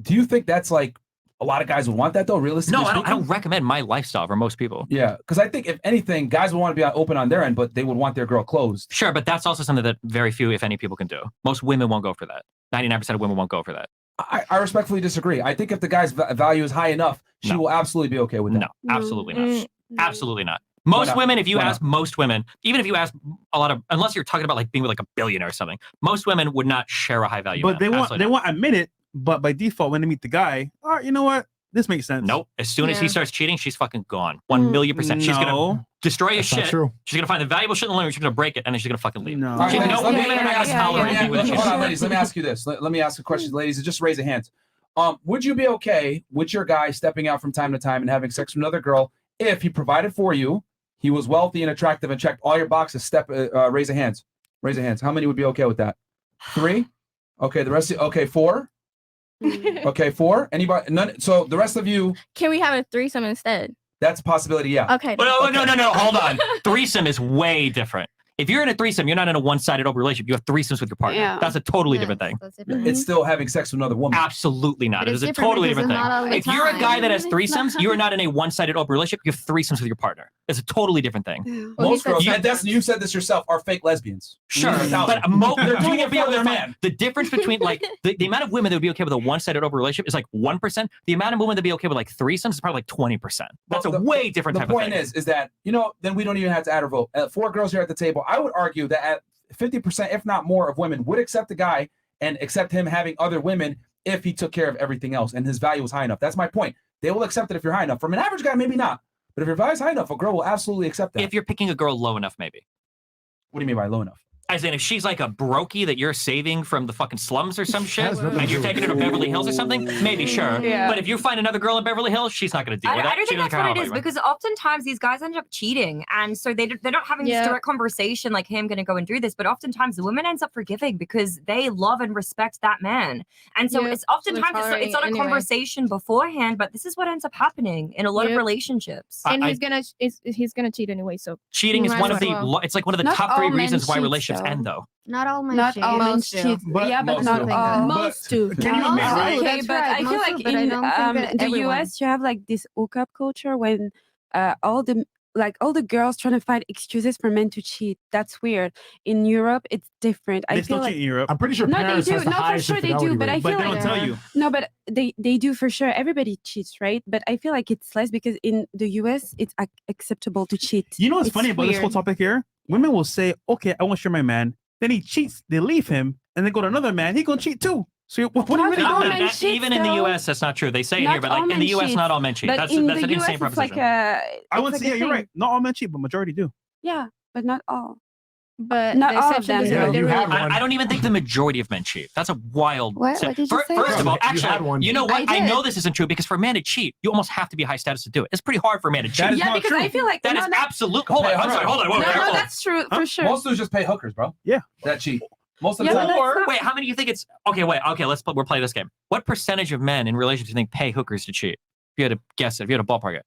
Do you think that's like a lot of guys would want that though? Realistically, No, I speaking? don't recommend my lifestyle for most people. Yeah, because I think if anything, guys would want to be open on their end, but they would want their girl closed. Sure, but that's also something that very few, if any, people can do. Most women won't go for that. 99% of women won't go for that. I respectfully disagree. I think if the guy's value is high enough, she will absolutely be okay with that. No, absolutely not. Mm. Absolutely not. Most not? women, if you Why ask most women, even if you ask a lot of, unless you're talking about like being with like a billionaire or something, most women would not share a high value. But man. they Absolutely won't admit it. But by default, when they meet the guy, all right, you know what? This makes sense. Nope. As soon as he Yeah. starts cheating, she's fucking gone. 1,000,000%. She's gonna No. destroy his That's not shit. true. She's gonna find the valuable shit in the living room. She's gonna break it, and then she's gonna fucking leave. No. All right, She- ladies, no let me woman ask you. tolerate being with a Hold on, cheater. ladies. Let me ask you this. Let me ask a question, ladies. Just raise your hands. Would you be okay with your guy stepping out from time to time and having sex with another girl if he provided for you, he was wealthy and attractive, and checked all your boxes? Raise your hands. Raise your hands. How many would be okay with that? 3. Okay. The rest. Okay. 4. Okay. 4. Anybody? None. So the rest of you. Can we have a threesome instead? That's a possibility. Yeah. Okay. No, hold on. Threesome is way different. If you're in a threesome, you're not in a one-sided open relationship. You have threesomes with your partner. Yeah. That's a totally different thing. It's still having sex with another woman. Absolutely not. But It it's is a different totally because different it's not all thing. the If you're a guy that has time. threesomes, you are not in a one-sided open relationship. You have threesomes with your partner. It's a totally different thing. Most girls, and Destiny, you said this yourself, are fake lesbians. Sure, but they're doing it for their man. The difference between like the amount of women that would be okay with a one-sided open relationship is like 1%. The amount of women that would be okay with like threesomes is probably like 20%. That's a way different type of thing. The point is that, then we don't even have to add or vote. 4 girls here at the table, I would argue that at 50%, if not more, of women would accept the guy and accept him having other women if he took care of everything else and his value was high enough. That's my point. They will accept it if you're high enough. From an average guy, maybe not. But if your value is high enough, a girl will absolutely accept that. If you're picking a girl low enough, maybe. What do you mean by low enough? As in, if she's like a brokey that you're saving from the fucking slums or some shit, has nothing and to you're do taking her to Beverly Hills or something, maybe sure. Yeah. But if you find another girl in Beverly Hills, she's not going to deal with that. I don't She think doesn't that's care what how it is well you because oftentimes these guys end up cheating, and so they're not having this Yeah. direct conversation like, "Hey, I'm going to go and do this." But oftentimes the woman ends up forgiving because they love and respect that man, and so Yep. it's So they're oftentimes it's tolerating not a it anyway. conversation beforehand. But this is what ends up happening in a lot of Yep. relationships. And I- he's gonna cheat anyway. So Cheating is Might one as of the well. it's like one of the Not top 3 all men reasons why cheat, relationships though. end though. Not all men Not cheat. all men Most do. cheat. But Yeah, but most not do. all. most do. Can you Most admit, right? do. Okay, That's but right, I feel most like do, but I in don't think that the everyone. US you have like this hookup culture when all the girls trying to find excuses for men to cheat. That's weird. In Europe, it's different. They I still feel cheat like in Europe. I'm pretty sure no, they Paris do. has the No, for highest sure they infidelity do. But I rate. But feel they don't like tell you. no, but they do for sure. Everybody cheats, right? But I feel like it's less because in the US it's acceptable to cheat. You know what's It's funny about this whole weird. topic here? Women will say, "Okay, I want to share my man." Then he cheats. They leave him, and they go to another man. He gonna cheat too. So what are you really all doing? men cheat, Even in the though. U.S., that's not true. They say it Not here, but all like in men the U.S., cheat. not all men cheat. But That's in an the insane US, it's like proposition. I would say, yeah, you're right. Not all men cheat, but majority do. Yeah, but not all. But Not the all of exception them. is Yeah, what they you really- had one. I don't even think the majority of men cheat. That's a wild. What? set. What did you say? First of all, You had actually, one. you know what? I I know did. this isn't true because for a man to cheat, you almost have to be high status to do it. It's pretty hard for a man to cheat. That is Yeah, not because true. I feel like That no, is that- absolute. Hold on, I'm sorry. Hold on. Whoa, no, careful. no, that's true for sure. Most dudes just pay hookers, bro. Yeah. That cheat. Most of the Yeah, time. but Or that's not- wait, how many do you think it's? Okay, wait. Okay, we'll play this game. What percentage of men in relationships do you think pay hookers to cheat? If you had to guess it, if you had to ballpark it.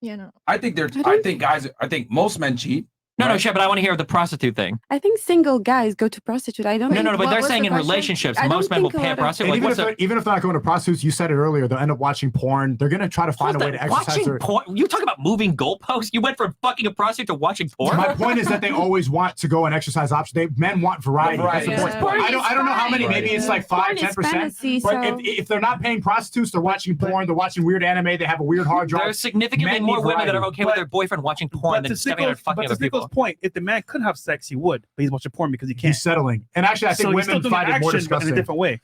You know. I think most men cheat. No, sure, but I want to hear the prostitute thing. I think single guys go to prostitute. I don't. No, but they're saying in relationships, most men will pay a prostitute. Even if they're not going to prostitutes, you said it earlier, they'll end up watching porn. They're going to try to find a way to exercise watching their... porn? You talking about moving goalposts? You went from fucking a prostitute to watching porn? My point is that they always want to go and exercise options. Men want variety. That's the point. I don't know how many. Maybe it's like 5-10%. But if they're not paying prostitutes, they're watching porn. They're watching weird anime. They have a weird hard drive. There's significantly more women that are okay with their boyfriend watching porn than stepping out and fucking other people. Point, if the man could have sex, he would, but he's watching porn because he can't. He's settling. And actually, I think women find it more disgusting. in a different way.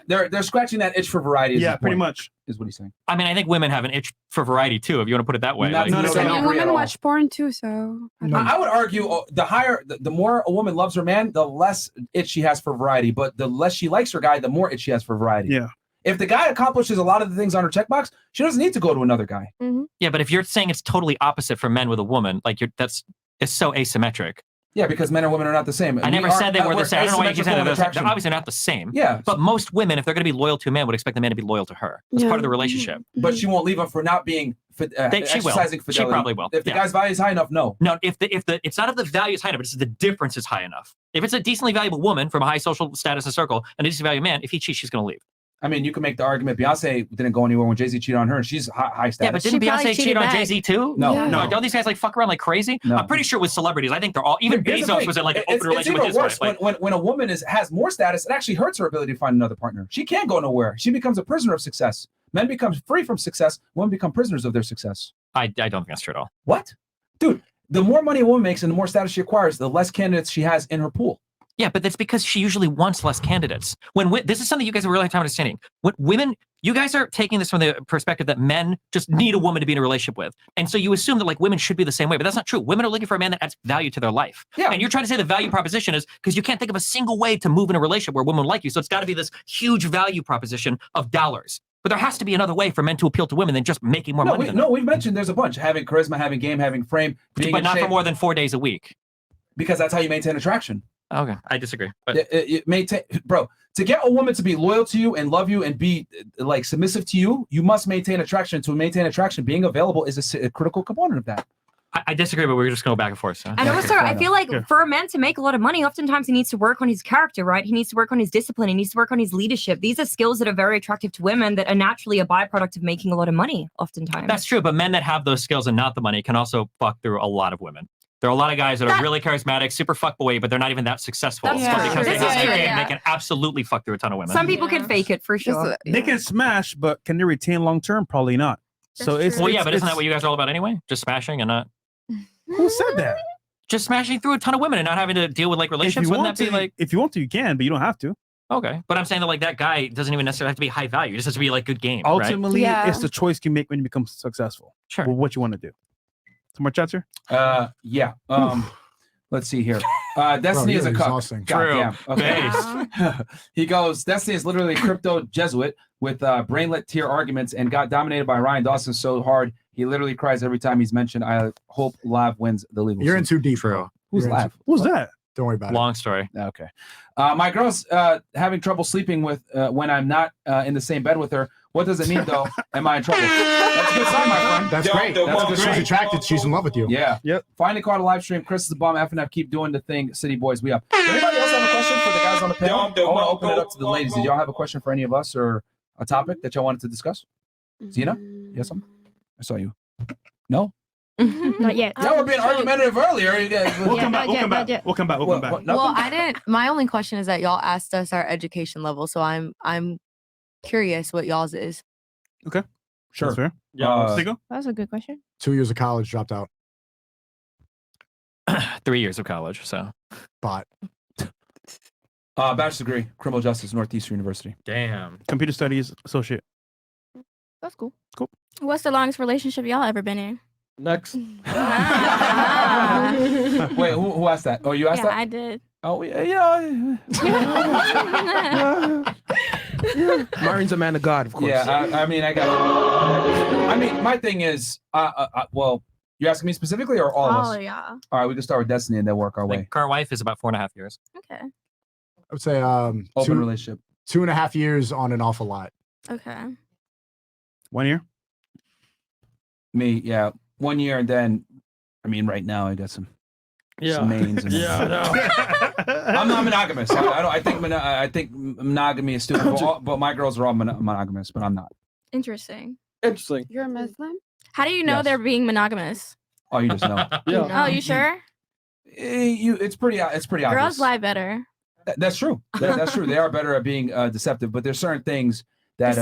They're scratching that itch for variety. Yeah, pretty much is what he's saying. I mean, I think women have an itch for variety too, if you want to put it that way. Women watch porn too, so I would argue the more a woman loves her man, the less itch she has for variety. But the less she likes her guy, the more itch she has for variety. Yeah. If the guy accomplishes a lot of the things on her checkbox, she doesn't need to go to another guy. Yeah, but if you're saying it's totally opposite for men with a woman, like it's so asymmetric. Yeah, because men and women are not the same. I never said they were the same. I don't know why you said they're obviously not the same. Yeah. But most women, if they're going to be loyal to a man, would expect the man to be loyal to her. That's part of the relationship. But she won't leave him for not being exercising fidelity. She probably will. If the guy's value is high enough, no. No, it's not if the value is high enough, it's the difference is high enough. If it's a decently valuable woman from a high social status and circle and a decently valuable man, if he cheats, she's going to leave. I mean, you can make the argument Beyonce didn't go anywhere when Jay-Z cheated on her, and she's high status. Yeah, but didn't Beyonce cheat on Jay-Z too? No. Don't these guys like fuck around like crazy? No. I'm pretty sure with celebrities, I think they're all. Even Bezos was in like an open relationship with his wife. Like, when a woman has more status, it actually hurts her ability to find another partner. She can't go nowhere. She becomes a prisoner of success. Men become free from success. Women become prisoners of their success. I don't think that's true at all. What, dude? The more money a woman makes and the more status she acquires, the less candidates she has in her pool. Yeah, but that's because she usually wants less candidates. This is something you guys are really having time understanding. When women, you guys are taking this from the perspective that men just need a woman to be in a relationship with. And so you assume that like women should be the same way, but that's not true. Women are looking for a man that adds value to their life. Yeah. And you're trying to say the value proposition is because you can't think of a single way to move in a relationship where a woman would like you. So it's got to be this huge value proposition of dollars. But there has to be another way for men to appeal to women than just making more money. We've mentioned there's a bunch. Having charisma, having game, having frame. But not for more than 4 days a week. Because that's how you maintain attraction. Okay, I disagree. But it maintain, bro, to get a woman to be loyal to you and love you and be like submissive to you, you must maintain attraction. To maintain attraction, being available is a critical component of that. I disagree, but we're just going back and forth. So. And also, I feel like for a man to make a lot of money, oftentimes he needs to work on his character, right? He needs to work on his discipline. He needs to work on his leadership. These are skills that are very attractive to women that are naturally a byproduct of making a lot of money, oftentimes. That's true, but men that have those skills and not the money can also fuck through a lot of women. There are a lot of guys that are really charismatic, super fuckboy, but they're not even that successful. But because they have their game, they can absolutely fuck through a ton of women. Some people can fake it for sure. They can smash, but can they retain long term? Probably not. So it's but isn't that what you guys are all about anyway? Just smashing and not. Who said that? Just smashing through a ton of women and not having to deal with like relationships. Wouldn't that be like? If you want to, you can, but you don't have to. Okay, but I'm saying that like that guy doesn't even necessarily have to be high value. It just has to be like good game. Ultimately, it's the choice you make when you become successful. Sure. Well, what you want to do. Some more chats here? Yeah. Let's see here. Destiny is a cuck. True. Okay. He goes, Destiny is literally a crypto Jesuit with brainlet tier arguments and got dominated by Ryan Dawson so hard he literally cries every time he's mentioned. I hope Lav wins the legal. You're in too deep, bro. Who's Lav? Who's that? Don't worry about it. Long story. Okay. My girl's having trouble sleeping with when I'm not in the same bed with her. What does it mean though? Am I in trouble? That's a good sign, my friend. That's great. That's good. She's attracted. She's in love with you. Yeah. Yep. Finally caught a live stream. Chris is the bomb. FNF, keep doing the thing. City boys, we up. Anybody else have a question for the guys on the panel? I want to open it up to the ladies. Did y'all have a question for any of us or a topic that y'all wanted to discuss? Zena? Yes, I saw you. No? Not yet. Y'all were being argumentative earlier. We'll come back. We'll come back. Well, I didn't. My only question is that y'all asked us our education level, so I'm curious what y'all's is. Okay. Sure. That's fair. Yeah. That's a good question. 2 years of college, dropped out. 3 years of college, so. Bot. Bachelor's degree, criminal justice, Northeastern University. Damn. Computer studies associate. That's cool. Cool. What's the longest relationship y'all ever been in? Next. Wait, who asked that? Oh, you asked that? I did. Oh, yeah. Marion's a man of God, of course. Yeah, I mean, my thing is, well, you asking me specifically or all of us? Oh, yeah. All right, we can start with Destiny and then work our way. Current wife is about 4.5 years. Okay. I would say open relationship. 2.5 years on an awful lot. Okay. 1 year? Me, yeah. 1 year, and then, I mean, right now I got some Yeah. mains. And I'm not monogamous. I think monogamy is stupid. But my girls are all monogamous, but I'm not. Interesting. Interesting. You're a Muslim? How do you know Yes. they're being monogamous? Oh, you just know. Oh, you sure? It's pretty obvious. Girls lie better. That's true. That's true. They are better at being deceptive, but there's certain things that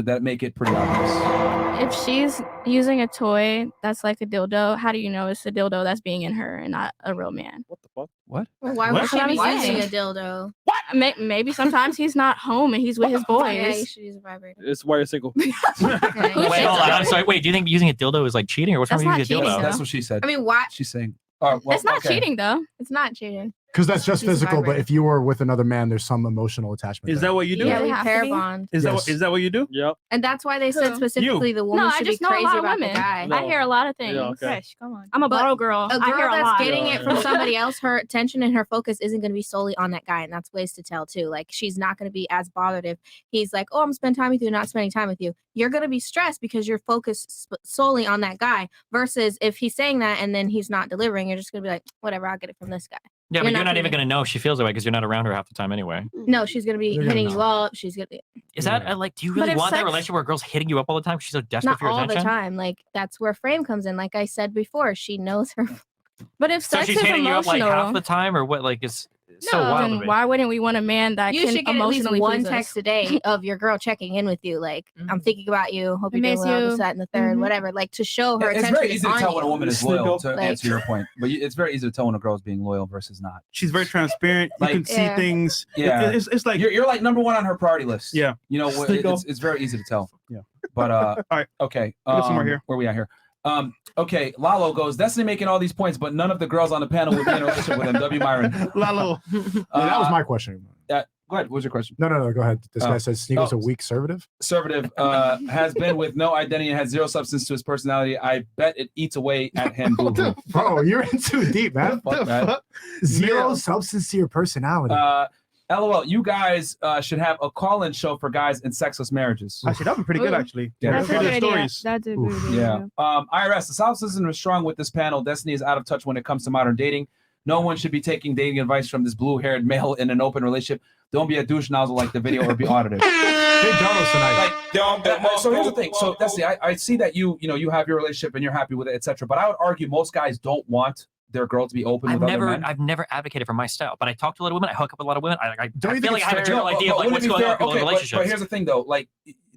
that make it pretty obvious. If she's using a toy that's like a dildo, how do you know it's a dildo that's being in her and not a real man? What the fuck? What? Well, why would would she she be be using using a a dildo? What? Maybe sometimes he's not home and he's with his boys. Yeah, you should use a vibrator. It's why you're single. Wait, hold on. I'm sorry. Wait, do you think using a dildo is like cheating, or what's wrong with using a dildo? That's what she said. I mean, why? She's saying. Well, It's not okay. cheating though. It's not cheating. Because that's just Use a physical, but vibrator. if you were with another man, there's some emotional attachment. Is there. that what you do? Yeah, we have to pair be. bond. Is Yes. that what you do? Yep. And that's why they said Who? specifically the woman No, I should just be know a crazy lot of about women. the guy. I hear a lot of things. Yeah, okay. Gosh, come on. I'm a But bottle girl. A I girl hear a that's lot. getting Yeah, it from yeah. somebody else, her attention and her focus isn't going to be solely on that guy, and that's ways to tell too. Like she's not going to be as bothered if he's like, "Oh, I'm spending time with you," not spending time with you. You're going to be stressed because you're focused solely on that guy. Versus if he's saying that and then he's not delivering, you're just going to be like, "Whatever, I'll get it from this guy." Yeah, but you're not gonna even going to know if she feels that way because you're not around her half the time anyway. No, she's going to be You're gonna hitting you know. up. She's going to be Is that like, do you But really if want that sex- relationship where a girl's hitting you up all the time? She's so desperate not for your all attention. the time. Like that's where frame comes in. Like I said before, she knows her. But if So sex she's is hitting you up like emotional, half the time, or what? Like, it's so no, wild to then me. why wouldn't we want a man that You can should get at least emotionally one please us? text a day of your girl checking in with you. Like, I'm thinking about you. Hope I you're doing miss well. you. This, that, and the third, Mhm. whatever. Like to show her It's attention. very is easy to on tell when a you. woman is loyal. To Like- answer your point, but it's very easy to tell when a girl is being loyal versus not. She's very transparent. You Like- can see Yeah. things. Yeah. It's like You're like number one on her priority list. Yeah. You know, it's very easy to tell. Yeah. But All right. okay. I got some more here. Where we at here? Okay. Lalo goes, Destiny making all these points, but none of the girls on the panel would be in a relationship with him. W. Myron. Lalo. Yeah, that was my question. Go ahead. What was your question? No, go ahead. This Oh. guy says Sneako's Oh. a weak conservative. Conservative has been with no identity and has zero substance to his personality. I bet it eats away at him. Boo boo. Bro, you're in too deep, man. Fuck that. Zero Yeah. substance to your personality. LOL, you guys should have a call-in show for guys in sexless marriages. Actually, that'd be pretty good. Ooh. Actually, Yeah. That's a Good good idea. stories. That's a Oof. good Yeah. idea. IRS, the South system is strong with this panel. Destiny is out of touch when it comes to modern dating. No one should be taking dating advice from this blue-haired male in an open relationship. Don't be a douche nozzle like the video or be audited. Big donuts tonight. So here's the thing. So Destiny, I see that you have your relationship and you're happy with it, etc. But I would argue most guys don't want their girl to be open with other men. I've never advocated for my style, but I talk to a lot of women. I hook up with a lot of women. I Don't you feel think like I have a it's general No, idea but of like wouldn't what's it be going on fair- in people in okay, relationships. But here's the thing, though. Like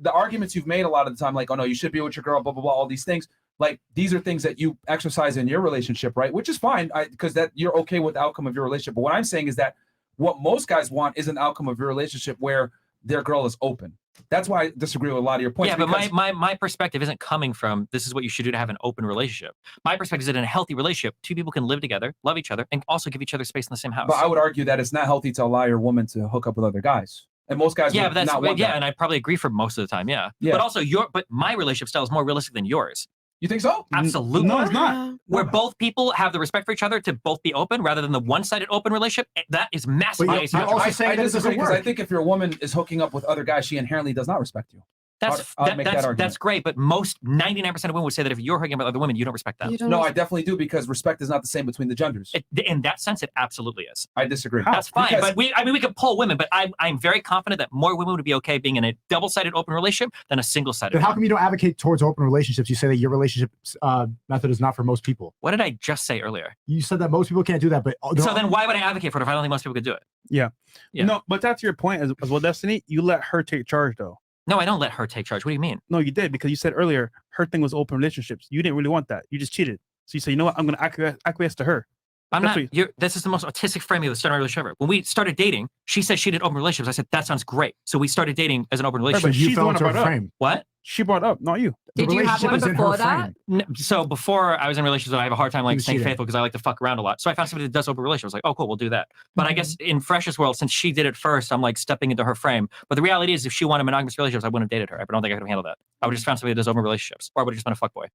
the arguments you've made a lot of the time, like, oh no, you should be with your girl, blah blah blah, all these things. Like these are things that you exercise in your relationship, right? Which is fine, because that you're okay with the outcome of your relationship. But what I'm saying is that what most guys want is an outcome of your relationship where their girl is open. That's why I disagree with a lot of your points. Yeah, but because- my perspective isn't coming from this is what you should do to have an open relationship. My perspective is that in a healthy relationship, two people can live together, love each other, and also give each other space in the same house. But I would argue that it's not healthy to allow your woman to hook up with other guys. And most guys yeah, would but that's not want yeah, that. and I probably agree for most of the time. Yeah, Yeah. but also but my relationship style is more realistic than yours. You think so? Absolutely. No, it's not. Where both people have the respect for each other to both be open rather than the one-sided open relationship. That is massively But you're asymmetrical. also saying that it doesn't disagree because I work. think if your woman is hooking up with other guys, she inherently does not respect you. I'll make that argument. That's great, but most 99% of women would say that if you're hooking up with other women, you don't respect them. No, I definitely do because respect is not the same between the genders. In that sense, it absolutely is. I disagree. That's fine, Because- but we could pull women, but I'm very confident that more women would be okay being in a double-sided open relationship than a single-sided. Then how come you don't advocate towards open relationships? You say that your relationship method is not for most people. What did I just say earlier? You said that most people can't do that, but So then why would I advocate for it if I don't think most people could do it? Yeah. Yeah. No, but that's your point as well, Destiny. You let her take charge, though. No, I don't let her take charge. What do you mean? No, you did because you said earlier her thing was open relationships. You didn't really want that. You just cheated. So you say, you know what? I'm going to acquiesce to her. I'm That's not. what This is the most autistic framing of the start of my relationship ever. When we started dating, she said she did open relationships. I said that sounds great. So we started dating as an open Right, relationship. but she's the one that brought it up. frame. What? She brought it up, not you. Did you have one before that? So before I was in relationships, I have a hard time like was staying cheating. faithful because I like to fuck around a lot. So I found somebody that does open relationships. I was like, oh, cool, we'll do that. But I guess in Fresh's world, since she did it first, I'm like stepping into her frame. But the reality is, if she wanted monogamous relationships, I wouldn't have dated her. I don't think I could have handled that. I would have just found somebody that does open relationships, or I would have just been a fuckboy.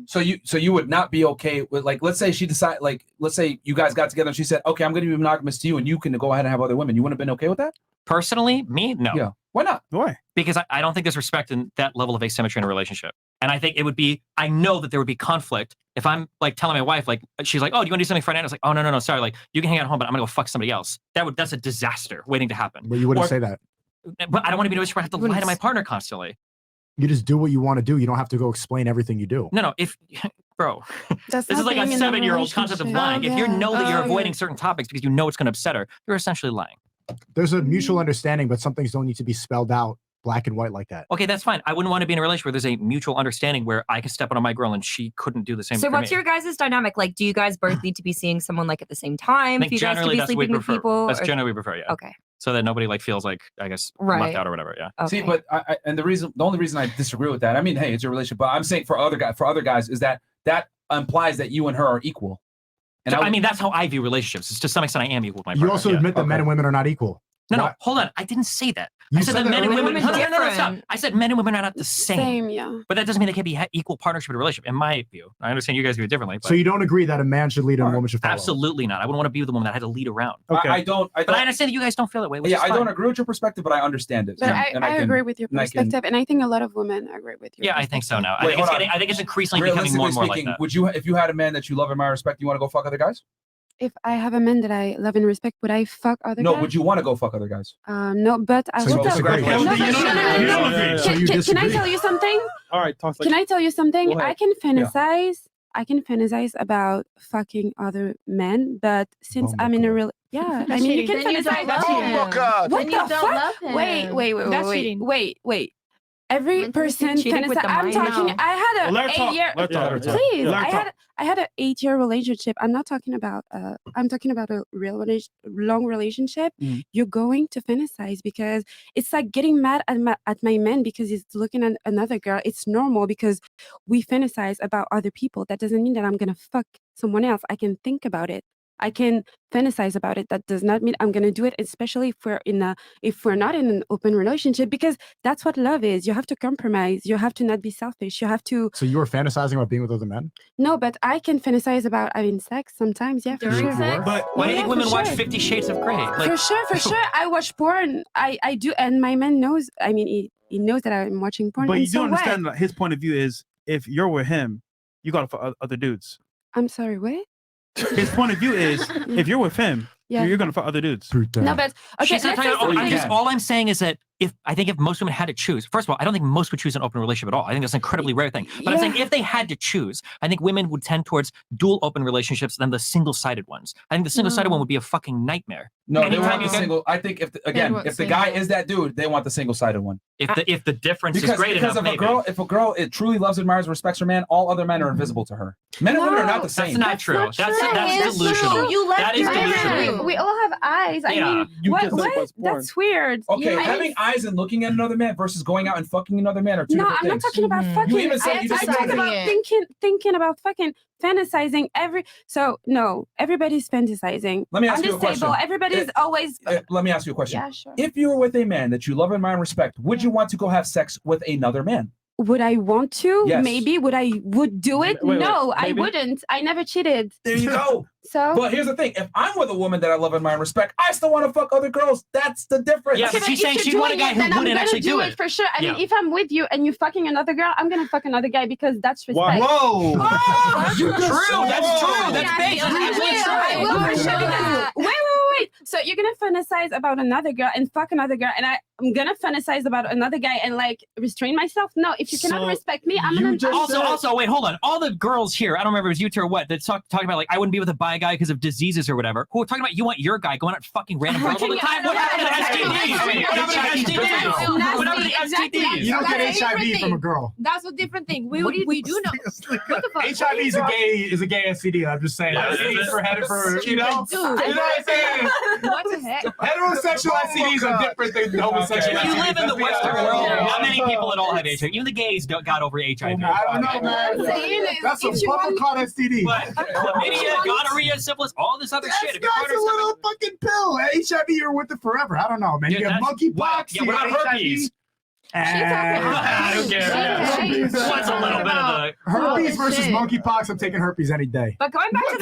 So you would not be okay with, like, let's say she decided, like, let's say you guys got together and she said, okay, I'm going to be monogamous to you and you can go ahead and have other women. You wouldn't have been okay with that? Personally, me, no. Yeah. Why not? Why? Because I don't think there's respect in that level of asymmetry in a relationship. And I think it would be, I know that there would be conflict if I'm like telling my wife, like, she's like, oh, do you want to do something Friday night? I was like, oh, no, sorry. Like, you can hang out at home, but I'm going to go fuck somebody else. That's a disaster waiting to happen. But you wouldn't say that. But I don't want to be in a situation where I have to lie to my partner constantly. You just do what you want to do. You don't have to go explain everything you do. No, bro, That's this is like a 7-year-old concept of lying. If you know that you're avoiding certain topics because you know it's going to upset her, you're essentially lying. There's a mutual understanding, but some things don't need to be spelled out black and white like that. Okay, that's fine. I wouldn't want to be in a relationship where there's a mutual understanding where I can step on my girl and she couldn't do the same So for what's me. your guys' dynamic? Like, do you guys both need to be seeing someone like at the same time? I think For you guys to generally be that's what we sleeping with prefer. people? That's or- generally we prefer, yeah. Okay. So that nobody like feels like, I guess, Right. left out or whatever, yeah. See, but the only reason I disagree with that, I mean, hey, it's a relationship, but I'm saying for other guys is that implies that you and her are equal. And So, I mean, that's how I view relationships. It's to some extent I am equal with my partner. You also yeah. admit that men and women are not equal. No, hold on. I didn't say that. You I said said that that men and earlier. women. No, stop. I said men and women are not the same. Same, yeah. But that doesn't mean they can't be equal partnership in a relationship, in my view. I understand you guys view it differently. But So you don't agree that a man should lead and a woman should follow? absolutely not. I wouldn't want to be with a woman that had to lead around. Okay. I don't. But I understand that you guys don't feel that way. Which Yeah, is I fine. don't agree with your perspective, but I understand it. But And I can- agree with your and I can- perspective, and I think a lot of women agree with you. Yeah, I think so now. Wait, hold on. I think it's increasingly becoming more and more like that. Would you, if you had a man that you love, admire, respect, you want to go fuck other guys? If I have a man that I love and respect, would I fuck other No, guys? would you want to go fuck other guys? No, but I So you would. disagree. No, You but- don't no, no, no, agree. no, You no. don't agree. So you Can I disagree. tell you something? All right, talk. Can I tell you something? Go ahead. I can fantasize. I can fantasize about fucking other men, but since I'm in a real, yeah, I mean, you can Then you don't fantasize. love him. What Then you the don't fuck? love him. That's cheating. Wait. Every person cheating with fantasize. the I'm mind talking. now. I had Well, a let her talk. 8-year. Let her talk. Please, Let her I had an 8-year relationship. I'm not talking about. I'm talking about a long relationship. You're going to fantasize because it's like getting mad at my man because he's looking at another girl. It's normal because we fantasize about other people. That doesn't mean that I'm gonna fuck someone else. I can think about it. I can fantasize about it. That does not mean I'm gonna do it, especially if we're not in an open relationship, because that's what love is. You have to compromise. You have to not be selfish. You have to. So you were fantasizing about being with other men? No, but I can fantasize about having sex sometimes. Yeah, for During sure. sex? But why do you think women watch 50 Shades of Grey? Like, for sure. I watch porn. I do, and my man knows. I mean, he knows that I'm watching porn. But and you do so what? understand that his point of view is if you're with him, you got to fuck other dudes. I'm sorry. What? His point of view is if you're with him, Yeah. you're gonna fuck other dudes. No, but okay. She's not let's say talking about, something. all I'm saying is that if most women had to choose, first of all, I don't think most would choose an open relationship at all. I think that's an incredibly rare thing. But I'm saying if they had to choose, I think women would tend towards dual open relationships than the single-sided ones. I think the single-sided one would be a fucking nightmare. No, they Anytime want you the get- single. I think if the guy is that dude, they want the single-sided one. If the difference Because is great enough, if maybe. a girl it truly loves, admires, respects her man, all other men are invisible to her. Men and women are not the same. That's not true. That's delusional. You left That is your delusional. We all have eyes. I Yeah. mean, You what? just like What? what's born. That's weird. Okay, I having eyes and looking at another man versus going out and fucking another man are two No, different I'm not things. talking about fucking. You even said you I'm just talking about thinking about fucking fantasizing So no, everybody's fantasizing. Let me ask on you this a question. table, everybody's always. Let me ask you a question. Yeah, sure. If you were with a man that you love, admire, and respect, would you want to go have sex with another man? Would I want to? Yes. Maybe. Would do it? Wait, no, I maybe? wouldn't. I never cheated. There you go. So. But here's the thing: if I'm with a woman that I love, admire, and respect, I still want to fuck other girls. That's the difference. Yeah, Okay, but she's if saying you're she want a doing guy it, who then I'm wouldn't gonna actually do it it. for sure. I mean, Yeah. if I'm with you and you fucking another girl, I'm gonna fuck another guy because that's respect. Why? Whoa! That's true. That's Yeah, big. I will for sure. because- Wait. So you're gonna fantasize about another girl and fuck another girl, and I'm gonna fantasize about another guy and like restrain myself? No, if you cannot So respect me, I'm gonna. Also, wait, hold on. All the girls here, I don't remember if it was you two or what, that talking about like I wouldn't be with a bi guy because of diseases or whatever. Who are talking about you want your guy going out fucking random girls all the time? What happened to STDs? What happened to STDs? What happened to STDs? You don't get HIV from a girl. That's a different thing. We do know. What the fuck? HIV is a gay STD. I'm just saying. STDs for you know? Dude, You know what I'm saying? what the heck? Heterosexual STDs are different than homosexual If you STDs. live in the Western world, not many people at all have HIV. Even the gays got over HIV. I don't know, man. That's a bumper clot STD. But chlamydia, gonorrhea, syphilis, all this other shit. If your That's partner's a little fucking pill. HIV, you're with it forever. I don't know, man. Dude, you have that's- monkeypox. Yeah, what about herpes? Who cares? What's a little bit of the herpes versus monkeypox? I'm taking herpes any day. But going back to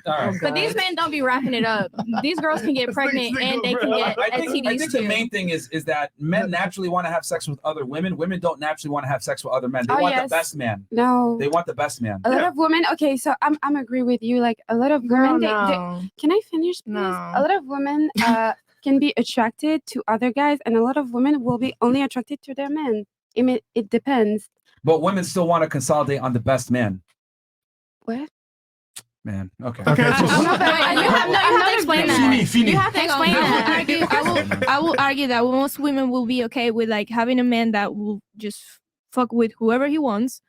the But these men don't be wrapping it up. These girls can get pregnant and they can get I think STDs the too. main thing is that men naturally want to have sex with other women. Women don't naturally want to have sex with other men. They Oh, want yes. the best man. No. They want the best man. A lot of women. Okay, so I'm agree with you. Like a lot of women. Can I finish, please? No. A lot of women can be attracted to other guys, and a lot of women will be only attracted to their men. I mean, it depends. But women still want to consolidate on the best man. What? Man, okay. Okay. You have to explain that. Fini. You have to explain that. I will argue that most women will be okay with like having a man that will just fuck with whoever he wants,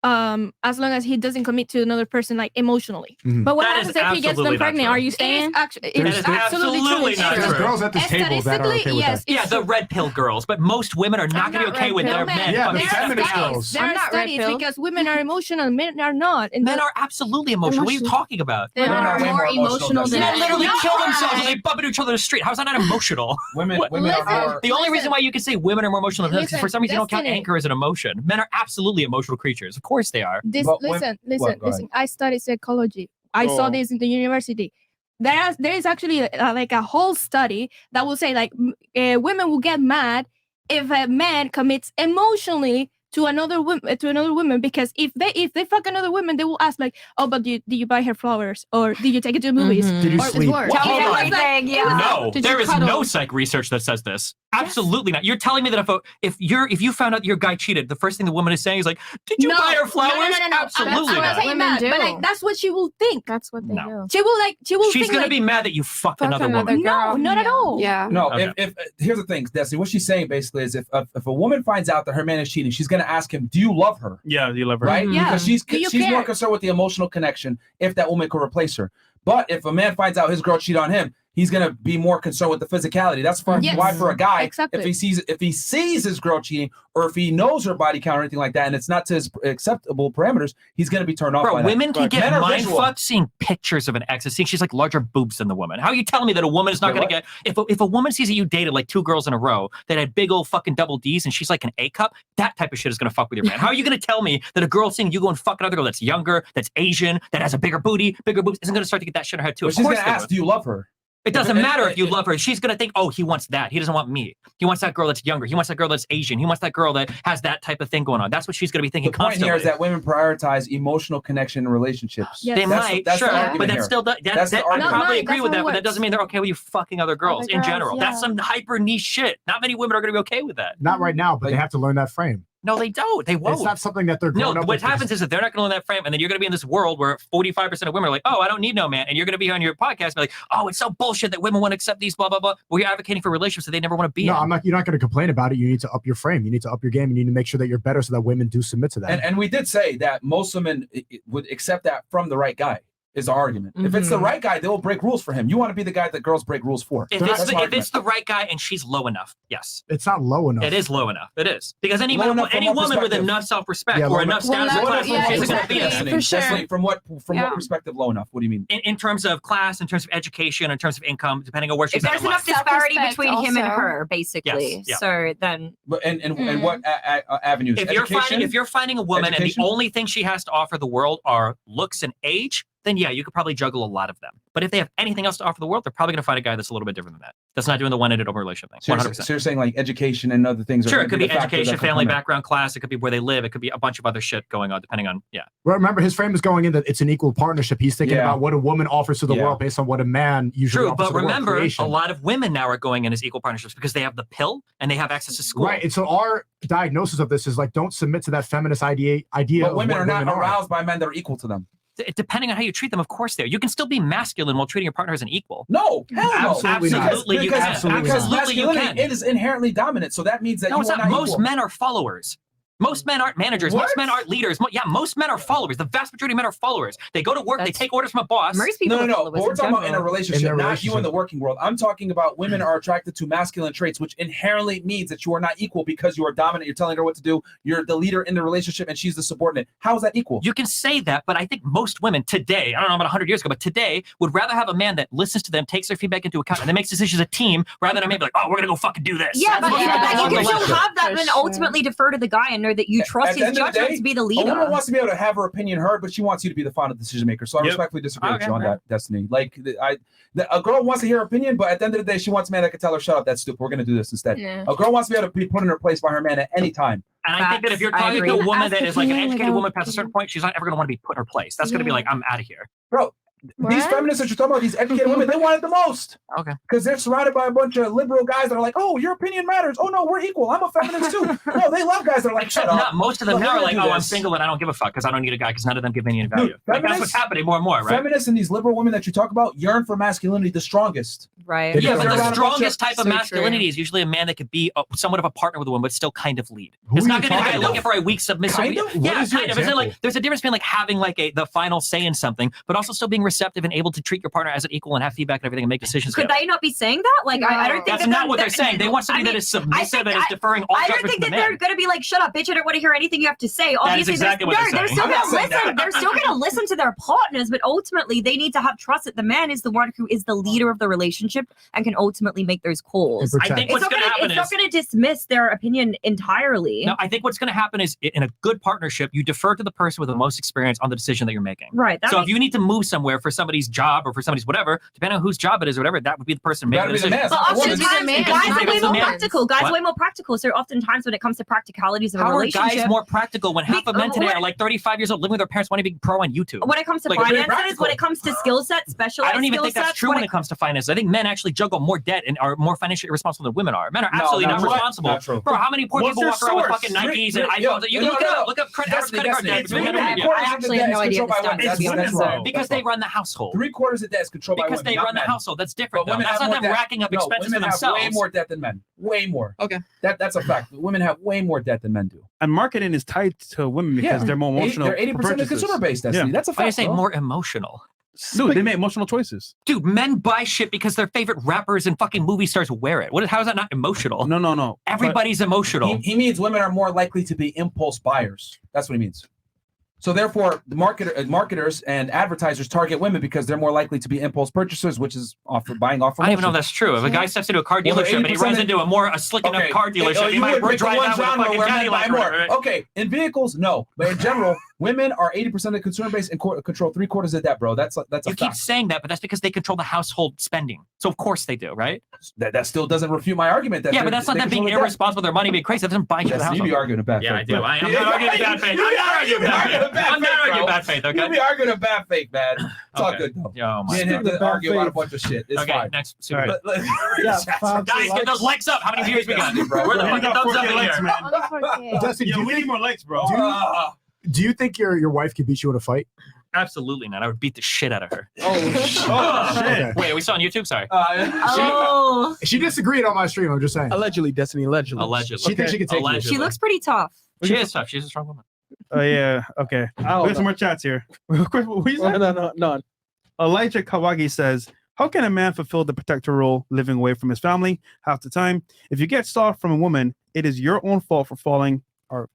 as long as he doesn't commit to another person like emotionally. But what That happens is if he gets them absolutely not pregnant? true. Are you staying? That is absolutely not There's true. girls at this table that are okay with that. Yeah, the red pill girls, but most women are not going to be okay with their men. Yeah, the fucking feminist stepping out. girls. There I'm are not red studies pill. because women are emotional, men are not. And Men are absolutely emotional. What are you talking about? They are way more more emotional emotional than than Men literally No. kill themselves when they bump into each other in the street. How is that not emotional? Women are Listen. more. The only reason why you can say women are more emotional than us is Listen, for some reason you don't count Destiny. anger as an emotion. Men are absolutely emotional creatures. Of course they are. This But listen. Go ahead. I studied psychology. I saw this in the university. There is actually like a whole study that will say like women will get mad if a man commits emotionally to another woman because if they fuck another woman, they will ask like, oh, but did you buy her flowers or did you take it to the movies? Did you Or- sleep? Well, hold on. No, Did there you is cuddle? no psych research that says this. Absolutely not. You're telling me that if you found out your guy cheated, the first thing the woman is saying is like, did you buy her flowers? No. Absolutely I'm not not. saying that, but like that's what she will think. That's what they No. do. She will She's think gonna like, be mad that you fucked Fuck another another woman. girl. no, not at all. Yeah. No, Okay. if here's the thing, Destiny. What she's saying basically is if a woman finds out that her man is cheating, she's gonna ask him, "Do you love her?" Yeah, you love her. Right? Yeah. Because she's Do you more care? concerned with the emotional connection if that woman could replace her. But if a man finds out his girl cheated on him, he's gonna be more concerned with the physicality. That's Yes. why for a guy, Exactly. if he sees his girl cheating or if he knows her body count or anything like that, and it's not to his acceptable parameters, he's gonna be turned off. Bro, by women that. can get Men are mind visual. fucked seeing pictures of an ex and seeing she's like larger boobs than the woman. How are you telling me that a woman is not Wait, going to get if a woman sees that you dated like 2 girls in a row that had big old fucking double D's and she's like an A cup, that type of shit is going to fuck with your man. How are you going to tell me that a girl seeing you go and fuck another girl that's younger, that's Asian, that has a bigger booty, bigger boobs, isn't going to start to get that shit in her head too? But Of she's course gonna they ask, would. "Do you love her?" It doesn't matter if you love her. She's going to think, oh, he wants that. He doesn't want me. He wants that girl that's younger. He wants that girl that's Asian. He wants that girl that has that type of thing going on. That's what she's going to be The thinking point constantly. here is that women prioritize emotional connection in relationships. Yes. They That's might, that's the sure, argument but that here. still That's the I argument. probably No, agree that's with how that, it but that works. doesn't mean they're okay with you fucking other girls in girls, general. That's yeah. some hyper niche shit. Not many women are going to be okay with that. Not right now, but they have to learn that frame. No, they don't. They won't. It's not something that they're growing No, up what with. happens is that they're not going to learn that frame, and then you're going to be in this world where 45% of women are like, "Oh, I don't need no man," and you're going to be on your podcast and be like, "Oh, it's so bullshit that women want to accept these blah blah blah." Well, you're advocating for relationships that they never want to be No, in. I'm not. You're not going to complain about it. You need to up your frame. You need to up your game. You need to make sure that you're better, so that women do submit to that. And we did say that most women would accept that from the right guy. Is the argument. If it's the right guy, they will break rules for him. You want to be the guy that girls break rules for. If That's it's the right guy and she's low enough, yes. It's not low enough. It is low enough. It is. Because any Low enough from woman what with perspective? enough self-respect Yeah, low or enough enough. status in Low class, enough from she's what going to be perspective, in. Destiny? Destiny, from what perspective low enough? What do you mean? In terms of class, in terms of education, in terms of income, depending on where she's If at there's in enough life. disparity Self-respect between him and also. her, basically. Yes, yeah. So then, But and what avenues? If Education? you're finding a woman Education? and the only thing she has to offer the world are looks and age, then yeah, you could probably juggle a lot of them. But if they have anything else to offer the world, they're probably going to find a guy that's a little bit different than that. That's not doing the one-ended open relationship thing. So 100%. you're saying like education and other things. Sure, are it could be the factors education, that could family come in. background, class. It could be where they live. It could be a bunch of other shit going on, depending on, yeah. Well, remember, his frame is going in that it's an equal partnership. He's thinking Yeah. about what a woman offers to the Yeah. world based on what a man usually True, offers but to the world. remember, Creation. a lot of women now are going in as equal partnerships because they have the pill and they have access to school. Right. And so our diagnosis of this is like, don't submit to that feminist idea But of women what are not women aroused by men that are equal to them. Depending on how you treat them, of course they are. You can still be masculine while treating your partner as an equal. No, hell no. Absolutely not. Absolutely you because, can. Absolutely because Absolutely you masculinity, can. it is inherently dominant. So that means that No, you it's are not. not Most equal. men are followers. Most men aren't managers. Most men aren't leaders. Most men are followers. The vast majority of men are followers. They go to work. They take orders from a boss. No. But we're talking about in a relationship, not you in the working world. I'm talking about women are attracted to masculine traits, which inherently means that you are not equal because you are dominant. You're telling her what to do. You're the leader in the relationship, and she's the subordinate. How is that equal? You can say that, but I think most women today, I don't know about 100 years ago, but today would rather have a man that listens to them, takes their feedback into account, and then makes decisions as a team rather than maybe like, oh, we're gonna go fucking do this. Yeah, but you can still have that, and ultimately defer to the guy and know that you trust his judgment to be the leader. A woman wants to be able to have her opinion heard, but she wants you to be the final decision maker. So I respectfully disagree with you on that, Destiny. Like, a girl wants to hear her opinion, but at the end of the day, she wants a man that can tell her, shut up, that's stupid. We're going to do this instead. Yeah. A girl wants to be able to be put in her place by her man at any time. And I think that if you're talking to a woman that is like an educated woman past a certain point, she's not ever going to want to be put in her place. That's going to be like, I'm out of here. Bro, these feminists that you're talking about, these educated women, they want it the most. Okay. Because they're surrounded by a bunch of liberal guys that are like, oh, your opinion matters. Oh, no, we're equal. I'm a feminist too. No, they love guys that are like, shut up. Not most of them now are like, oh, I'm single and I don't give a fuck because I don't need a guy because none of them give me any value. Like, that's what's happening more and more, right? Feminists and these liberal women that you talk about yearn for masculinity the strongest. Right. Yeah, but the strongest type of masculinity is usually a man that could be somewhat of a partner with a woman, but still kind of lead. It's not going to be a guy looking for a weak submissive. Kind of? Yeah, kind of. It's like there's a difference between like having like the final say in something, but also still being receptive and able to treat your partner as an equal and have feedback and everything and make decisions. Could they not be saying that? Like, I don't think that's not what they're saying. They want somebody that is submissive and is deferring all judgment to the man. I don't think that they're going to be like, shut up, bitch, I don't want to hear anything you have to say. Obviously, exactly what they're still going to listen. They're still going to listen to their partners, but ultimately, they need to have trust that the man is the one who is the leader of the relationship and can ultimately make those calls. I think what's going to happen is... It's not going to dismiss their opinion entirely. No, I think what's going to happen is in a good partnership, you defer to the person with the most experience on the decision that you're making. Right. So if you need to move somewhere for somebody's job or for somebody's whatever, depending on whose job it is or whatever, that would be the person making the decision. But oftentimes, guys are way more practical. Guys are way more practical. So oftentimes when it comes to practicalities of a relationship... How are guys more practical when half of men today are like 35 years old living with their parents wanting to be pro on YouTube? When it comes to finances, when it comes to skill sets, specialized I don't even think that's true when it comes to finances. I think men actually juggle more debt and are more financially irresponsible than women are. Men are absolutely not responsible. Bro, how many poor people walk around with fucking Nikes and iPhones? You can look up credit card debt. I actually have no idea the stats. Because they run the household. 3/4 of debt is controlled by women. Because they run the household. That's different. But That's not them racking up expenses for themselves. Women have way more debt than men. Way more. Okay. That's a fact. Women have way more debt than men do. And marketing is tied to women because they're more emotional. They're 80% of the consumer base. That's a fact. I say more emotional. Dude, they make emotional choices. Dude, men buy shit because their favorite rappers and fucking movie stars wear it. How is that not emotional? No. Everybody's emotional. He means women are more likely to be impulse buyers. That's what he means. So therefore, the marketers and advertisers target women because they're more likely to be impulse purchasers, which is buying off. I don't even know if that's true. If a guy steps into a car dealership and he runs into a slick enough car dealership, he might drive out with a fucking Cadillac. Right? Okay, in vehicles, no, but in general, women are 80% of the consumer base and control 3/4 of that, bro. That's a fact. You keep saying that, but that's because they control the household spending. So of course they do, right? That still doesn't refute my argument. But that's not them being irresponsible with their money, being crazy. That doesn't buy you the household. You be arguing about bad faith. Yeah, I do. I'm not arguing bad faith. I'm not arguing bad faith. Okay. You be arguing a bad faith, man. It's all good though. Oh my God. Me and him argue about a bunch of shit. It's fine. Next. Guys, get those likes up. How many viewers we got? Where the fucking thumbs up in here? Dustin, we need more likes, bro. Do you think your wife could beat you in a fight? Absolutely not. I would beat the shit out of her. Oh shit! Wait, are we still on YouTube? Sorry. She disagreed on my stream. I'm just saying. Allegedly, Destiny. Allegedly. She thinks she can take you. She looks pretty tough. She is tough. She's a strong woman. Oh yeah. Okay. There's some more chats here. What you said? No. Elijah Kawagi says, "How can a man fulfill the protector role, living away from his family half the time? If you get soft from a woman, it is your own fault for falling out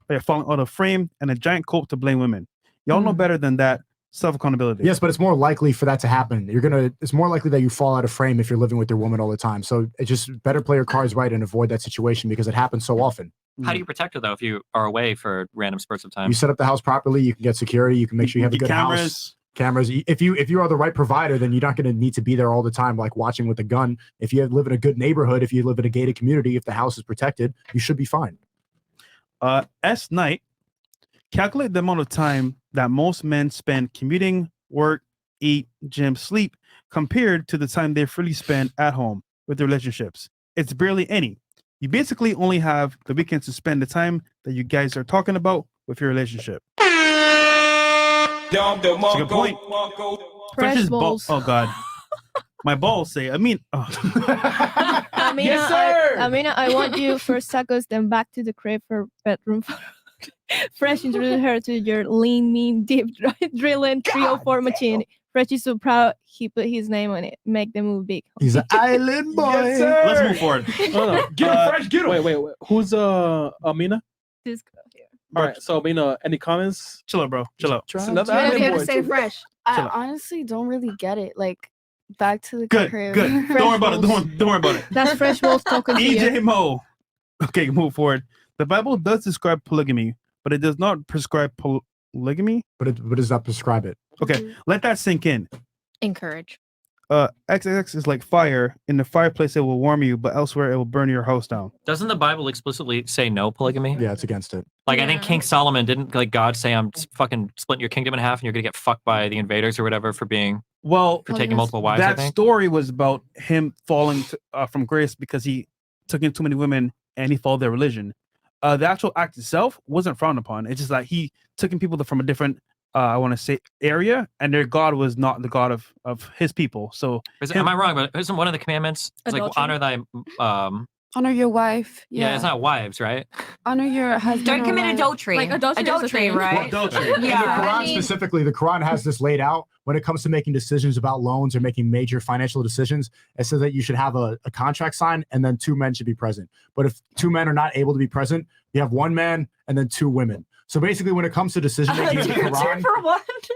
of frame and a giant coat to blame women. Y'all know better than that. Self-accountability." Yes, but it's more likely for that to happen. It's more likely that you fall out of frame if you're living with your woman all the time. So it's just better play your cards right and avoid that situation because it happens so often. How do you protect her though if you are away for random spurts of time? You set up the house properly. You can get security. You can make sure you have a good house. Cameras. If you are the right provider, then you're not going to need to be there all the time, like watching with a gun. If you live in a good neighborhood, if you live in a gated community, if the house is protected, you should be fine. S Knight, calculate the amount of time that most men spend commuting, work, eat, gym, sleep, compared to the time they freely spend at home with their relationships. It's barely any. You basically only have the weekends to spend the time that you guys are talking about with your relationship. That's a good point. Fresh balls. Oh God, my balls say. Amina, Yes, sir. Amina, I want you for tacos, then back to the crib for bedroom. Fresh introduced her to your lean, mean, deep drilling 304 machine. Fresh is so proud he put his name on it. Make the move big. He's an island boy. Yes, sir. Let's move forward. No. Get him, Fresh. Get him. Wait. Who's Amina? This girl here. All right. So Amina, any comments? Chill out, bro. Chill out. It's What are you to say, Fresh? Chill I out. honestly don't really get it. Like, back to the Good. crib. Don't worry about it. Don't worry about it. That's Fresh Wolf talking to you. EJ Mo. Okay, move forward. The Bible does describe polygamy, but it does not prescribe polygamy. But it does not prescribe it. Okay, let that sink in. Encourage. XXX is like fire. In the fireplace, it will warm you, but elsewhere, it will burn your house down. Doesn't the Bible explicitly say no polygamy? Yeah, it's against it. Like, I think King Solomon didn't, like, God say, I'm fucking splitting your kingdom in half and you're going to get fucked by the invaders or whatever for taking multiple wives, I that think. story was about him falling from grace because he took in too many women and he followed their religion. The actual act itself wasn't frowned upon. It's just like he took in people from a different, I want to say, area, and their God was not the God of his people. So, Am I wrong? But isn't one of the commandments, it's like, honor thy, Honor your wife. yeah, it's not wives, right? Honor your husband. Don't or commit wife. adultery. Like adultery is a adultery, thing. right? Adultery. Yeah. In the Quran specifically, the Quran has this laid out when it comes to making decisions about loans or making major financial decisions. It says that you should have a contract signed and then 2 men should be present. But if 2 men are not able to be present, you have 1 man and then 2 women. So basically, when it comes to decision making in the Quran,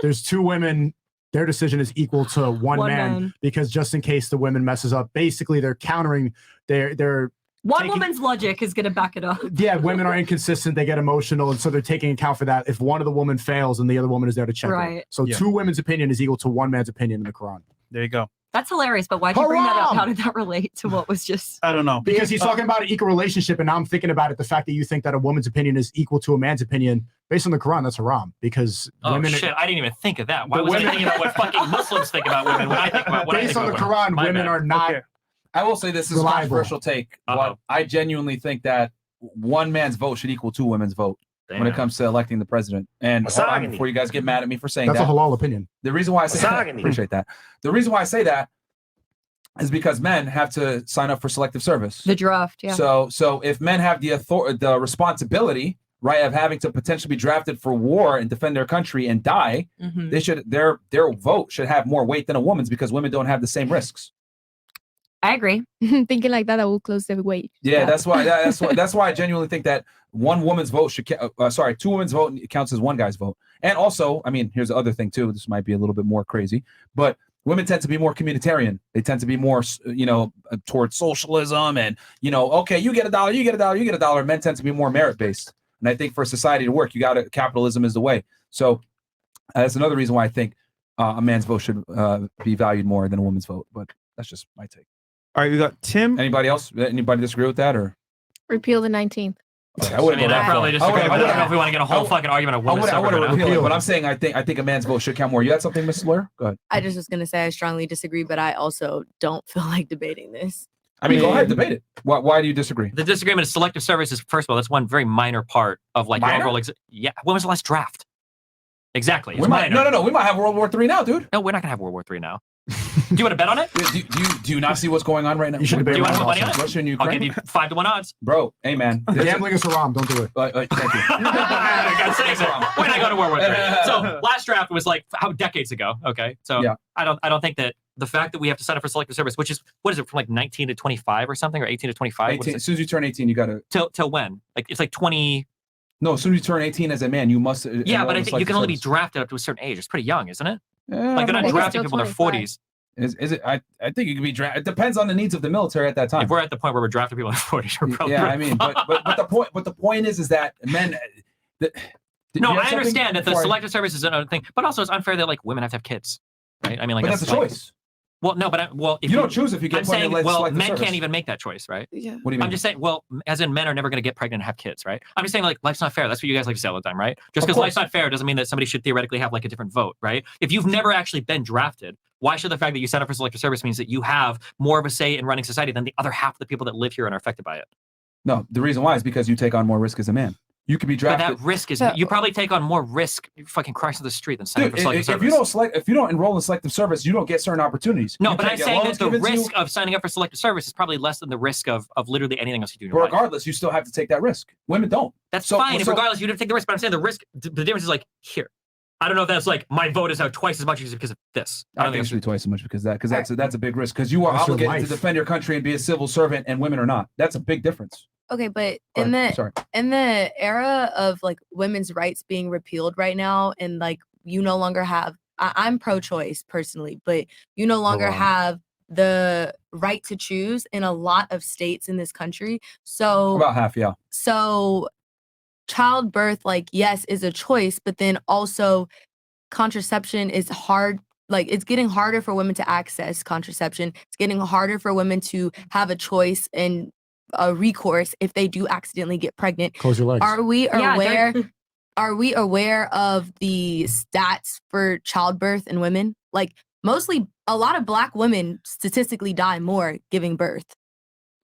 there's 2 women. Their decision is equal to one man because just in case the women messes up, basically they're countering their One woman's logic is going to back it up. yeah, women are inconsistent. They get emotional. And so they're taking account for that. If one of the women fails and the other woman is there to check Right. her. So 2 women's opinion is equal to 1 man's opinion in the Quran. There you go. That's hilarious, but why'd you bring that up? Haram! How did that relate to what was just... I don't know. Because he's talking about an equal relationship, and now I'm thinking about it. The fact that you think that a woman's opinion is equal to a man's opinion, based on the Quran, that's haram. Because Oh, women, shit. I didn't even think of that. Why The was I women- thinking about what fucking Muslims think about women when I think about what I based think on the about Quran, My women bad. are not. Okay. I will say this is a Reliable. controversial take, but I genuinely think that 1 man's vote should equal 2 women's vote when it Damn. comes to electing the president. And hold on, Misogyny. before you guys get mad at me for saying That's a that, halal opinion. the reason why I say that, Misogyny. appreciate that. The reason why I say that is because men have to sign up for selective service. The draft, yeah. So if men have the responsibility, right, of having to potentially be drafted for war and defend their country and die, Mhm. they should their vote should have more weight than a woman's because women don't have the same risks. I agree. Thinking like that, I will close the wage. Yeah, that's why I genuinely think that 1 woman's vote should 2 women's vote counts as 1 guy's vote. And also, I mean, here's the other thing too. This might be a little bit more crazy, but women tend to be more communitarian. They tend to be more, towards socialism and, okay, you get $1, you get $1, you get $1. Men tend to be more merit based. And I think for society to work, capitalism is the way. So that's another reason why I think a man's vote should be valued more than a woman's vote. But that's just my take. All right, we got Tim. Anybody else? Anybody disagree with that or? Repeal the 19th. I wouldn't I probably disagree. I don't know if we want to get a whole I- fucking argument of I women's would suffrage. repeal it, but I'm saying I think a man's vote should count more. You had something, Mrs. Lawyer? Go ahead. I just was gonna say I strongly disagree, but I also don't feel like debating this. I mean, go ahead, debate it. Why do you disagree? The disagreement is selective service is, first of all, that's one very minor part of like your Minor? overall. Yeah. When was the last draft? Exactly. It's We might, minor. no. We might have World War III now, dude. No, we're not gonna have World War III now. Do you want to bet on it? Do you not see what's going on right now? You should debate Do you want Russia to put money on it? Russia and I'll Ukraine. give you 5-1 odds. Bro, hey man, Gambling is haram. Don't do it. Thank you. I gotta say it. When I go to World War III. So last draft was like how decades ago. Okay, so Yeah. I don't think that the fact that we have to sign up for selective service, which is what is it from like 19 to 25 or something, or 18 to 25? 18, as soon as you turn 18, you gotta. Till when? Like it's like 20. No, as soon as you turn 18 as a man, you must. Yeah, but I think you can only be drafted up to a certain age. It's pretty young, isn't it? Like they're not think it's drafting still people in their 25. 40s. Is it? I think you can be drafted. It depends on the needs of the military at that time. If we're at the point where we're drafting people in their 40s, we're probably Yeah, I mean, but the point is that men. No, I understand that the selective service is another thing, but also it's unfair that like women have to have kids, right? I mean, like But that's a like- choice. Well, no, but if You don't choose if you get I'm put in saying, a well, selective men service. can't even make that choice, right? Yeah. What do you mean? I'm just saying, well, as in men are never going to get pregnant and have kids, right? I'm just saying, like, life's not fair. That's what you guys like to say all the time, right? Just Of because course. life's not fair doesn't mean that somebody should theoretically have like a different vote, right? If you've never actually been drafted, why should the fact that you sign up for selective service means that you have more of a say in running society than the other half of the people that live here and are affected by it? No, the reason why is because you take on more risk as a man. You could be But drafted. that risk is you probably take on more risk fucking crossing the street than signing Dude, for selective service. if you don't enroll in selective service, you don't get certain opportunities. No, You but can't I'm get saying loans that the given to you. risk of signing up for selective service is probably less than the risk of literally anything else you do in But your life. regardless, you still have to take that risk. Women don't. That's So- fine. If so- regardless, you don't take the risk. But I'm saying the risk, the difference is like here. I don't know if that's like my vote is out twice as much because of this. I don't think it should be twice as much because that's a big risk because you are That's your obligated to life. defend your country and be a civil servant, and women are not. That's a big difference. Okay, but Go in ahead. the Sorry. in the era of like women's rights being repealed right now, and like you no longer have, I'm pro-choice personally, but you no longer on. have the right to choose in a lot of states in this country. So About half, yeah. so childbirth, like, yes, is a choice, but then also contraception is hard. Like, it's getting harder for women to access contraception. It's getting harder for women to have a choice and a recourse if they do accidentally get pregnant. Close your legs. Are we Yeah, aware? Are we aware of the stats for childbirth in women? Like, mostly, a lot of Black women statistically die more giving birth.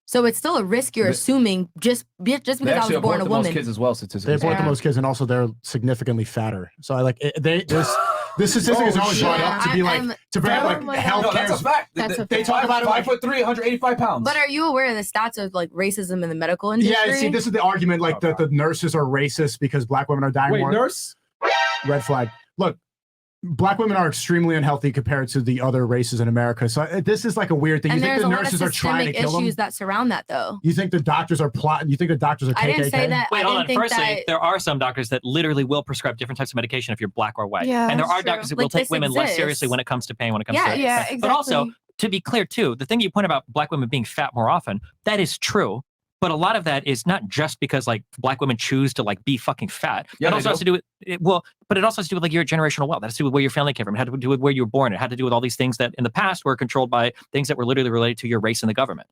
So it's still a risk you're They- assuming just because They I actually was born abort a the most woman. kids as well, They statistically. abort the most kids, and also they're significantly fatter. So I like this statistic is Oh, always brought shit. up to be like I'm- to bring up Oh like my health No, care. that's a fact. That's a They talk about it like 5'3", 185 pounds. But are you aware of the stats of like racism in the medical industry? Yeah, see, this is the argument. Like the nurses are racist because Black women are dying Wait, more. nurse? Red flag. Look, Black women are extremely unhealthy compared to the other races in America. So this is like a weird thing. And You think there's the a lot of nurses are trying to systemic kill them? issues that surround that, though. You think the doctors are plotting? You think the doctors are KKK? I didn't say that. Wait, I hold didn't on. think Firstly, that. there are some doctors that literally will prescribe different types of medication if you're Black or white. Yeah, and there that's are true. doctors that will Like, take this women less exists. seriously when it comes to pain, when it comes Yeah, to yeah, But also, exactly. to be clear too, the thing you point about Black women being fat more often, that is true. But a lot of that is not just because like Black women choose to like be fucking fat. Yeah, it they also has do. to do with but it also has to do with like your generational wealth. That has to do with where your family came from. It had to do with where you were born. It had to do with all these things that in the past were controlled by things that were literally related to your race and the government.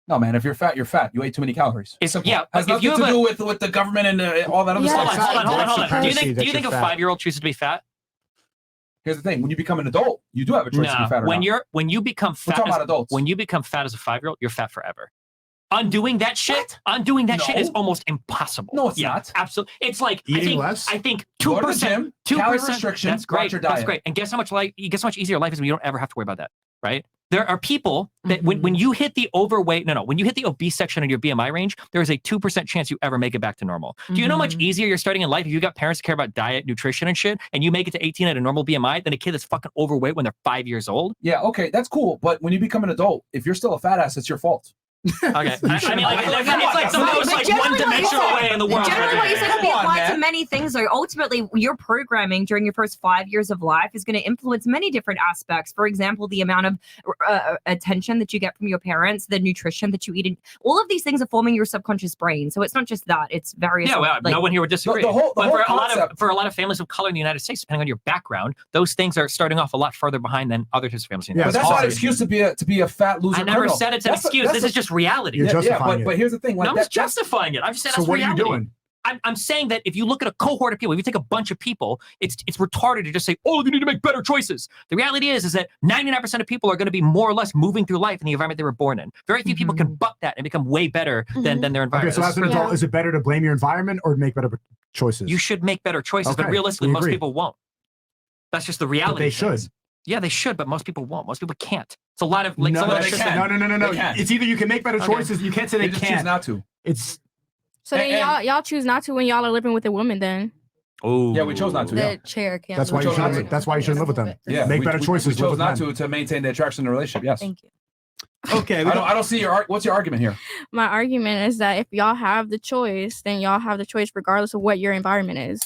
No, man, if you're fat, you're fat. You ate too many calories. It's, Simple. yeah, has if you nothing have to a- do with the government and all that other Yeah. stuff. Hold on. Do you supremacy think that a you're fat. 5-year-old chooses to be fat? Here's the thing: when you become an adult, you do have a choice to be fat or when not. you become We're fat, talking about adults. when you become fat as a 5-year-old, you're fat forever. Undoing that shit, shit is No. almost impossible. No, it's yeah, not. Absolutely, it's like Eating less? I think Go to the 2%, gym, 2%. calorie restriction, That's watch great. your That's diet. great. And guess how much easier life is when you don't ever have to worry about that, right? There are people that when you hit the overweight, when you hit the obese section in your BMI range, there is a 2% chance you ever make it back to normal. Do you know how much easier you're starting in life if you got parents that care about diet, nutrition, and shit, and you make it to 18 at a normal BMI than a kid that's fucking overweight when they're 5 years old? Yeah, okay, that's cool. But when you become an adult, if you're still a fat ass, it's your fault. Okay, I mean, like, it's like the But most like generally what you one-dimensional said- way in the world. Generally, what you said can be Come on, applied man. to many things. Though ultimately, your programming during your first 5 years of life is going to influence many different aspects. For example, the amount of attention that you get from your parents, the nutrition that you eat, and all of these things are forming your subconscious brain. So it's not just that; it's various. Yeah, well, no one here would disagree. the whole but concept- for a lot of families of color in the United States, depending on your background, those things are starting off a lot further behind than other types of families. In the But United that's States. not an excuse to be a fat loser. I never criminal. said it's an excuse. This is just reality. You're justifying it. But here's the thing. Like No, I'm just justifying it. I'm just saying So that's what are you reality. doing? I'm saying that if you look at a cohort of people, if you take a bunch of people, it's retarded to just say, oh, you need to make better choices. The reality is that 99% of people are going to be more or less moving through life in the environment they were born in. Very few people can buck that and become way better than their Okay, environment. so This as is an really- adult, is it better to blame your environment or make better choices? You should make better choices, but Okay, realistically, we most agree. people won't. That's just the reality. But they of things. should. Yeah, they should, but most people won't. Most people can't. It's a lot of like. No, some of they that can't. shit- No. They can. It's either you can make better Okay. choices. You can't say they They just choose can't. not to. It's So then y'all choose not to when y'all are living with a woman then. Oh, Yeah, we chose not to. The Yeah, chair can't. that's why move you chose not shouldn't. to. That's why you shouldn't live with them. yeah. Make we, better we- choices. We live chose with not men. to maintain the attraction in the relationship. Yes. Thank you. Okay, I don't see your. What's your argument here? My argument is that if y'all have the choice, then y'all have the choice regardless of what your environment is.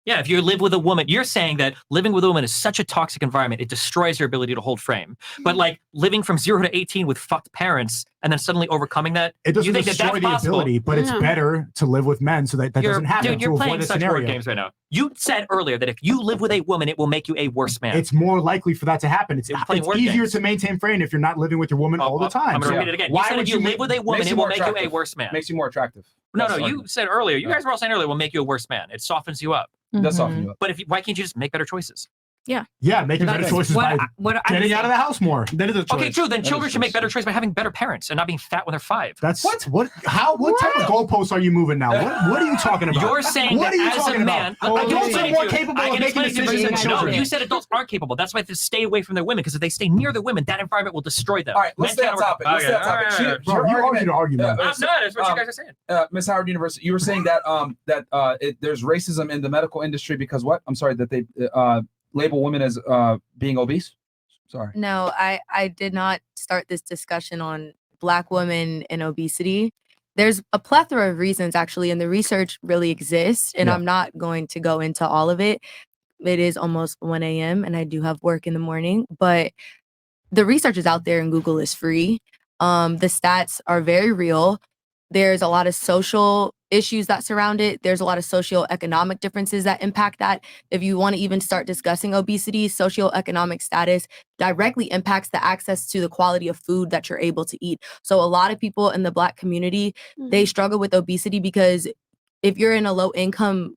Yeah, if you live with a woman, you're saying that living with a woman is such a toxic environment, it destroys your ability to hold frame. But like living from 0 to 18 with fucked parents and then suddenly overcoming that, It doesn't you think that destroy that's the possible? ability, but it's No. better to live with men so that doesn't happen. Dude, you're to playing avoid a such scenario. word games right now. You said earlier that if you live with a woman, it will make you a worse man. It's more likely for that to happen. It's You're playing word easier games. to maintain frame if you're not living with your woman all the time. I'm going to So repeat it again. why You said would if you ma- live with a woman, makes it you will more make you a attractive. worse man. Makes you more attractive. No, That's the you argument. said earlier. You Yeah. guys were all saying earlier, it will make you a worse man. It softens you up. That's soften you up. But why can't you just make better choices? Yeah, making better choices by getting out of the house more. That is a choice. Okay, true. Then children should make better choices by having better parents and not being fat when they're 5. That's what type of goalposts are you moving now? What are you talking about? You're saying what that are you as talking a man, about? Adults are more capable of making decisions than No, children. you said adults aren't capable. That's why they have to stay away from their women, because if they stay near their women, that environment will destroy them. All right, let's stay on topic. Let's stay on topic. Bro, you argue to argue, man. I'm not. That's what you guys are saying. Miss Howard University, you were saying that there's racism in the medical industry because what? I'm sorry, that they label women as being obese. Sorry. No, I did not start this discussion on Black women and obesity. There's a plethora of reasons, actually, and the research really exists, and I'm not going to go into all of it. It is almost 1 a.m., and I do have work in the morning, but the research is out there, and Google is free. The stats are very real. There's a lot of social issues that surround it. There's a lot of socioeconomic differences that impact that. If you want to even start discussing obesity, socioeconomic status directly impacts the access to the quality of food that you're able to eat. So a lot of people in the Black community, they struggle with obesity because if you're in a low income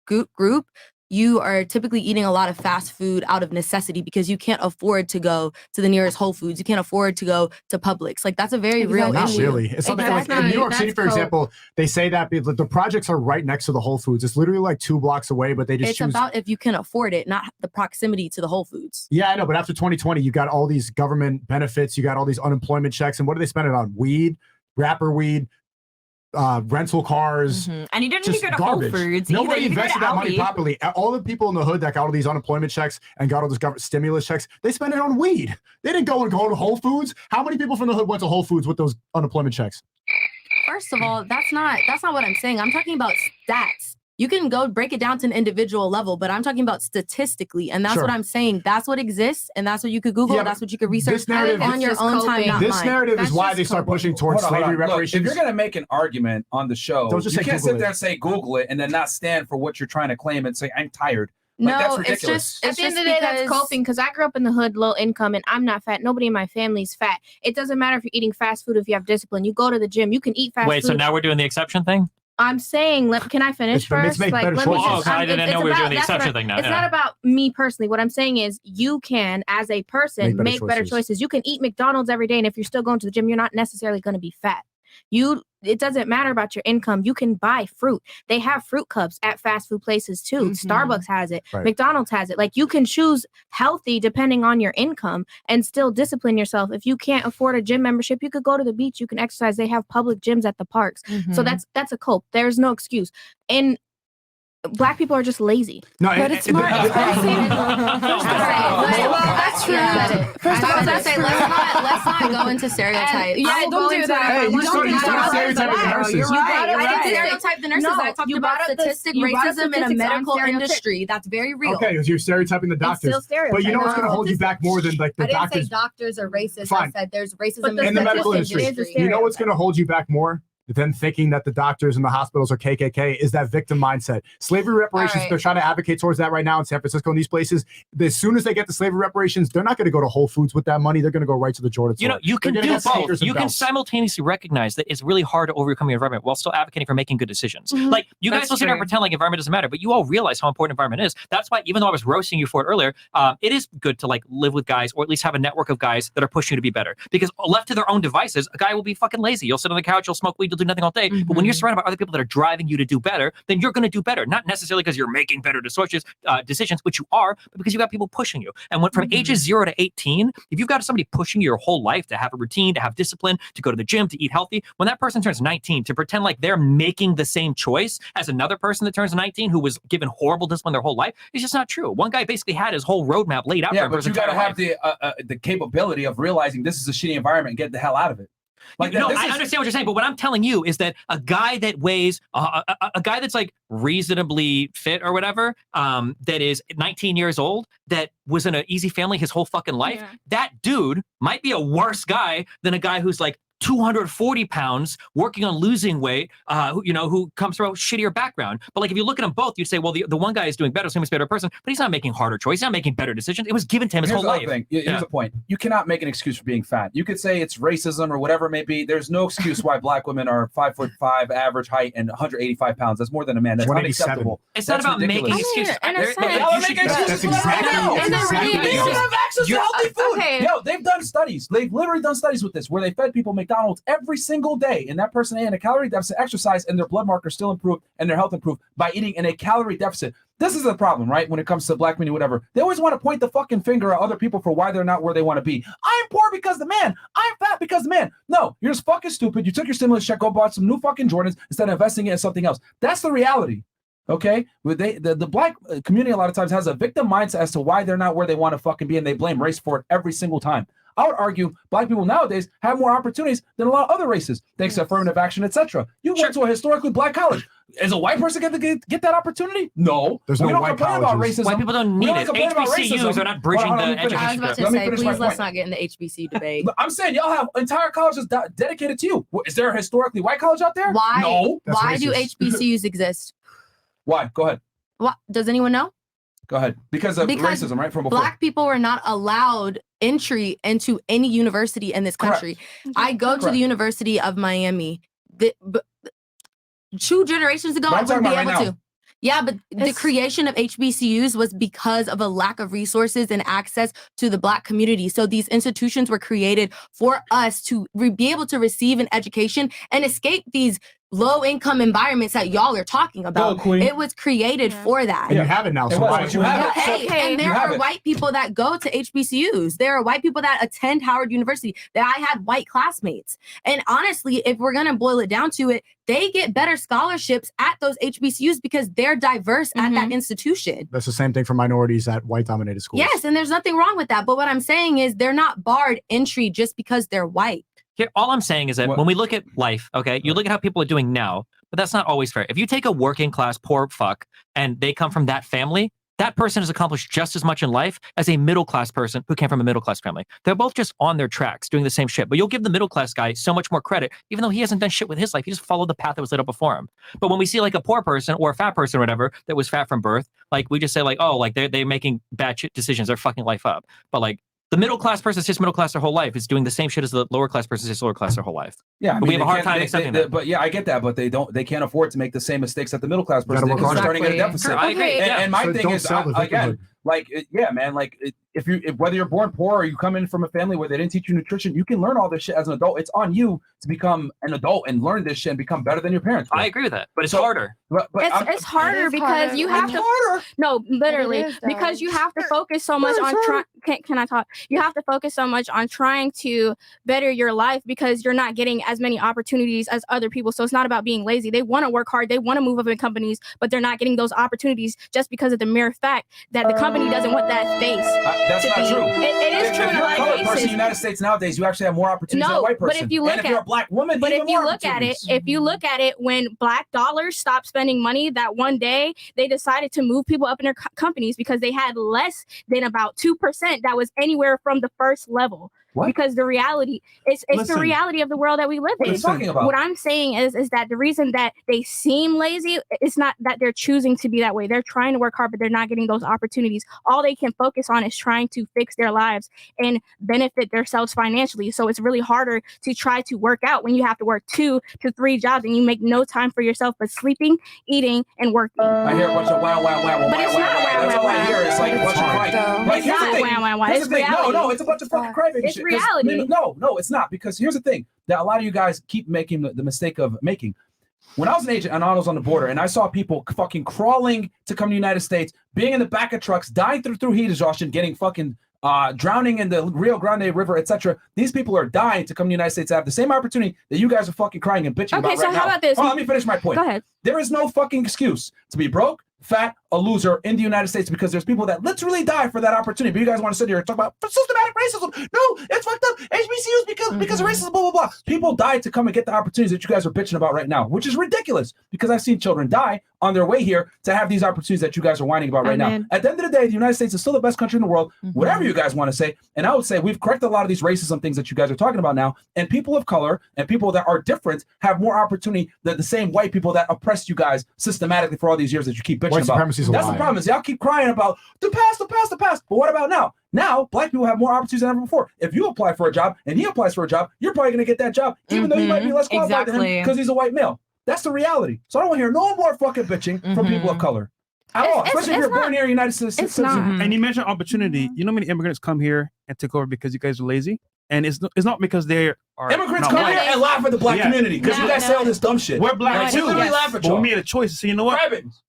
group, you are typically eating a lot of fast food out of necessity because you can't afford to go to the nearest Whole Foods. You can't afford to go to Publix. Like, that's a very real Not issue. really. It's something like in New York City, for example, they say that the projects are right next to the Whole Foods. It's literally like 2 blocks away, but they just It's choose. about if you can afford it, not the proximity to the Whole Foods. Yeah, I know, but after 2020, you got all these government benefits, you got all these unemployment checks, and what do they spend it on? Weed, rapper weed, rental cars. And you didn't just even go to garbage. Whole Foods. Nobody either. You could go invested to that money Aldi. properly. All the people in the hood that got all these unemployment checks and got all those government stimulus checks, they spent it on weed. They didn't go to Whole Foods. How many people from the hood went to Whole Foods with those unemployment checks? First of all, that's not what I'm saying. I'm talking about stats. You can go break it down to an individual level, but I'm talking about statistically, and that's what I'm saying. That's what exists, and that's what you could Google. That's what you could research this narrative on your own time. Not This mine. narrative is why they start pushing towards Hold on. slavery Look, reparations. if you're gonna make an argument on the show, Don't just you say can't Google sit there it. and say Google it and then not stand for what you're trying to claim and say I'm tired. Like, that's No, ridiculous. it's just At the end of the day, that's coping because I grew up in the hood, low income, and I'm not fat. Nobody in my family's fat. It doesn't matter if you're eating fast food, if you have discipline. You go to the gym, you can eat fast Wait, food. so now we're doing the exception thing? I'm saying, can I finish first? make better let me choices. just. Oh, I didn't know we were doing the that's what exception thing now, It's yeah. not about me personally. What I'm saying is, you can, as a person, make better choices. You can eat McDonald's every day, and if you're still going to the gym, you're not necessarily going to be fat. It doesn't matter about your income. You can buy fruit. They have fruit cups at fast food places too. Starbucks has it. Right. McDonald's has it. Like, you can choose healthy depending on your income and still discipline yourself. If you can't afford a gym membership, you could go to the beach. You can exercise. They have public gyms at the parks. So Mhm. that's a cope. There's no excuse. And Black people are just lazy. No, but it's smart. Well, that's true. First of all, let's not go into stereotypes. Yeah, don't do that. Hey, you started stereotyping the nurses. You're right. You're I didn't right. stereotype the nurses. No, I talked you about brought up the- statistic you brought up racism in a statistics on medical stereotype. industry. That's very real. Okay, because you're stereotyping the doctors. But you know what's going to hold you back more than like the I didn't doctors? say doctors are racist. Fine. I said there's racism In the medical industry. You know what's going to hold you back more than thinking that the doctors and the hospitals are KKK is that victim mindset. Slavery reparations, they're trying to advocate towards that right now in San Francisco and these places. As soon as they get the slavery reparations, they're not going to go to Whole Foods with that money. They're going to go right to the Jordan store. You know, you can They're gonna do get sneakers both. and You can belts. simultaneously recognize that it's really hard to overcome your environment while still advocating for making good decisions. Mm-hmm. Mhm. Like, you guys That's will sit there and true. pretend like environment doesn't matter, but you all realize how important environment is. That's why, even though I was roasting you for it earlier, it is good to like live with guys, or at least have a network of guys that are pushing you to be better. Because left to their own devices, a guy will be fucking lazy. You'll sit on the couch, you'll smoke weed, you'll do nothing all day. But when you're surrounded by other people that are driving you to do better, then you're going to do better. Not necessarily because you're making better decisions, which you are, but because you got people pushing you. And when from ages 0 to 18, if you've got somebody pushing you your whole life to have a routine, to have discipline, to go to the gym, to eat healthy, when that person turns 19, to pretend like they're making the same choice as another person that turns 19 who was given horrible discipline their whole life, it's just not true. One guy basically had his whole roadmap laid out for Yeah, him for but his you got to entire have life. the capability of realizing this is a shitty environment and get the hell out of it. Like, No, this I is- understand what you're saying, but what I'm telling you is that a guy that weighs a guy that's like reasonably fit or whatever, that is 19 years old, that was in an easy family his whole fucking life, that dude might be a worse guy than a guy who's like 240 pounds, working on losing weight, who comes from a shittier background. But like, if you look at them both, you'd say, well, the one guy is doing better, so he must be a better person, but he's not making harder choices. He's not making better decisions. It was given to him his whole life. Here's the point. You cannot make an excuse for being fat. You could say it's racism or whatever it may be. There's no excuse why black women are 5'5" average height and 185 pounds. That's more than a man. That's unacceptable. It's not about making excuses. Yo, they've done studies. They've literally done studies with this where they fed people McDonald's every single day, and that person ate in a calorie deficit, exercise, and their blood markers still improved and their health improved by eating in a calorie deficit. This is the problem, right? When it comes to black community, whatever, they always want to point the fucking finger at other people for why they're not where they want to be. I'm poor because the man. I'm fat because the man. No, you're just fucking stupid. You took your stimulus check, go bought some new fucking Jordans instead of investing it in something else. That's the reality. Okay, the black community a lot of times has a victim mindset as to why they're not where they want to fucking be, and they blame race for it every single time. I would argue black people nowadays have more opportunities than a lot of other races, thanks to affirmative action, etc. You went to a historically black college. Is a white person going to get that opportunity? No. There's no white colleges. White people don't need it. HBCUs are not bridging the education. I was about to say, please let's not get in the HBCU debate. I'm saying y'all have entire colleges dedicated to you. Is there a historically white college out there? Why? No. Why do HBCUs exist? Why? Go ahead. What does anyone know? Go ahead. Because of racism, right? From before. Black people were not allowed entry into any university in this country. Correct. I go to the University of Miami. 2 generations ago, I wouldn't be able to. Yeah, but the creation of HBCUs was because of a lack of resources and access to the black community. So these institutions were created for us to be able to receive an education and escape these low-income environments that y'all are talking about. It was created for that. And you have it now. So why? You have it. And there are white people that go to HBCUs. There are white people that attend Howard University. That I had white classmates. And honestly, if we're going to boil it down to it, they get better scholarships at those HBCUs because they're diverse at that institution. That's the same thing for minorities at white-dominated schools. Yes, and there's nothing wrong with that. But what I'm saying is they're not barred entry just because they're white. Here, all I'm saying is that when we look at life, okay, you look at how people are doing now, but that's not always fair. If you take a working class poor fuck and they come from that family, that person has accomplished just as much in life as a middle class person who came from a middle class family. They're both just on their tracks doing the same shit, but you'll give the middle class guy so much more credit, even though he hasn't done shit with his life. He just followed the path that was lit up before him. But when we see like a poor person or a fat person or whatever that was fat from birth, like we just say like, oh, like they're making bad shit decisions. They're fucking life up. But like, the middle class person is just middle class their whole life. Is doing the same shit as the lower class person is just lower class their whole life. Yeah, but we have a hard time accepting that. But yeah, I get that. But they can't afford to make the same mistakes that the middle class person did. They're starting at a deficit. I agree. And my thing is, again, like, yeah, man, like if whether you're born poor or you come in from a family where they didn't teach you nutrition, you can learn all this shit as an adult. It's on you to become an adult and learn this shit and become better than your parents. I agree with that, but it's harder. But it's harder because you have to. No, literally, because you have to focus so much on trying. Can I talk? You have to focus so much on trying to better your life because you're not getting as many opportunities as other people. So it's not about being lazy. They want to work hard. They want to move up in companies, but they're not getting those opportunities just because of the mere fact that the company doesn't want that space. That's not true. It is true in a lot of cases. Person in the United States nowadays, you actually have more opportunities than a white person. But if you look and if you're a black woman, but even if you more look at it, when black dollars stopped spending money, that one day they decided to move people up in their companies because they had less than about 2% that was anywhere from the first level. What? Because the reality, it's the reality of the world that we live in. What are you talking about? What I'm saying is that the reason that they seem lazy, it's not that they're choosing to be that way. They're trying to work hard, but they're not getting those opportunities. All they can focus on is trying to fix their lives and benefit themselves financially. So it's really harder to try to work out when you have to work 2 to 3 jobs and you make no time for yourself but sleeping, eating, and working. I hear a bunch of wow. But it's not wow. That's all I hear. It's like a bunch of crying. It's not wow. It's reality. No, it's a bunch of fucking crybaby shit. Reality. No, it's not. Because here's the thing that a lot of you guys keep making the mistake of making. When I was an agent and I was on the border and I saw people fucking crawling to come to the United States, being in the back of trucks, dying through heat exhaustion, getting fucking drowning in the Rio Grande River, etc. These people are dying to come to the United States to have the same opportunity that you guys are fucking crying and bitching about right now. Okay, so how about this? Let me finish my point. Go ahead. There is no fucking excuse to be broke, fat, a loser in the United States because there's people that literally die for that opportunity. But you guys want to sit here and talk about systematic racism. No, it's fucked up. HBCUs because of racism, blah, blah, blah. People died to come and get the opportunities that you guys are bitching about right now, which is ridiculous because I've seen children die on their way here to have these opportunities that you guys are whining about right now. At the end of the day, the United States is still the best country in the world, whatever you guys want to say. And I would say we've corrected a lot of these racism things that you guys are talking about now. And people of color and people that are different have more opportunity than the same white people that oppressed you guys systematically for all these years that you keep bitching White about. supremacy's a That's lie. the problem is y'all keep crying about the past, the past, the past. But what about now? Now, black people have more opportunities than ever before. If you apply for a job and he applies for a job, you're probably going to get that job, even though you might be less qualified than him because he's a white male. That's the reality. So I don't want to hear no more fucking bitching from people of color at all, especially if you're born here in the United States. And you mentioned opportunity. You know how many immigrants come here and took over because you guys are lazy? And it's not because they are immigrants come here and laugh at the black community because you guys say all this dumb shit. We're black too. We literally laugh at But y'all. we made a choice. So you know what?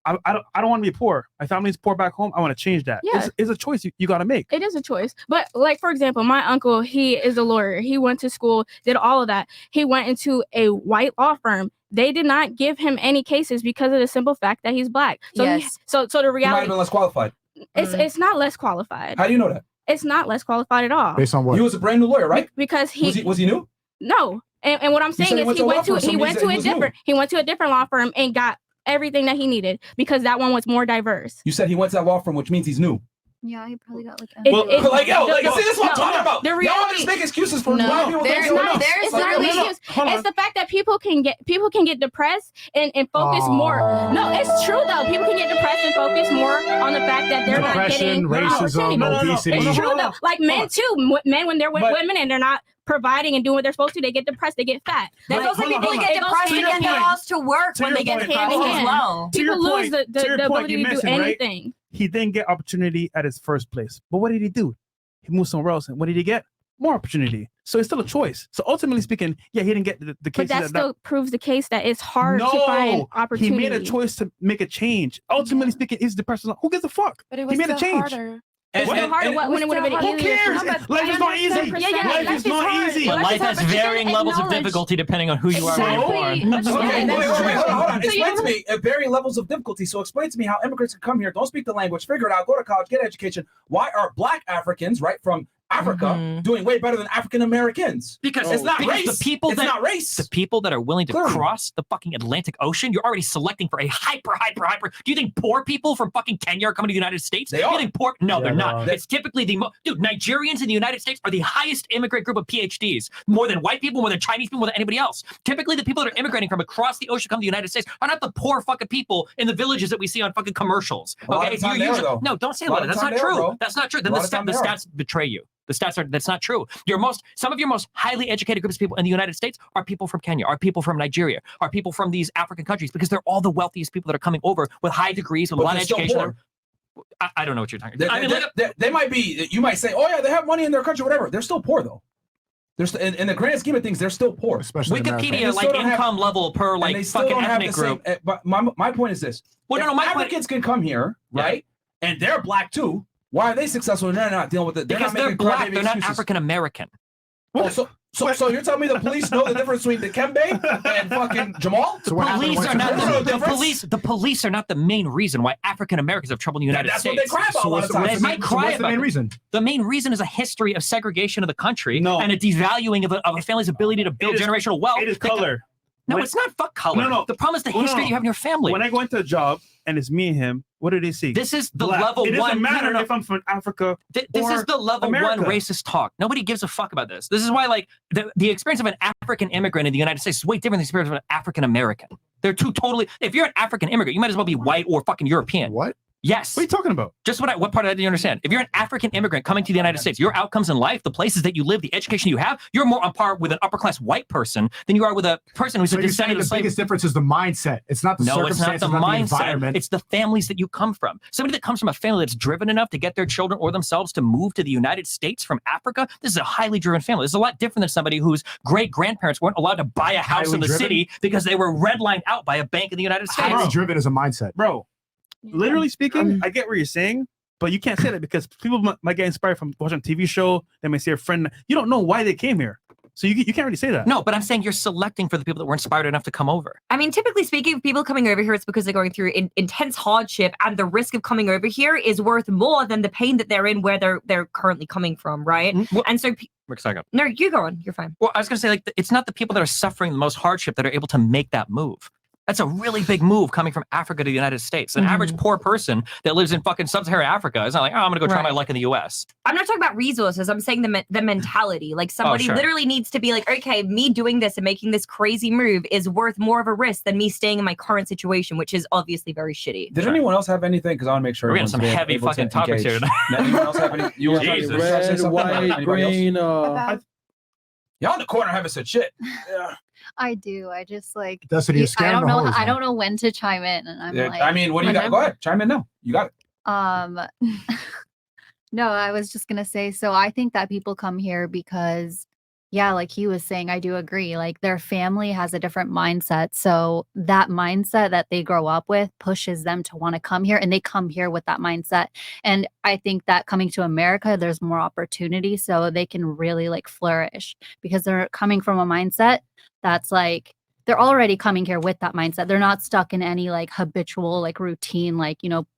I don't want to be poor. My family's poor back home. I want to change that. Yeah. It's a choice you got to make. It is a choice. But like, for example, my uncle, he is a lawyer. He went to school, did all of that. He went into a white law firm. They did not give him any cases because of the simple fact that he's black. So so the He might have reality, been less qualified. it's not less qualified. How do you know that? It's not less qualified at all. Based on what? He was a brand new lawyer, right? Because was he new? No. And what I'm You saying said is he went to a different law firm and got everything that he needed because that one was more diverse. You said he went to that law firm, which means he's new. Yeah, he probably got like. See, this is what I'm talking about. The Y'all reality, just make excuses for no, black people. there's not. It's not an excuse. It's the fact that people can get depressed and focus more. No, it's true though. People can get depressed and focus more on the fact that they're not getting racism, obesity. It's true though. Like men too. Men when they're with women and they're not providing and doing what they're supposed to, they get depressed, they get fat. There's also people that get depressed and get lost to work when they get hand in hand as well. People lose the ability to do anything. He didn't get opportunity at his first place. But what did he do? He moved somewhere else. And what did he get? More opportunity. So it's still a choice. So ultimately speaking, yeah, he didn't get the case. But that still proves the case that it's hard to find opportunity. He made a choice to make a change. Ultimately speaking, he's the person. Who gives a fuck? But it was he made a still change. harder. It's still harder when it would have been Who easier. cares? Life is not easy. Life is not easy. But life has varying levels of difficulty depending on who you are when you're born. Okay, wait, hold on. Explain to me varying levels of difficulty. So explain to me how immigrants can come here, don't speak the language, figure it out, go to college, get education. Why are black Africans, right, from Africa doing way better than African Americans? Because it's not race. The people it's not race. The people that are willing to cross the fucking Atlantic Ocean, you're already selecting for a hyper. Do you think poor people from fucking Kenya are coming to the United States? They are. You think poor? No, they're not. It's typically dude, Nigerians in the United States are the highest immigrant group of PhDs. More than white people, more than Chinese people, more than anybody else. Typically, the people that are immigrating from across the ocean come to the United States are not the poor fucking people in the villages that we see on fucking commercials. Okay, no, don't say a lot of that's not true. That's not true. Then the stats betray you. The stats are, that's not true. Some of your most highly educated groups of people in the United States are people from Kenya, are people from Nigeria, are people from these African countries, because they're all the wealthiest people that are coming over with high degrees, with a lot of education. I don't know what you're talking about. They might be, you might say, oh yeah, they have money in their country, whatever. They're still poor though. In the grand scheme of things, they're still poor. Especially Wikipedia, like income level per like fucking ethnic group. But my point is this. Well, no, Africans can come here, right? And they're black too. Why are they successful and they're not dealing with it? Because they're black, they're not African American. Oh, so you're telling me the police know the difference between the Kembe and fucking Jamal? The police are not the main reason why African Americans have trouble in the United States. That's what they cry about a lot of times. What's the main reason? The main reason is a history of segregation of the country and a devaluing of a family's ability to build generational wealth. It is color. No, it's not fuck color. No. The problem is the history you have in your family. When I go into a job and it's me and him, what do they see? This is the Black. level one. It doesn't matter if I'm from Africa. This is the level one racist talk. Nobody gives a fuck about this. This is why, like, the experience of an African immigrant in the United States is way different than the experience of an African American. They're two totally. If you're an African immigrant, you might as well be white or fucking European. What? Yes. What are you talking about? Just what part of that do you understand? If you're an African immigrant coming to the United States, your outcomes in life, the places that you live, the education you have, you're more on par with an upper class white person than you are with a person who's a descendant of the slavery. biggest difference is the mindset. It's not the circumstances, it's not the mindset. The environment. It's the families that you come from. Somebody that comes from a family that's driven enough to get their children or themselves to move to the United States from Africa, this is a highly driven family. This is a lot different than somebody whose great-grandparents weren't allowed to buy a house in the city because they were redlined out by a bank in the United States. Highly driven is a mindset. Bro. Literally speaking, I get what you're saying, but you can't say that because people might get inspired from watching a TV show. They might see a friend. You don't know why they came here. So you can't really say that. No, but I'm saying you're selecting for the people that were inspired enough to come over. I mean, typically speaking, people coming over here, it's because they're going through intense hardship, and the risk of coming over here is worth more than the pain that they're in where they're currently coming from, right? Well, and so, Rick, sorry, go. No, you go on. You're fine. Well, I was gonna say, like, it's not the people that are suffering the most hardship that are able to make that move. That's a really big move coming from Africa to the United States. An average poor person that lives in fucking sub-Saharan Africa is not like, oh, I'm gonna go try my luck in the US. I'm not talking about resources. I'm saying the mentality. Like somebody sure. literally needs to be like, okay, me doing this and making this crazy move is worth more of a risk than me staying in my current situation, which is obviously very shitty. Did anyone else have anything? Because I want to make sure We're getting some everyone's heavy able to fucking topics here engage. tonight. Anyone else have any? You were trying to say something? Red, Anybody white, else? green. Y'all in the corner haven't said shit. Yeah. I do. I just like. Destiny, you're I don't know. scaring the I don't know when to chime in, and I'm like. I mean, what do you got? Go ahead, chime in now. You got it. No, I was just gonna say. So I think that people come here because, yeah, like he was saying, I do agree. Like their family has a different mindset, so that mindset that they grow up with pushes them to want to come here, and they come here with that mindset. And I think that coming to America, there's more opportunity, so they can really like flourish because they're coming from a mindset that's like they're already coming here with that mindset. They're not stuck in any like habitual like routine, like, you know,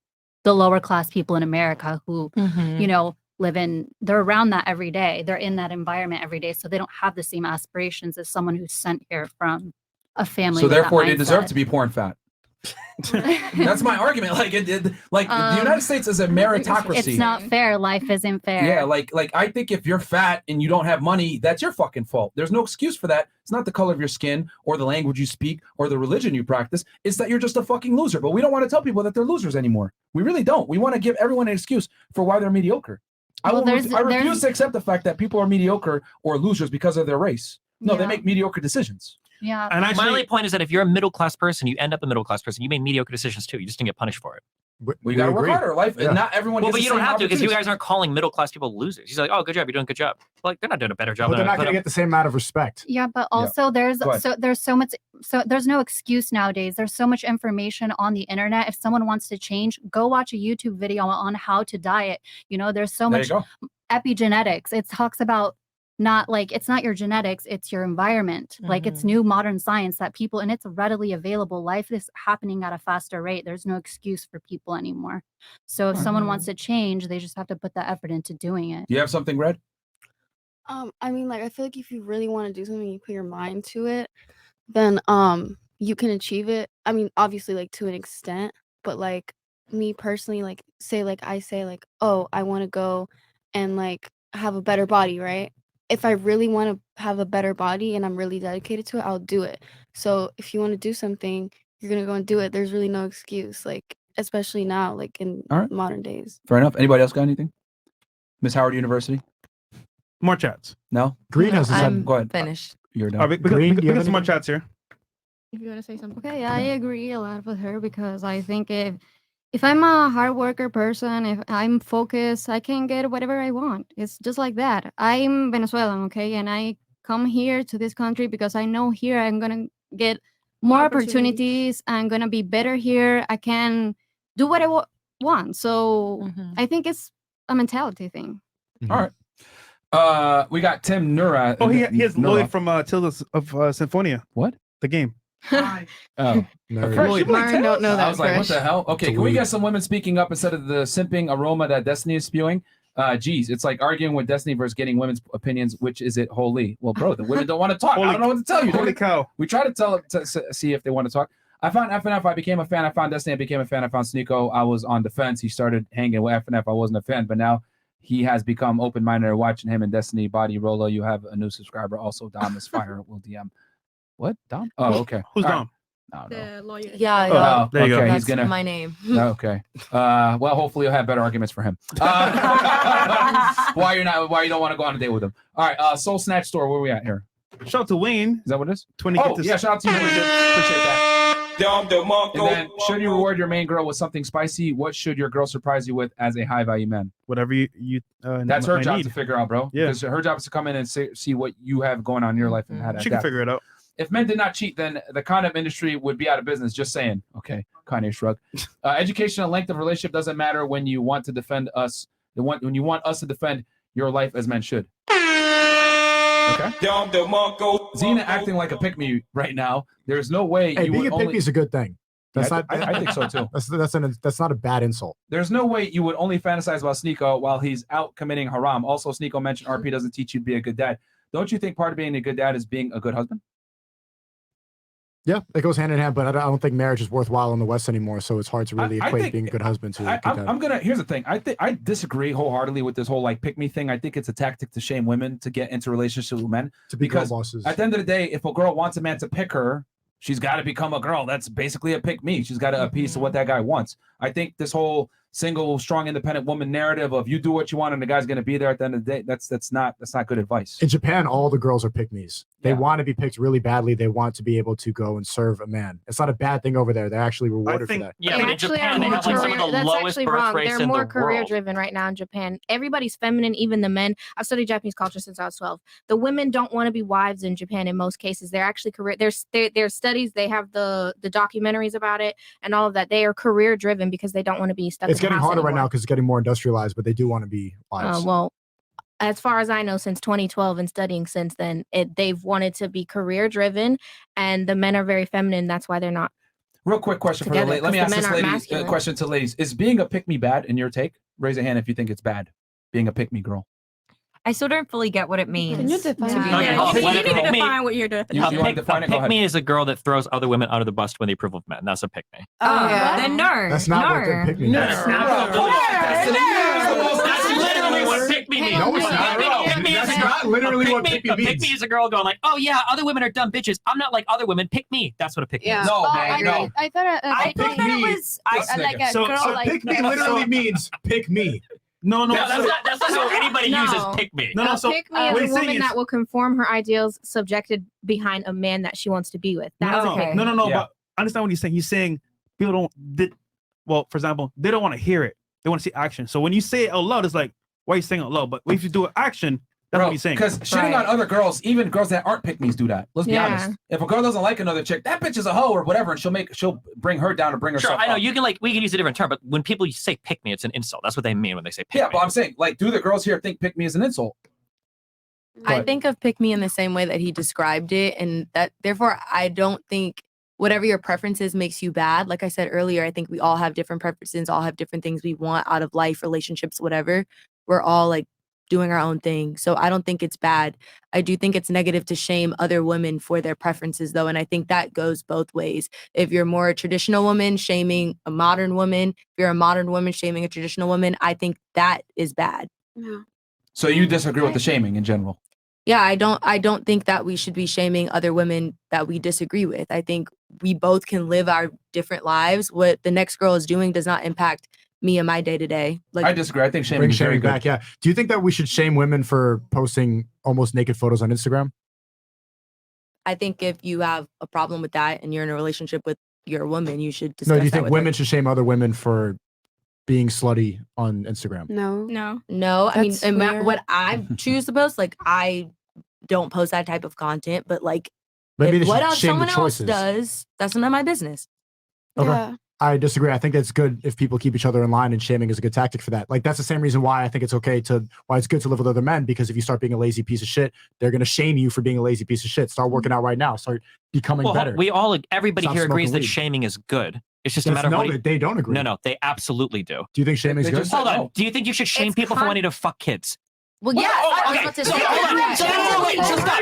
the lower class people in America who, you know, they're around that every day. They're in that environment every day. So they don't have the same aspirations as someone who's sent here from a family. So with that therefore, they deserve mindset. to be poor and fat. That's my argument. Like the United States is a meritocracy. It's not fair. Life isn't fair. Yeah, like I think if you're fat and you don't have money, that's your fucking fault. There's no excuse for that. It's not the color of your skin or the language you speak or the religion you practice. It's that you're just a fucking loser. But we don't want to tell people that they're losers anymore. We really don't. We want to give everyone an excuse for why they're mediocre. I refuse to accept the fact that people are mediocre or losers because of their race. No, they make mediocre decisions. Yeah. And my only point is that if you're a middle class person, you end up a middle class person. You made mediocre decisions too. You just didn't get punished for it. We gotta work harder. Life, and not everyone. Well, gets but you the don't same have to because you opportunities. guys aren't calling middle class people losers. He's like, oh, good job, you're doing a good job. Like they're not doing a better job. But they're not than going to get the same amount of respect. Yeah, but also there's Go ahead. there's no excuse nowadays. There's so much information on the internet. If someone wants to change, go watch a YouTube video on how to diet. You know, there's so There much you go. epigenetics. It talks about it's not your genetics, it's your environment. Like it's new modern science that people, and it's readily available. Life is happening at a faster rate. There's no excuse for people anymore. So if someone wants to change, they just have to put the effort into doing it. Do you have something, Red? I mean, like, I feel like if you really want to do something, you put your mind to it, then you can achieve it. I mean, obviously, like, to an extent, but like me personally, like, I say, oh, I want to go and like have a better body, right? If I really want to have a better body and I'm really dedicated to it, I'll do it. So if you want to do something, you're gonna go and do it. There's really no excuse, like, especially now, like in All right. modern days. Fair enough. Anybody else got anything? Miss Howard University? More chats. No? Green has his hand. Go ahead. Finished. You're done. All right, we got some more chats here. If you want to say something. Okay, I agree a lot with her because I think if I'm a hard worker person, if I'm focused, I can get whatever I want. It's just like that. I'm Venezuelan, okay, and I come here to this country because I know here I'm gonna get more opportunities. I'm gonna be better here. I can do what I want. So I think it's a mentality thing. All right. We got Tim Nura. Oh, he has Nura. Lloyd from Tilda of Symphonia. What? The game. Oh. Lloyd. I don't know that. I was like, what the hell? Okay, It's can we weak. get some women speaking up instead of the simping aroma that Destiny is spewing? Geez, it's like arguing with Destiny versus getting women's opinions. Which is it wholly? Well, bro, the women don't want to talk. I don't know what to tell you. Holy dude. cow. We try to tell to see if they want to talk. I found FNF. I became a fan. I found Destiny. I became a fan. I found Sneako. I was on defense. He started hanging with FNF. I wasn't a fan, but now he has become open-minded. Watching him and Destiny body Rolo. You have a new subscriber. Also, Dom is fire. Will DM. What? Dom? Oh, okay. Who's All right. Dom? No. The lawyer. Yeah, Oh, yeah. there you go. That's He's gonna. my name. Okay. Well, hopefully you'll have better arguments for him. Why you don't want to go on a date with him? All right. Soul Snatch Store. Where are we at here? Shout out to Wayne. Is that what it is? 20 Oh, get this. yeah. Shout out to you. Appreciate that. And then, should you reward your main girl with something spicy? What should your girl surprise you with as a high value man? Whatever you That's her might job need. to figure out, bro. Yeah. Because her job is to come in and see what you have going on in your life and how to She can adapt. figure it out. If men did not cheat, then the condom industry would be out of business. Just saying. Okay, Kanye shrug. Education and length of relationship doesn't matter when you want to defend us. When you want us to defend your life as men should. Okay. Xena acting like a pick-me right now. There's no way Hey, you being would a pick only... me is a good thing. That's Yeah, not. I think so too. That's not a bad insult. There's no way you would only fantasize about Sneako while he's out committing haram. Also, Sneako mentioned RP doesn't teach you to be a good dad. Don't you think part of being a good dad is being a good husband? Yeah, it goes hand in hand, but I don't think marriage is worthwhile in the West anymore. So it's hard to really equate think- being a good husband to. a good dad. I'm gonna. Here's the thing. I disagree wholeheartedly with this whole like pick me thing. I think it's a tactic to shame women to get into relationships with men. To be girl because bosses. at the end of the day, if a girl wants a man to pick her, she's got to become a girl. That's basically a pick me. She's got to appease to what that guy wants. I think this whole single, strong, independent woman narrative of you do what you want and the guy's gonna be there at the end of the day. That's not good advice. In Japan, all the girls are pick-me's. They want to be picked really badly. They want to be able to go and serve a man. It's not a bad thing over there. They're actually rewarded for that. Yeah, They but in actually Japan, are they more have like some of the career- that's lowest actually birth wrong. rates They're in more the career world. driven right now in Japan. Everybody's feminine, even the men. I've studied Japanese culture since I was 12. The women don't want to be wives in Japan in most cases. They're actually career. There's studies. They have the documentaries about it and all of that. They are career driven because they don't want to be stuck. It's in the getting house harder right anymore. now because it's getting more industrialized, but they do want to be wives. Well, as far as I know, since 2012 and studying since then, they've wanted to be career driven, and the men are very feminine. That's why they're not. Real quick question for the Together, lady. Let me 'cause ask the this men aren't lady masculine. question to ladies. Is being a pick me bad in your take? Raise a hand if you think it's bad. Being a pick me girl. I still don't fully get what it means. Can you define to be it? Okay, there. hold on. You Let need it to go. define what you're doing. You want to define it? Go Pick ahead. me is a girl that throws other women under the bus when the approval of men. That's a pick me. Then no. That's not no. what the pick me No, means. it's not. That's literally what pick me means. No, it's not. Pick me is That's a girl- not literally a what pick pick me Pick me means. is a girl going like, oh yeah, other women are dumb bitches. I'm not like other women. Pick me. That's what a pick me is. No, Oh, man, no. I thought I thought that it was. like a So girl like pick me literally means pick me. No, No, that's not how anybody No. uses pick me. No, so pick me what is a he's saying woman is- that will conform her ideals subjected behind a man that she wants to be with. That's no, a pick. no, Yeah. but understand what he's saying. He's saying people well, for example, they don't want to hear it. They want to see action. So when you say it out loud, it's like, why are you saying it out loud? But if you do it action, that's what he's saying. Because shitting on other girls, even girls that aren't pick me's do that. Let's be Yeah. honest. If a girl doesn't like another chick, that bitch is a hoe or whatever, and she'll bring her down or bring Sure, herself I know up. you can we can use a different term, but when people say pick me, it's an insult. That's what they mean when they say pick Yeah, me. but I'm saying, like, do the girls here think pick me is an insult? I think of pick me in the same way that he described it, and that therefore I don't think whatever your preferences makes you bad. Like I said earlier, I think we all have different preferences, all have different things we want out of life, relationships, whatever. We're all like doing our own thing. So I don't think it's bad. I do think it's negative to shame other women for their preferences though. And I think that goes both ways. If you're more a traditional woman shaming a modern woman, if you're a modern woman shaming a traditional woman, I think that is bad. Yeah. So you disagree with the shaming in general? Yeah, I don't think that we should be shaming other women that we disagree with. I think we both can live our different lives. What the next girl is doing does not impact me and my day to day. Like I disagree. I think shaming Bring is very shaming good. back. Yeah. Do you think that we should shame women for posting almost naked photos on Instagram? I think if you have a problem with that and you're in a relationship with your woman, you should discuss No. Do you that think with women should shame other women for being slutty on Instagram? No. No. No, I mean, That's and weird. what I choose to post, like I don't post that type of content, but like Maybe if they what should else shame the someone else choices. does, that's none of my business. Okay. Yeah. I disagree. I think it's good if people keep each other in line, and shaming is a good tactic for that. Like that's the same reason why I think it's okay why it's good to live with other men, because if you start being a lazy piece of shit, they're gonna shame you for being a lazy piece of shit. Start working out right now. Start becoming Well, better. everybody Stop here agrees smoking that weed. shaming is good. It's just a matter of what they don't agree. No, they absolutely do. Do you think shaming is They good? just- Hold on. No. Do you think you should shame It's people for wanting to fuck kids? Well, yeah, Oh, I was okay. about to So say hold on. that. So wait, so stop.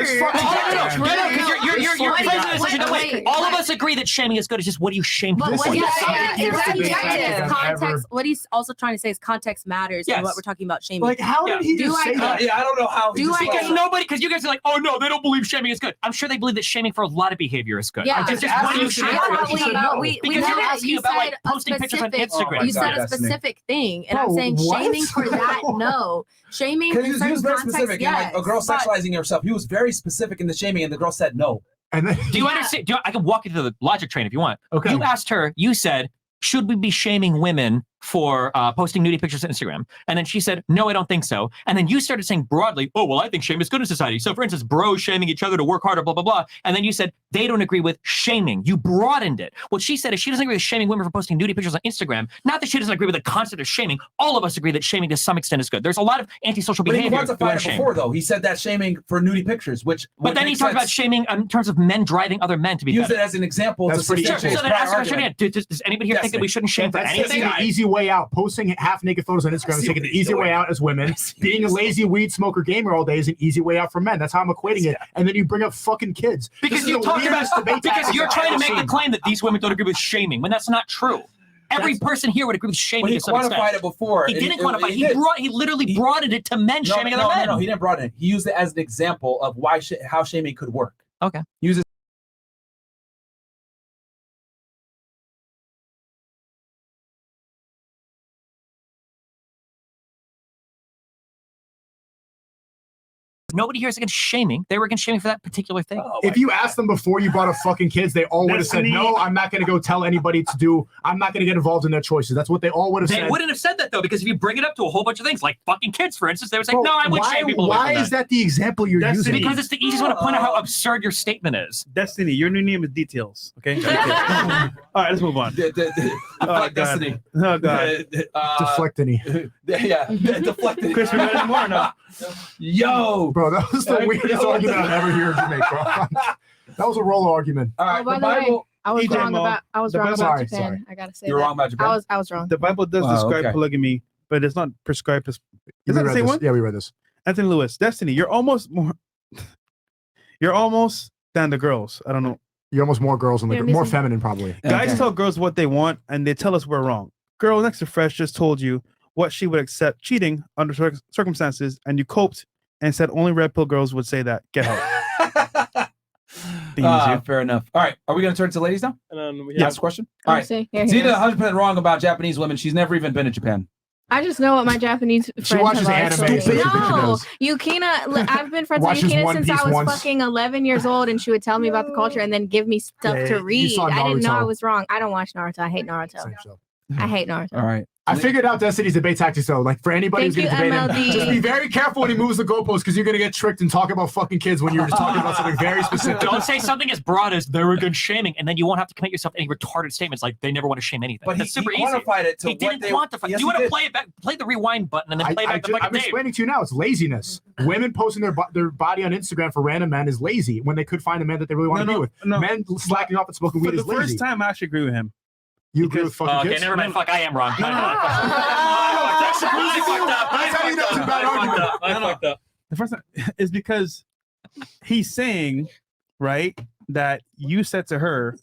No, because you're Wait, phrasing it as such a way. wait, All of wait. us agree that shaming is good. It's just what do you shame But people what for? he's Yes. saying is It's that the context, best ever. what he's also trying to say is context matters in Yes. what we're talking about shaming. Like how did he Do just I say that? Yeah, I don't know how. he Do just I- said that. Because you guys are like, oh no, they don't believe shaming is good. I'm sure they believe that shaming for a lot of behavior is good. Yeah, It's just asked what do you you shame to for? know. He said no. we Because know you're that asking you about, like, said a posting pictures on specific- Instagram. Oh my You said God, a Destiny. specific thing, and I'm Bro, saying what? shaming for that, no. Shaming Because in he certain was very contexts, specific, and like a girl yes, but- sexualizing herself. He was very specific in the shaming, and the girl said no. And then Do you understand? I can walk you through the logic train if you want. Okay. You asked her, you said, should we be shaming women for posting nudie pictures on Instagram. And then she said, no, I don't think so. And then you started saying broadly, oh, well, I think shame is good in society. So for instance, bros shaming each other to work harder, blah, blah, blah. And then you said, they don't agree with shaming. You broadened it. What she said is she doesn't agree with shaming women for posting nudie pictures on Instagram. Not that she doesn't agree with the concept of shaming. All of us agree that shaming to some extent is good. There's a lot of antisocial But he behavior. quantified it before, though. He said that shaming for nudie pictures, which But then he talked about shaming in terms of men driving other men to be Use better. it as an example. That's to pretty substantiate So his then ask the prior question argument. again. Does anybody here think that we shouldn't shame for That's anything? taking an easy way out. Posting half naked photos on Instagram is taking an easy way out as women. Being a lazy weed smoker gamer all day is an easy way out for men. That's how I'm equating it. And then you bring up fucking kids. Because you're talking about because you're trying to make the claim that these women don't agree with shaming when that's not true. Every person here would agree with shaming. But he to some extent. quantified it before. He didn't quantify. He did. He literally broadened it to men shaming other men. No, he didn't broaden it. He used it as an example of why how shaming could work. Okay. Use it. Nobody here is against shaming. They were against shaming for that particular thing. If you asked them before you brought up fucking kids, they all would have said, no, I'm not going to go tell anybody to do, I'm not going to get involved in their choices. That's what they all would have said. They wouldn't have said that, though, because if you bring it up to a whole bunch of things, like fucking kids, for instance, they would say, Bro, no, I wouldn't shame people. Why is that the example you're using? Because it's the easiest one to point out how absurd your statement is. Destiny, your new name is Details. Okay. All right, let's move on. Deflect Destiny. Oh god. Deflectiny. Yeah, Deflectiny. Chris, we got any more or no? Yo, bro, that was the weirdest argument I've ever heard you make, bro. That was a roller argument. All right, Oh, by the the way, Bible. I was EJ wrong Mo, about the Bible- sorry, Japan. sorry. I gotta say You were that. wrong about Japan? I was wrong. The Bible does Wow, describe okay. polygamy, but it's not prescribed. Does We that read say this. one? Yeah, we read this. Anthony Lewis, Destiny, you're almost more. You're almost than the girls. I don't know. You're almost more girls than Yeah, more missing- feminine, probably. Guys tell girls what they want, and they tell us we're wrong. Girl next to Fresh just told you what she would accept cheating under circumstances, and you coped and said only red pill girls would say that. Get help. Fair enough. All right, are we going to turn to ladies now? And then we Last question. All right. Here, here, Zena, here. 100% wrong about Japanese women. She's never even been to Japan. I just know what my Japanese friends watches have anime, already so she told me. thinks she No, knows. Yukina. I've been friends with Watches Yukina One since Piece I was once. fucking 11 years old, and she would tell me about the culture and then give me stuff Yeah, to you read. saw I didn't know I Naruto. was wrong. I don't watch Naruto. I hate Naruto. Same show. I hate Naruto. All right. I figured out Destiny's debate tactics though. Like for anybody who's Thank going to you, debate him, MLD. just be very careful when he moves the goalposts because you're going to get tricked and talk about fucking kids when you're just talking about something very specific. Don't say something as broad as they're against shaming, and then you won't have to commit yourself to any retarded statements like they never want to shame anything. But That's he super quantified easy. it to He what didn't they- quantify. Yes, You want he to did. play it back, play the rewind button, and then play back the I'm fucking tape. explaining to you now. It's laziness. Women posting their body on Instagram for random men is lazy when they could find a man that they really want to be with. Men slacking off and smoking For weed the is lazy. first time, I actually agree with him. You agree with fucking Okay, kids? never mind. Fuck, I am wrong. That's how you know it's a bad argument. I fucked up. The first time is because he's saying, right, that you said to her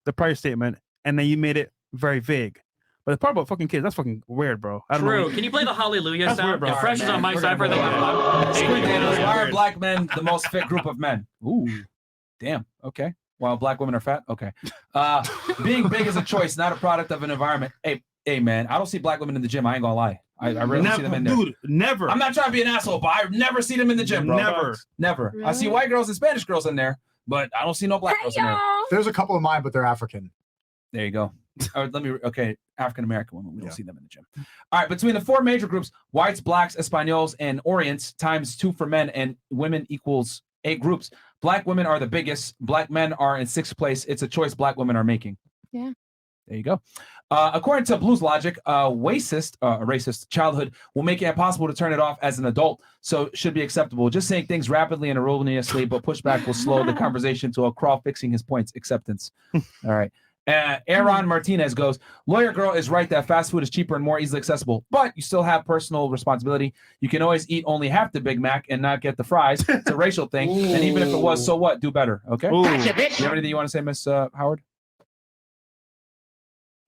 the prior statement, and then you made it very vague. But the part about fucking kids, that's fucking weird, bro. I don't True. know. Can you play the hallelujah That's sound? weird, bro. If Fresh is on my We're side for gonna the Screw Thanos. Why are black men the most fit group of men? Ooh, damn. Okay. While black women are fat. Okay. Being big is a choice, not a product of an environment. Hey, man. I don't see black women in the gym. I ain't gonna lie. I rarely see them in there. Dude, never. I'm not trying to be an asshole, but I never see them in the gym, bro. Never. I see white girls and Spanish girls in there, but I don't see no black girls in there. There's a couple of mine, but they're African. There you go. Okay, African American women. We don't see them in the gym. All right, between the four major groups, whites, blacks, Españols, and Orients, times 2 for men, and women equals 8 groups. Black women are the biggest. Black men are in 6th place. It's a choice black women are making. Yeah. There you go. According to Blues logic, a racist childhood will make it impossible to turn it off as an adult, so it should be acceptable. Just saying things rapidly and erroneously, but pushback will slow the conversation to a crawl fixing his points. Acceptance. All right. Aaron Martinez goes, lawyer girl is right that fast food is cheaper and more easily accessible, but you still have personal responsibility. You can always eat only half the Big Mac and not get the fries. It's a racial thing. And even if it was, so what? Do better. Okay. Ooh. You have anything you want to say, Miss Howard?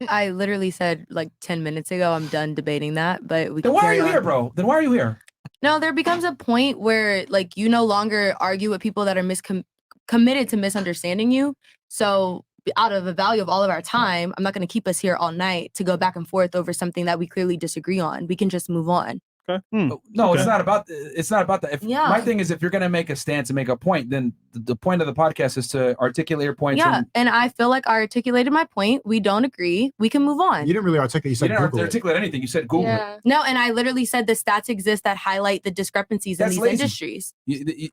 I literally said like 10 minutes ago, I'm done debating that, but we Then can why are carry you on. here, bro? Then why are you here? No, there becomes a point where like you no longer argue with people that are committed to misunderstanding you. So out of the value of all of our time, I'm not going to keep us here all night to go back and forth over something that we clearly disagree on. We can just move on. Okay. No, it's not about that. If my thing is, if you're gonna make a stance and make a point, then the point of the podcast is to articulate your points. Yeah, and I feel like I articulated my point. We don't agree. We can move on. You didn't really articulate. You said You didn't Google it. articulate anything. You said Google it. No, and I literally said the stats exist that highlight the discrepancies in That's these lazy. industries.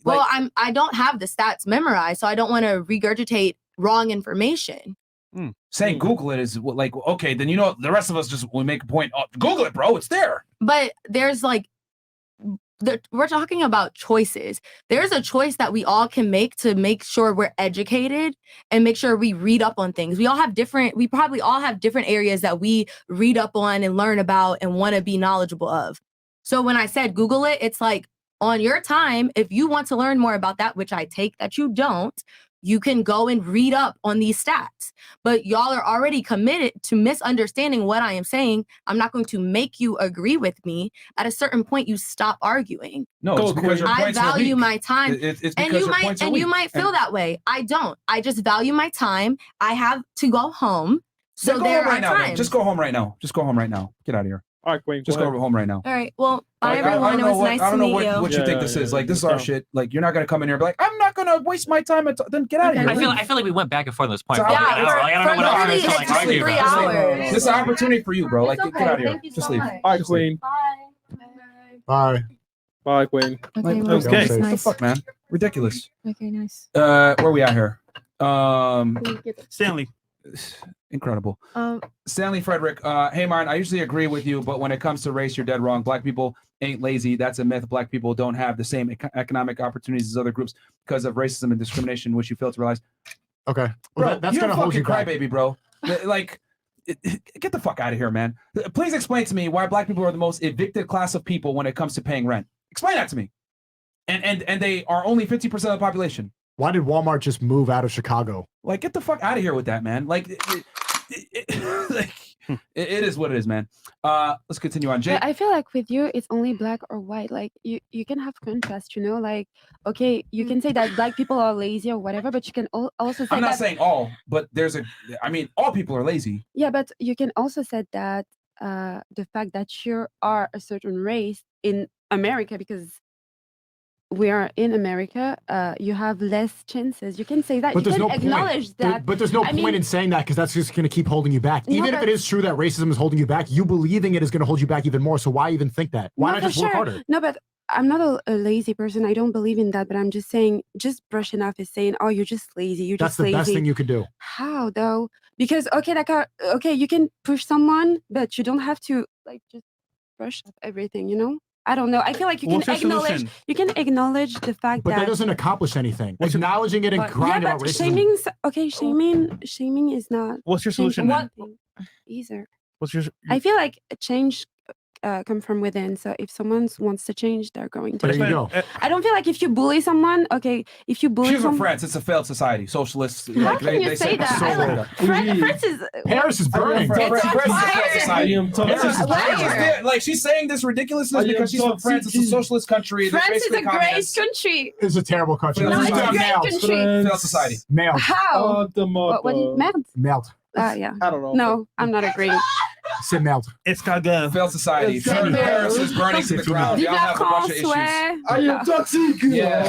Well, I don't have the stats memorized, so I don't want to regurgitate wrong information. Saying Google it is like, okay, then the rest of us just will make a point. Oh, Google it, bro. It's there. But there's like, we're talking about choices. There's a choice that we all can make to make sure we're educated and make sure we read up on things. We probably all have different areas that we read up on and learn about and want to be knowledgeable of. So when I said Google it, it's like on your time, if you want to learn more about that, which I take that you don't, you can go and read up on these stats. But y'all are already committed to misunderstanding what I am saying. I'm not going to make you agree with me. At a certain point, you stop arguing. No, it's because your I points are value weak. my time. It's because And you your might points are and you weak. might feel that way. I don't. I just value my time. I have to go home. So Then go there home are right now. Then. times. Just go home right now. Just go home right now. Get out of here. All right, Queen. Just go home right now. All right. Well, bye Like, I everyone. don't It know was what, nice I don't to know meet what you. you think this is. Like, this is our shit. Like, you're not gonna come in here and be like, I'm not gonna waste my time. Then get out of here. I feel like we went back and forth on this point. So for yeah, like an hour. Like, I don't know what else literally, to it's like just argue 3 about. hours. This is an opportunity for you, bro. Like, It's get out of okay. here. Thank you Just so leave. much. All right, Queen. Bye. Bye, Queen. Okay, Like, well, okay. that's What the nice. fuck, man? Ridiculous. Okay, nice. Where we at here? Stanley. Incredible. Stanley Frederick. Hey, Martin, I usually agree with you, but when it comes to race, you're dead wrong. Black people ain't lazy. That's a myth. Black people don't have the same economic opportunities as other groups because of racism and discrimination, which you fail to realize. Okay. Bro, Well, that's you're gonna a hold you fucking back. crybaby, bro. Like, get the fuck out of here, man. Please explain to me why black people are the most evicted class of people when it comes to paying rent. Explain that to me. And they are only 50% of the population. Why did Walmart just move out of Chicago? Like, get the fuck out of here with that, man. Like, it is what it is, man. Let's continue on. Jake. But I feel like with you, it's only black or white. Like you can have contrast, you know. Like okay, you can say that black people are lazy or whatever, but you can also say I'm not that. saying all, but all people are lazy. Yeah, but you can also say that the fact that you are a certain race in America because we are in America, you have less chances. You can say that. But You there's can no acknowledge point. that. But there's no I point mean, in saying that because that's just going to keep holding you back. No, Even if but- it is true that racism is holding you back, you believing it is going to hold you back even more. So why even think that? Why No, not for just work sure. harder? No, but I'm not a lazy person. I don't believe in that. But I'm just saying, just brushing off is saying, oh, you're just lazy. You're That's just the lazy. best thing you could do. How though? Because okay, like okay, you can push someone, but you don't have to like just brush off everything. You know? I don't know. I feel like you What's can your acknowledge. solution? You can acknowledge the fact But that doesn't accomplish anything. Acknowledging it and crying yeah, about but racism. shaming is not. What's your changing solution then? anything either. What's your? I feel like a change come from within. So if someone wants to change, they're going to. There you go. I don't feel like if you bully someone, okay, if you bully She's from someone. France. It's a failed society. Socialists. How can you say that? France is. Paris is burning. France is a failed society. Liar. Like, she's saying this ridiculousness because she's from France. It's a socialist country. They're France is basically a great communist. country. It's a terrible country. No, This it's is a great melt. country. Failed society. Melt. How? What do you melt? Melt. Yeah. I don't know. No, I'm not agreeing. Say melt. It's called good. Failed society. It's got Paris is burning to the ground. Y'all have a bunch of issues. I am toxic. Yeah.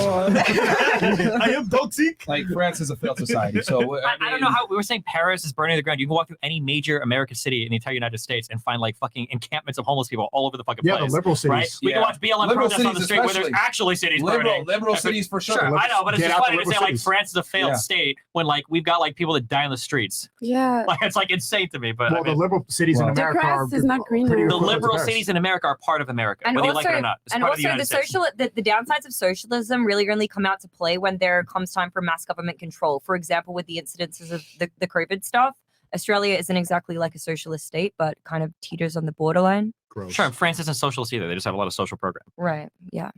I am toxic. Like, France is a failed society. So I don't know how we were saying Paris is burning to the ground. You can walk through any major American city in the entire United States and find like fucking encampments of homeless people all over the fucking Yeah, place. the liberal cities. Right? We can watch BLM Liberal protests on the cities street where there's especially. actually cities burning. Liberal cities for sure. Sure, I know, but it's Get just out funny the to say liberal like cities. France is a failed Yeah. state when like we've got like people that die on the streets. Yeah. Like it's like insane to me. But Well, I mean, the liberal cities in Well, America are grass is not greener. pretty the equivalent to liberal Paris. cities in America are part of America, And whether also, you like it or not. It's and part also of the the United States. the downsides of socialism really only come out to play when there comes time for mass government control. For example, with the incidences of the COVID stuff, Australia isn't exactly like a socialist state, but kind of teeters on the borderline. Gross. Sure, France isn't socialist either. They just have a lot of social programs. Right. Yeah.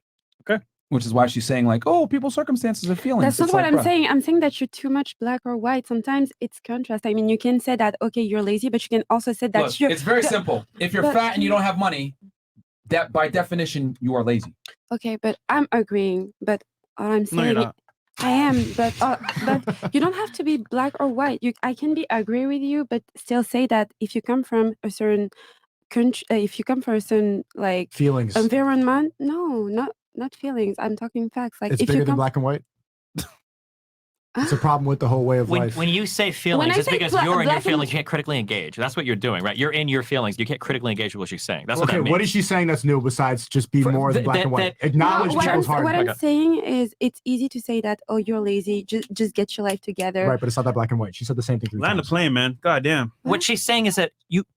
Which is why she's saying like, oh, people's circumstances and feelings. That's not It's what like, I'm bruh. saying. I'm saying that you're too much black or white. Sometimes it's contrast. I mean, you can say that, okay, you're lazy, but you can also say that Look, you're. it's very simple. If you're but- fat and you don't have money, that by definition you are lazy. Okay, but I'm agreeing. But all I'm No, you're saying, not. I am. But you don't have to be black or white. I can be agree with you, but still say that if you come from a certain if you come from a certain like Feelings. environment, no, not feelings. I'm talking facts. Like It's if bigger you than come, black and white. It's a problem with the whole way of life. When you say feelings, I it's say because black you're in your and- feelings. You can't critically engage. That's what you're doing, right? You're in your feelings. You can't critically engage with what she's saying. That's what Okay, that means. what is she saying that's new besides just be more than black and white? Acknowledge what people's heart. I'm saying is, it's easy to say that. Oh, you're lazy. Just get your life together. Right, but it's not that black and white. She said the same thing 3 Land the times. plane, man. God damn. What she's saying is that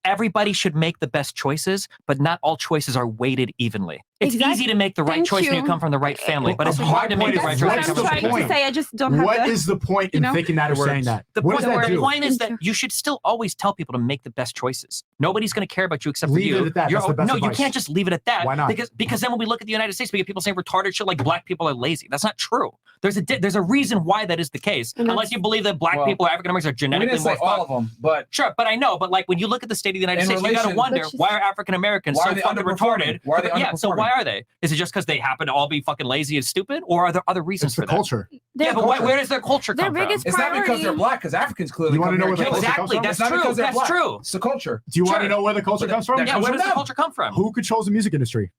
everybody should make the best choices, but not all choices are weighted evenly. It's easy to make the right choice when you come from the right family, but it's hard to make the right choice. What's the point? I just don't have What the- is the point in thinking that or saying that? The What point, does that the do? point is that you should still always tell people to make the best choices. Nobody's going to care about you except for Leave you. it at that. You're- That's the best no, you advice. can't just leave it at that. Why not? Because then when we look at the United States, we get people saying retarded shit like black people are lazy. That's not true. There's a reason why that is the case. Unless you believe that black people or African Americans are genetically didn't say more all of them, but sure. But I know. But like when you look at the state of the United In States, you got to relation- wonder But she's- why are African Americans Why so are they fucking underperforming? retarded? Why are they Yeah. So underperforming? why are they? Is it just because they happen to all be fucking lazy and stupid, or are there other reasons It's the for that? culture. Yeah, but where does their culture Their come from? biggest It's not because they're black, because Africans clearly You wanna come know here where the and kill culture us. comes from? That's It's not true. because they're That's black. true. It's the culture. Do you want to Sure. know where the culture But comes from? that Yeah, comes where from does the them. culture come from? Who controls the music industry?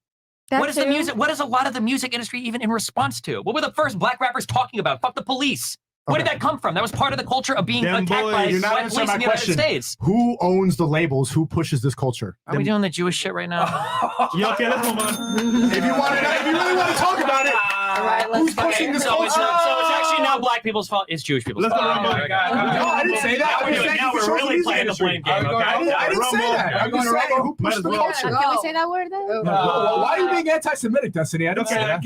What is the music? What is a lot of the music industry even in response to? What were the first black rappers talking about? Fuck the police. Where did that come from? That was part of the culture of being Them attacked boys. by You're not white answering police my in the United question. States. Who owns the labels? Who pushes this culture? Are we doing the Jewish shit right now? Yeah, okay, let's move on. If you want to, if you really want to talk about it, who's pushing this So culture? it's actually not black people's fault. It's Jewish people's Let's fault. go, Rumble. my God. No, I didn't say that. I was saying Now who we're controls the really music playing the industry. blame game. Are we Okay. going- I didn't say Rumble. that. I'm I'm just going saying Rumble. who pushed the Might as well. culture. Can we say that word then? Why are you being anti-Semitic, Destiny? I didn't say that.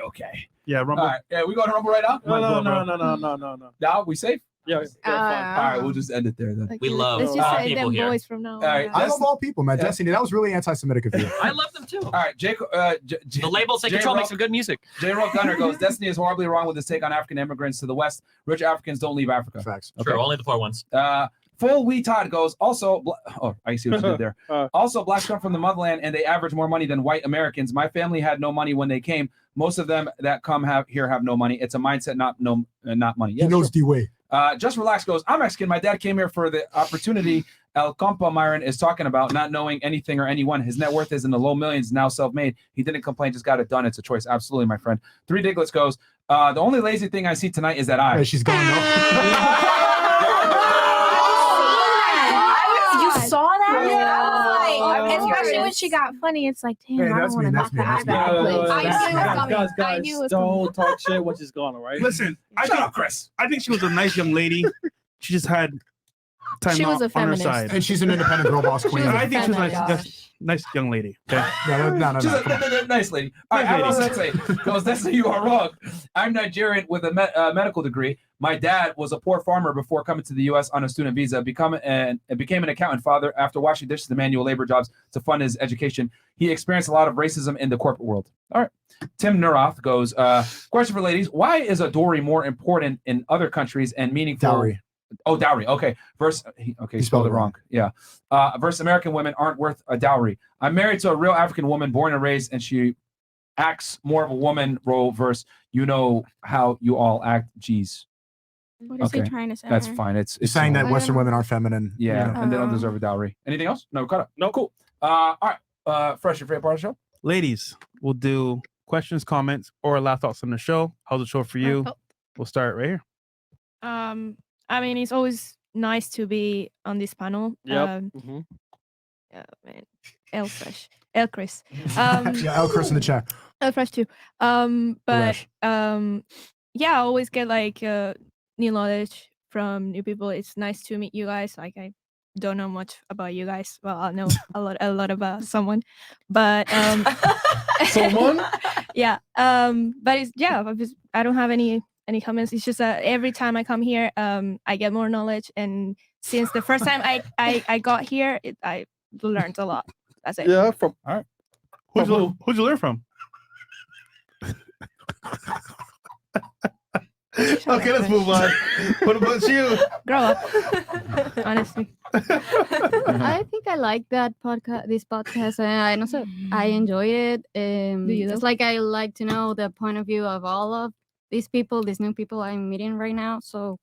Okay. Yeah, Rumble. All right, yeah, we going to Rumble right now? No. Now we safe? Yeah. All right, we'll just end it there then. We love Let's just say people them here. boys from now on. All right, I love all people, man. Yeah. Destiny, that was really anti-Semitic of you. I love them too. All right, Jacob. The labels they Jay control Rock- make some good music. J. Rock Gunner goes, Destiny is horribly wrong with his take on African immigrants to the West. Rich Africans don't leave Africa. Facts. True, only the poor ones. Full Wee Todd goes, also, I see what you did there. Also, blacks come from the motherland and they average more money than white Americans. My family had no money when they came. Most of them that come here have no money. It's a mindset, not money. He knows D-Way. Just Relax goes, I'm Mexican. My dad came here for the opportunity El Compa Myron is talking about, not knowing anything or anyone. His net worth is in the low millions, now self-made. He didn't complain, just got it done. It's a choice. Absolutely, my friend. Three Diglets goes, the only lazy thing I see tonight is that Hey, she's going You saw that? Yeah. Like, especially when she got funny, it's like, damn, Hey, I don't that's want to me, knock that's that me, out. that's me. I knew it was coming. Guys, I knew it was coming. don't talk shit when she's gone, all right? Listen, I Shut think, up, Chris. I think she was a nice young lady. She just had time She was a on her feminist. side. And she's an independent girl boss queen. I think she was feminist. nice young lady. Okay? No. She's Come on. a nice lady. All right, how does that say? Goes, that's you are wrong. I'm Nigerian with a medical degree. My dad was a poor farmer before coming to the U.S. on a student visa. Became an accountant father after washing dishes and manual labor jobs to fund his education. He experienced a lot of racism in the corporate world. All right. Tim Nuroth goes, question for ladies. Why is a dowry more important in other countries and meaningful? Dowry. Oh, dowry. Okay. He spelled it wrong. Yeah. Versus American women aren't worth a dowry. I'm married to a real African woman, born and raised, and she acts more of a woman role versus you know how you all act. Jeez. What is he trying to say? That's fine. It's saying that Western women are feminine. Yeah, and they don't deserve a dowry. Anything else? No, cut up. No, cool. All right. Fresh, your favorite part of the show? Ladies, we'll do questions, comments, or last thoughts on the show. How's the show for you? We'll start right here. I mean, it's always nice to be on this panel. Yep. Yeah, man. El Fresh. El Chris. Yeah, El Chris in the chat. El Fresh too. But yeah, I always get like new knowledge from new people. It's nice to meet you guys. Like I don't know much about you guys. Well, I know a lot about someone, but someone. Yeah. But it's I don't have any comments. It's just that every time I come here, I get more knowledge. And since the first time I got here, I learned a lot. That's it. Yeah. All right. Who'd you learn from? Okay, let's move on. What about you? Grow up. Honestly. I think I like that podcast. This podcast, and also I enjoy it. It's like I like to know the point of view of all of these people, these new people I'm meeting right now. So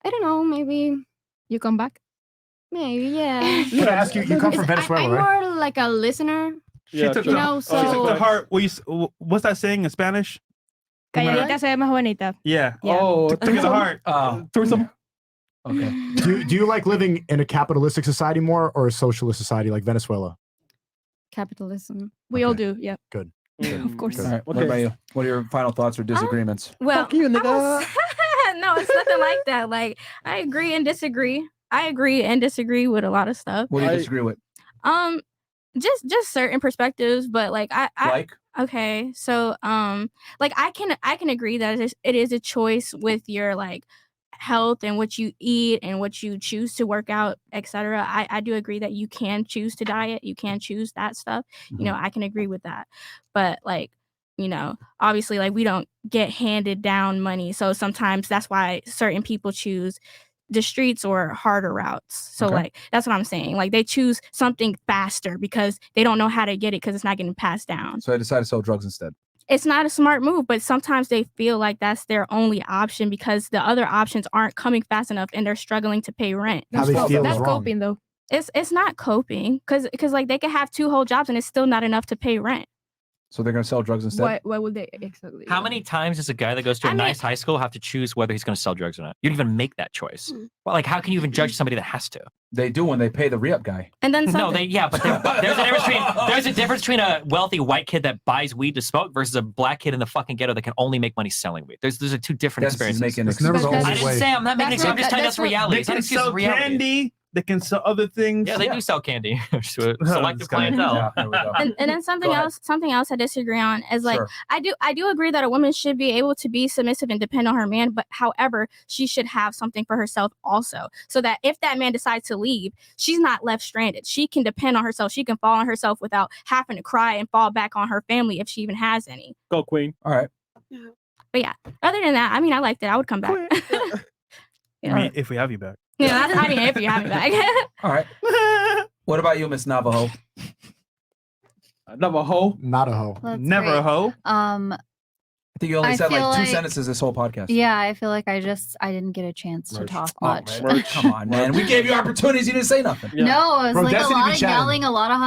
I don't know. Maybe you come back. Maybe, yeah. I'm gonna ask you. You come from Venezuela, I'm right? more like a listener. She took the, know, she took the so- heart. What's that saying in Spanish? Calladita se ve más bonita. Yeah. Yeah. Oh, took the heart. Threesome. Okay. Do you like living in a capitalistic society more or a socialist society like Venezuela? Capitalism. We all do. Yeah. Good. Of course. All right. What about you? What are your final thoughts or disagreements? Well, no, it's nothing like that. Like I agree and disagree. I agree and disagree with a lot of stuff. What do you disagree with? Just certain perspectives, but like I Like? okay, so like I can agree that it is a choice with your like health and what you eat and what you choose to work out, etc. I do agree that you can choose to diet, you can choose that stuff. You know, I can agree with that. But like, you know, obviously like we don't get handed down money. So sometimes that's why certain people choose the streets or harder routes. So like that's what I'm saying. Like they choose something faster because they don't know how to get it because it's not getting passed down. So I decided to sell drugs instead. It's not a smart move, but sometimes they feel like that's their only option because the other options aren't coming fast enough and they're struggling to pay rent. How they feel That's is wrong. coping though. It's not coping because like they could have 2 whole jobs and it's still not enough to pay rent. So they're going to sell drugs instead? Why would they exactly? How many times does a guy that goes to a nice high school have to choose whether he's going to sell drugs or not? You don't even make that choice. Well, like, how can you even judge somebody that has to? They do when they pay the re-up guy. And then no, but there's a difference between a wealthy white kid that buys weed to smoke versus a black kid in the fucking ghetto that can only make money selling weed. There's a 2 different experiences. It's never the only I didn't way. say I'm not making excuses. I'm just telling you that's reality. They It's not can excuses, sell reality. candy. They can sell other things. Yeah, they do sell candy to a selective clientele. And then something else I disagree on is like I do agree that a woman should be able to be submissive and depend on her man, but however, she should have something for herself also. So that if that man decides to leave, she's not left stranded. She can depend on herself. She can fall on herself without having to cry and fall back on her family if she even has any. Go Queen. All right. But yeah, other than that, I mean I liked it. I would come back. I mean, if we have you back. Yeah, that's, I mean if you have me back. All right. What about you, Miss Navajo? Navajo? Not a hoe. That's Never great. a hoe. I think you only I said feel like 2 like- sentences this whole podcast. Yeah, I feel like I didn't get a chance to talk much. Come on, man. We gave you opportunities. You didn't say nothing. No, it was Bro, like Destiny a lot be of chatting. yelling, a lot of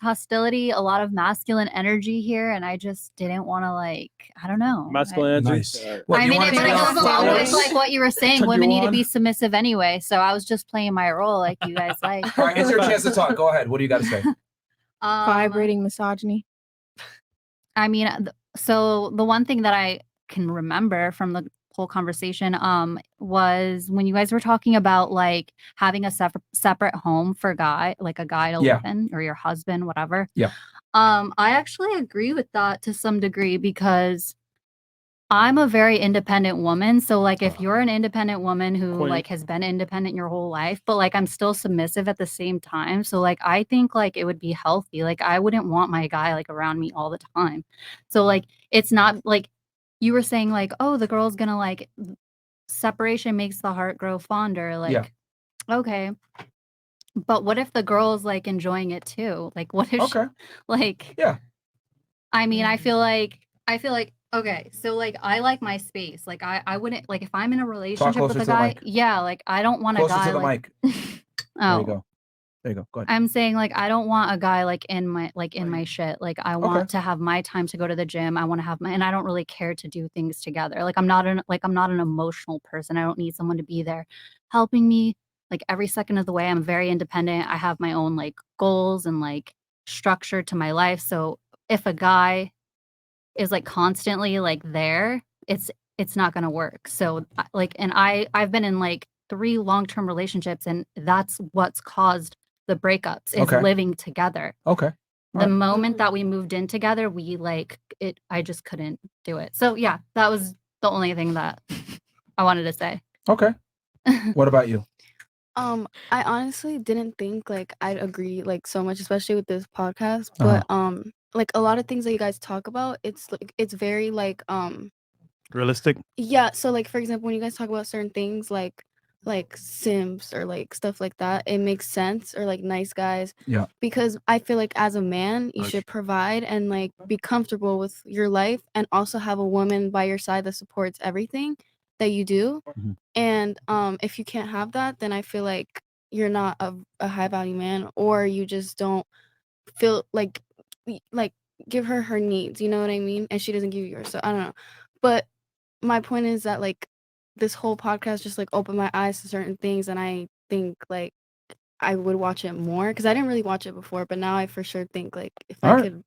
hostility, a lot of masculine energy here, and I just didn't want to I don't know. Masculine energy. Nice. I mean, it goes along with like what you were saying. Turn Women you need to on? be submissive anyway. So I was just playing my role, like you guys like. All right, it's your chance to talk. Go ahead. What do you got to say? Vibrating misogyny. I mean, so the one thing that I can remember from the whole conversation was when you guys were talking about like having a separate home for a guy to live in, or your husband, whatever. Yeah. I actually agree with that to some degree because I'm a very independent woman. So like if you're an independent woman who Queen. like has been independent your whole life, but like I'm still submissive at the same time. So like I think like it would be healthy. Like I wouldn't want my guy like around me all the time. So like it's not like you were saying like, oh, the girl's gonna like separation makes the heart grow fonder. Like okay. But what if the girl's like enjoying it too? Like what if she, like I mean, I feel like okay, so like I like my space. Like I wouldn't like if I'm in a relationship closer with a to the guy, mic. yeah, like I don't want a Closer guy to the like mic. There oh you go. There you go. Go ahead. I'm saying like I don't want a guy like in my shit. Like I want to have my time to go to the gym. I want to have and I don't really care to do things together. Like I'm not an emotional person. I don't need someone to be there helping me like every second of the way. I'm very independent. I have my own like goals and like structure to my life. So if a guy is like constantly like there, it's not going to work. So like and I've been in like 3 long-term relationships and that's what's caused the breakups is living together. Okay. The moment that we moved in together, we like it. I just couldn't do it. So yeah, that was the only thing that I wanted to say. Okay. What about you? I honestly didn't think like I'd agree like so much, especially with this podcast. But like a lot of things that you guys talk about, it's like it's very like Realistic. yeah. So like for example, when you guys talk about certain things like simps or like stuff like that, it makes sense, or like nice guys. Yeah. Because I feel like as a man, you should provide and like be comfortable with your life and also have a woman by your side that supports everything that you do. And if you can't have that, then I feel like you're not a high value man, or you just don't feel like give her needs, you know what I mean? And she doesn't give you yours. So I don't know. But my point is that like this whole podcast just like opened my eyes to certain things, and I think like I would watch it more because I didn't really watch it before, but now I for sure think like if I could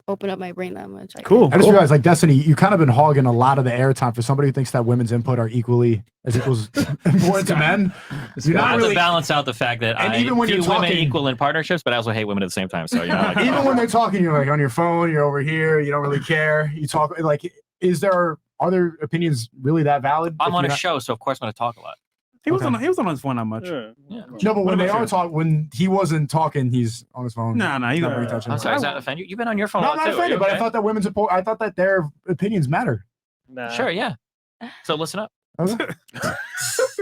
open up my brain that much. I just realized, like, Destiny, you kind of been hogging a lot of the airtime for somebody who thinks that women's input are equally as equals important to men. You're I not have really, to balance out the fact that And I even when view you're women talking- equal in partnerships, but I also hate women at the same time. So, you know, like, even when they're talking, you're like on your phone, you're over here, you don't really care. You talk like, are there opinions really that valid? I'm if on you're a not- show, so of course I'm going to talk a lot. He was on his phone not much. Yeah. No, but when they about are you? talking, when he wasn't talking, he's on his phone. Nah, he's not really touching. I'm sorry, does that offend you? You've been on your phone No, a I'm lot not too. offended, Are you but I okay? thought that I thought that their opinions matter. Sure, yeah. So listen up.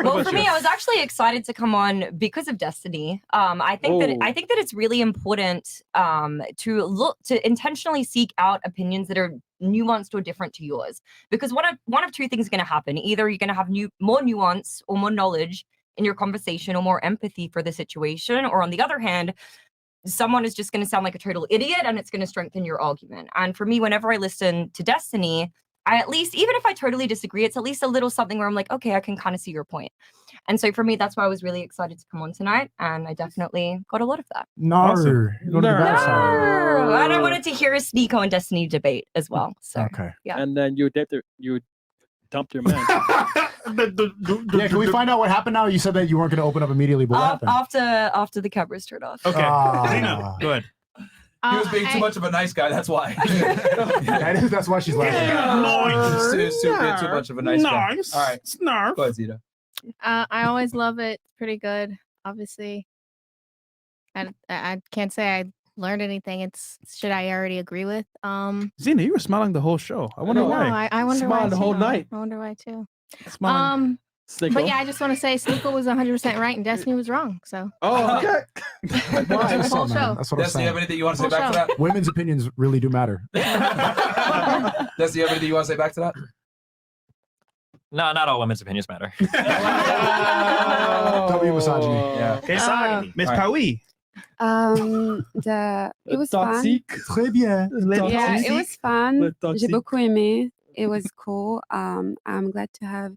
Well, for me, I was actually excited to come on because of Destiny. I think that it's really important to intentionally seek out opinions that are nuanced or different to yours. Because one of two things is going to happen: either you're going to have more nuance or more knowledge in your conversation, or more empathy for the situation, or on the other hand, someone is just going to sound like a total idiot, and it's going to strengthen your argument. And for me, whenever I listen to Destiny, I at least, even if I totally disagree, it's at least a little something where I'm like, okay, I can kind of see your point. And so for me, that's why I was really excited to come on tonight, and I definitely got a lot of that. You're going to the bad side. And I wanted to hear a Sneako and Destiny debate as well. So Okay. yeah. And then you dumped your man. Yeah, can we find out what happened now? You said that you weren't going to open up immediately, but what happened? After the cameras turned off. Okay. Ah. Go ahead. He was being too much of a nice guy. That's why. That's why she's laughing. He's too much of a nice guy. Nice. All right. Snarf. Go ahead, Zita. I always love it. It's pretty good. Obviously, I can't say I learned anything. It's shit I already agree with. Zena, you were smiling the whole show. I wonder No, why. I wonder why Smiled the whole too. night. I wonder why too. Smiling. But yeah, I just want to say Sneako was 100% right and Destiny was wrong. So Oh, okay. The whole show. That's what I'm Destiny, you saying. have anything you want to say Whole back to show. that? Women's opinions really do matter. Destiny, you have anything you want to say back to that? No, not all women's opinions matter. W misogyny. Yeah. Miss All right. Paui. It was fun. Toxique. Très bien. Yeah, it was fun. Le J'ai toxique. beaucoup aimé. It was cool. I'm glad to have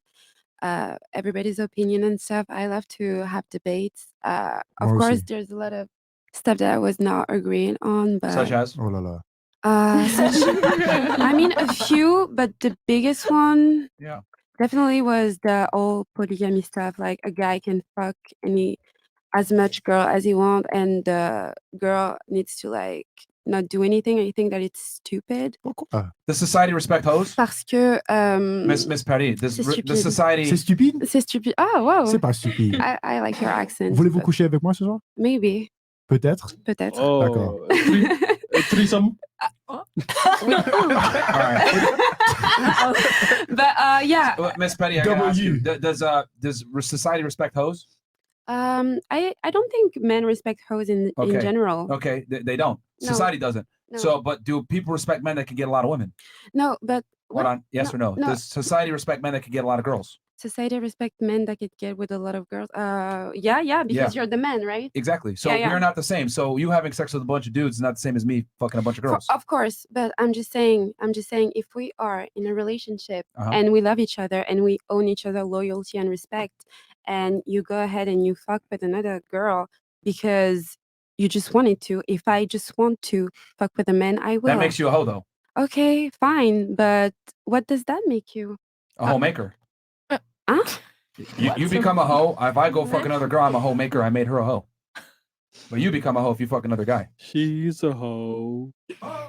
everybody's opinion and stuff. I love to have debates. Of Moi course, aussi. there's a lot of stuff that I was not agreeing on, but Such as? Oh la la. I mean a few, but the biggest one Yeah. definitely was the whole polygamy stuff. Like a guy can fuck as much girl as he want, and the girl needs to like not do anything. I think that it's stupid. Does society respect hoes? Parce que Miss Paris, C'est does stupide. society... C'est stupide? c'est stupide. Oh wow. C'est pas stupide. I like your accent. Voulez-vous but coucher avec moi ce soir? Maybe. Peut-être. Peut-être. Oh, D'accord. Threesome. All right. But yeah. Miss Petty, I gotta ask you, W. does society respect hoes? I don't think men respect hoes in Okay. general. Okay, they don't. No. Society doesn't. No. So, but do people respect men that can get a lot of women? No, but Hold on. Yes or no? no. Does society respect men that can get a lot of girls? Society respect men that could get with a lot of girls. Yeah, because you're the man, right? Exactly. So Yeah. we're not the same. So you having sex with a bunch of dudes is not the same as me fucking a bunch of girls. Of course, but I'm just saying, if we are in a relationship Uh-huh. and we love each other and we own each other loyalty and respect, and you go ahead and you fuck with another girl because you just wanted to. If I just want to fuck with a man, I will. That makes you a hoe, though. Okay, fine, but what does that make you? A homemaker. Huh? You become a hoe. If I go fuck another girl, I'm a homemaker. I made her a hoe. But you become a hoe if you fuck another guy. She's a hoe.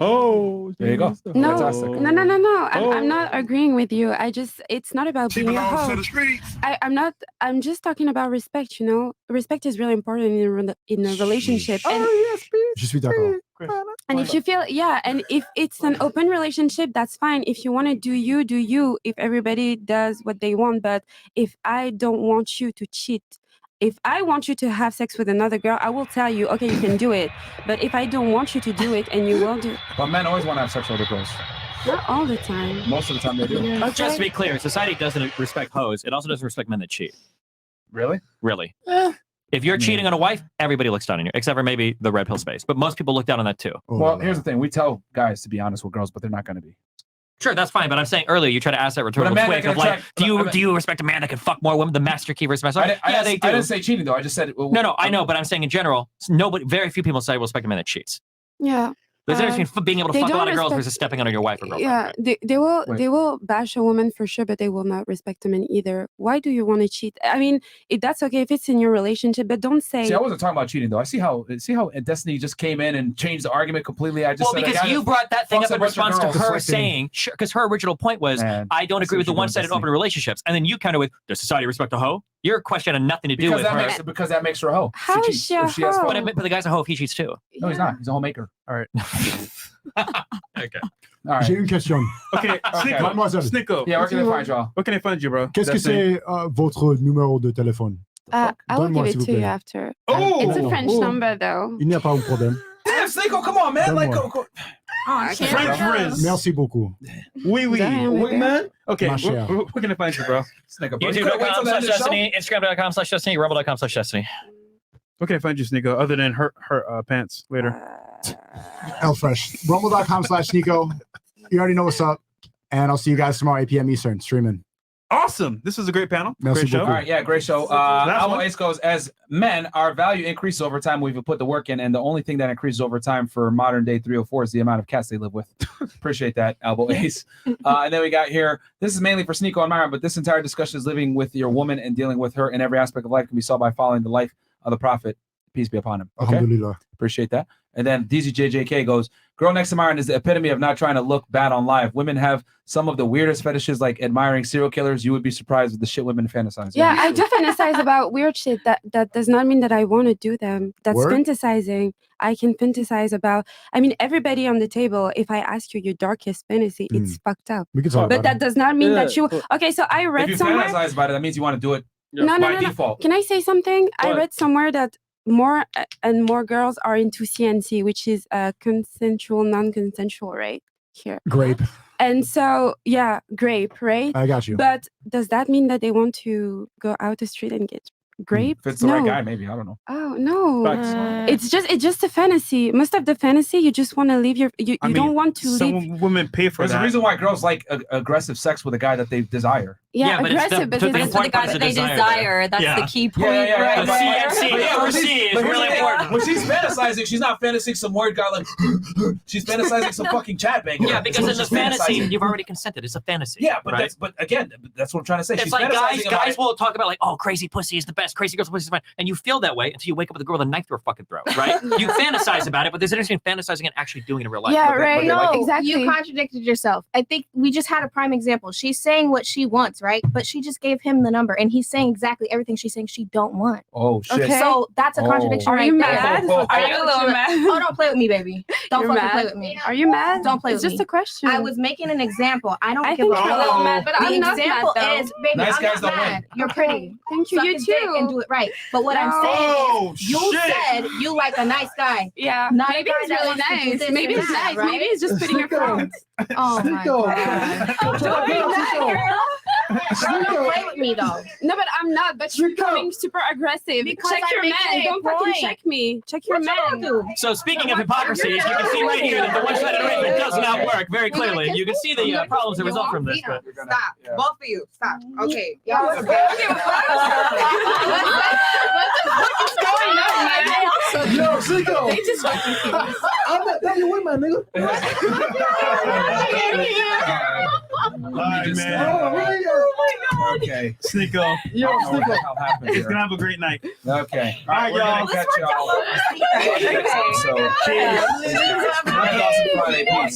Oh, There you go. she's a No, Fantastic. hoe. no. Oh. I'm not agreeing with you. It's not about being a hoe. I'm just talking about respect, you know. Respect is really important in a relationship. And, Je suis d'accord. and if you feel, and if it's an open relationship, that's fine. If you want to do you, if everybody does what they want. But if I don't want you to cheat, if I want you to have sex with another girl, I will tell you, okay, you can do it. But if I don't want you to do it and you will do it, But men always want to have sex with other girls. not all the time. Most of the time they do. Just to be clear, society doesn't respect hoes. It also doesn't respect men that cheat. Really? Really. If you're cheating on a wife, everybody looks down on you, except for maybe the red pill space. But most people look down on that too. Well, here's the thing: we tell guys to be honest with girls, but they're not going to be. Sure, that's fine. But I'm saying earlier, you try to ask that rhetorical quick of like, do you respect a man that can fuck more women? The master key versus master. They do. I didn't say cheating though. I just said no. I know, but I'm saying in general, very few people say respect a man that cheats. Yeah. There's a difference between being able to fuck a lot of girls versus stepping on your wife or girlfriend. Yeah, they will bash a woman for sure, but they will not respect a man either. Why do you want to cheat? I mean, that's okay if it's in your relationship, but don't say. See, I wasn't talking about cheating though. I see how Destiny just came in and changed the argument completely. I just said because you brought that thing up in response to her saying, because her original point was, I don't agree with the one-sided open relationships, and then you kind of went, does society respect a hoe? Your question had nothing to do with her. Because that makes her a hoe. How is she a hoe? But the guy's a hoe if he cheats too. No, he's not. He's a homemaker. All right. Okay. All right. J'ai une question. Okay. Mademoiselle. Sneako. Yeah, where can I find y'all? Where can I find you, bro? Qu'est-ce que c'est votre numéro de téléphone? I will Donne-moi, give s'il it vous to you plaît. after. Oh! It's a French number though. Il n'y a pas de problème. Damn, Sneako, come on, man. Like, go. French Riz. Merci beaucoup. Oui, man. Okay, Ma chère. where can I find you, bro? Sneako, bro. You could've waited till the end of the show? YouTube.com/Destiny, Instagram.com/Destiny, Rumble.com/Destiny. Where can I find you, Sneako, other than her pants later? Elfresh. Rumble.com/Sneako. You already know what's up. And I'll see you guys tomorrow, 8 p.m. Eastern, streaming. Awesome. This was a great panel. Merci great show. beaucoup. All right, yeah, great show. Albo Ace goes, as men, our value increases over time. We've put the work in, and the only thing that increases over time for modern day 304 is the amount of cats they live with. Appreciate that, Albo Ace. And then we got here, this is mainly for Sneako and Myron, but this entire discussion is living with your woman and dealing with her in every aspect of life can be solved by following the life of the prophet. Peace be upon him. Okay? Alhamdulillah. Appreciate that. And then DZJJK goes, girl next to Myron is the epitome of not trying to look bad on live. Women have some of the weirdest fetishes, like admiring serial killers. You would be surprised with the shit women fantasize. Yeah, I do fantasize about weird shit. That does not mean that I want to do them. That's fantasizing. I can fantasize about. I mean, everybody on the table. If I ask you your darkest fantasy, it's fucked up. We can talk but about that it. does not mean that you. Okay, so I read If you somewhere. fantasize about it, that means you want to do it No, by default. Can I say something? I read somewhere that more and more girls are into CNC, which is consensual, non-consensual, right? Here. Grape. And so, yeah, grape, right? I got you. But does that mean that they want to go out the street and get grape? If it's the right guy, maybe. I don't know. Oh no, it's just a fantasy. Most of the fantasy, you just want to leave your. You don't want to leave. Some women pay for There's that. a reason why girls like aggressive sex with a guy that they desire. Yeah, aggressive, but it's the guy that they desire. That's the key point right there. CNC is really important. When she's fantasizing, she's not fantasizing some weird guy like. She's fantasizing some fucking chat banger. Yeah, because in the She's fantasy, fantasizing. you've already consented. It's a fantasy. Yeah, but right? but again, that's what I'm trying to say. It's She's like fantasizing about guys it. will talk about like, oh, crazy pussy is the best, crazy girl's pussy is fine, and you feel that way until you wake up with a girl with a knife through her fucking throat, right? You fantasize about it, but there's a difference between fantasizing and actually doing it in real life. Yeah, right. No, exactly. You contradicted yourself. I think we just had a prime example. She's saying what she wants, right? But she just gave him the number, and he's saying exactly everything she's saying she don't want. Oh shit! Okay. So that's a contradiction Are right you there. mad? Are you a little mad? Oh, don't play with me, baby. Don't You're fucking mad? play with me. Are you mad? Don't play It's with just me. a question. I was making an example. I don't I give think a you're a little fuck. mad, but The I'm not example mad, is, though. baby, Nice I'm guys not don't win. mad. You're pretty. Thank you. Suck You his dick and too. do it right. But what I'm saying is, you said you like a nice guy. Yeah. Not Maybe a guy it's that really wants to do nice. this Maybe and it's that, nice. right? Maybe it's just putting your phone. Oh my god. Don't be mad, girl. Don't play with me though. No, but I'm not. But you're coming super aggressive. Because Check I'm your making man. a Don't fucking point. check me. Check your What you man. gonna do? So speaking of hypocrisy, you can see right here that the one-sided arrangement does not work very clearly. You can see the problems that result from this. But Stop. Both of you. Stop. Okay. Y'all Y'all. what the fuck is going on, man? Yo, Sneako. They just fucking confused. I'm not that with my nigga. All right, man. Oh my God. Okay. Sneako. Yo, Sneako. He's gonna have a great night. Okay. All right, we're gonna y'all. catch y'all. Next episode. Cheers. Awesome Friday. Peace.